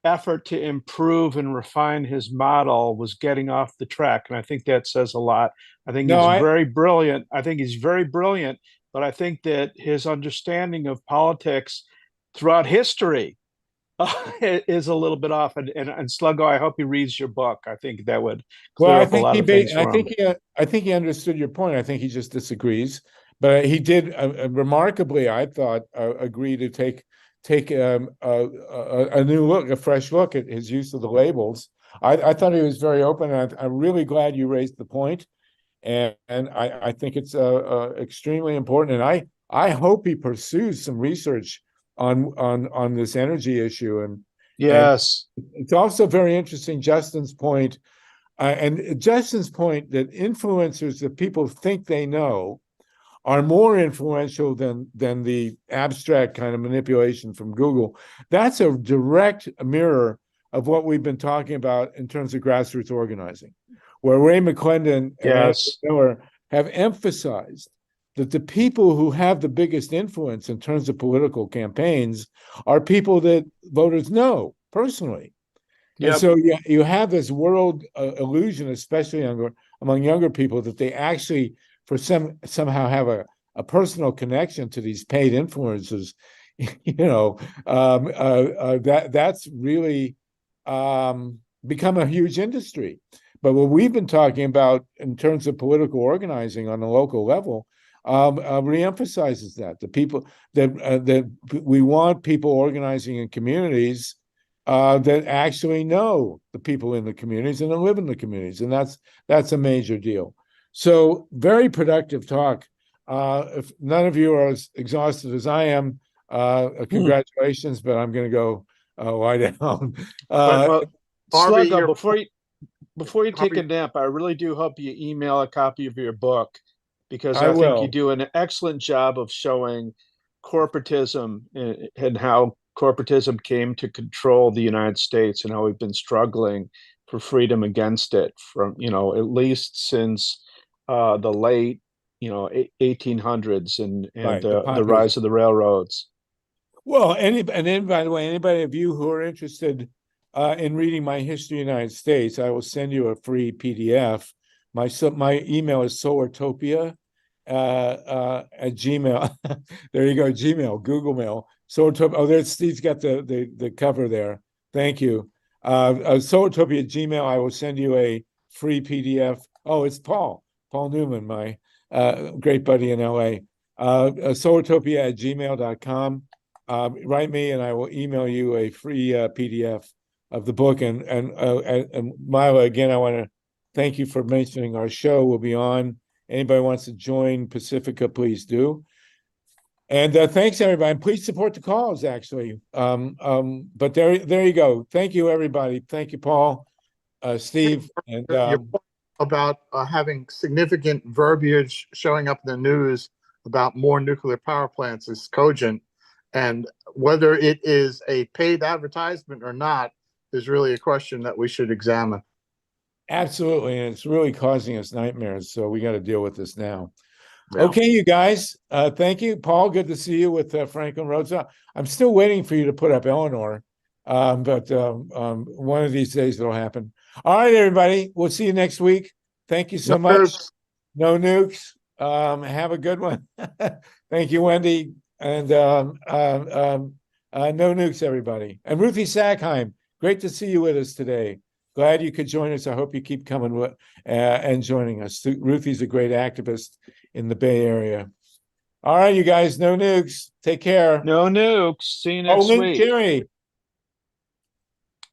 effort to improve and refine his model was getting off the track. And I think that says a lot. I think he's very brilliant. I think he's very brilliant, but I think that his understanding of politics throughout history is a little bit off. And Sluggo, I hope he reads your book. I think that would clear up a lot of things for him. I think he understood your point. I think he just disagrees. But he did remarkably, I thought, agree to take a new look, a fresh look at his use of the labels. I thought he was very open. And I'm really glad you raised the point, and I think it's extremely important. And I hope he pursues some research on this energy issue. And yes, and it's also very interesting, Justin's point, and Justin's point that influencers that people think they know are more influential than the abstract kind of manipulation from Google. That's a direct mirror of what we've been talking about in terms of grassroots organizing, where Ray McClendon and Miller have emphasized that the people who have the biggest influence in terms of political campaigns are people that voters know personally. Yep. And so you have this world illusion, especially among younger people, that they actually somehow have a personal connection to these paid influencers. That's really become a huge industry. But what we've been talking about in terms of political organizing on the local level reemphasizes that the people that we want people organizing in communities that actually know the people in the communities and that live in the communities, and that's a major deal. So very productive talk. If none of you are as exhausted as I am, congratulations, but I'm going to go lie down. Sluggo, before you take a nap, I really do hope you email a copy of your book, because I think you do an excellent job of showing corporatism and how corporatism came to control the United States and how we've been struggling for freedom against it from, at least since the late, 1800s and the rise of the railroads. Well, and then, by the way, anybody of you who are interested in reading my history of the United States, I will send you a free PDF. My email is solartopia at Gmail. There you go, Gmail, Google Mail. Solartopia. Oh, there's Steve's got the cover there. Thank you. Solartopia at Gmail. I will send you a free PDF. Oh, it's Paul Newman, my great buddy in LA. Solartopia at gmail.com. Write me and I will email you a free PDF of the book. And Mila, again, I want to thank you for mentioning our show. We'll be on. Anybody wants to join Pacifica, please do. And thanks, everybody. And please support the cause, actually. But there you go. Thank you, everybody. Thank you, Paul, Steve. And about having significant verbiage showing up in the news about more nuclear power plants is cogent. And whether it is a paid advertisement or not is really a question that we should examine. Absolutely. And it's really causing us nightmares. So we got to deal with this now. Yeah. Okay, you guys. Thank you. Paul, good to see you with Franklin Rhodes. I'm still waiting for you to put up Eleanor. But one of these days it'll happen. All right, everybody. We'll see you next week. Thank you so much. Nukes. No nukes. Have a good one. Thank you, Wendy. And no nukes, everybody. And Ruthie Sackheim, great to see you with us today. Glad you could join us. I hope you keep coming and joining us. Ruthie's a great activist in the Bay Area. All right, you guys, no nukes. Take care. No nukes. See you next Lynn week. Cherry.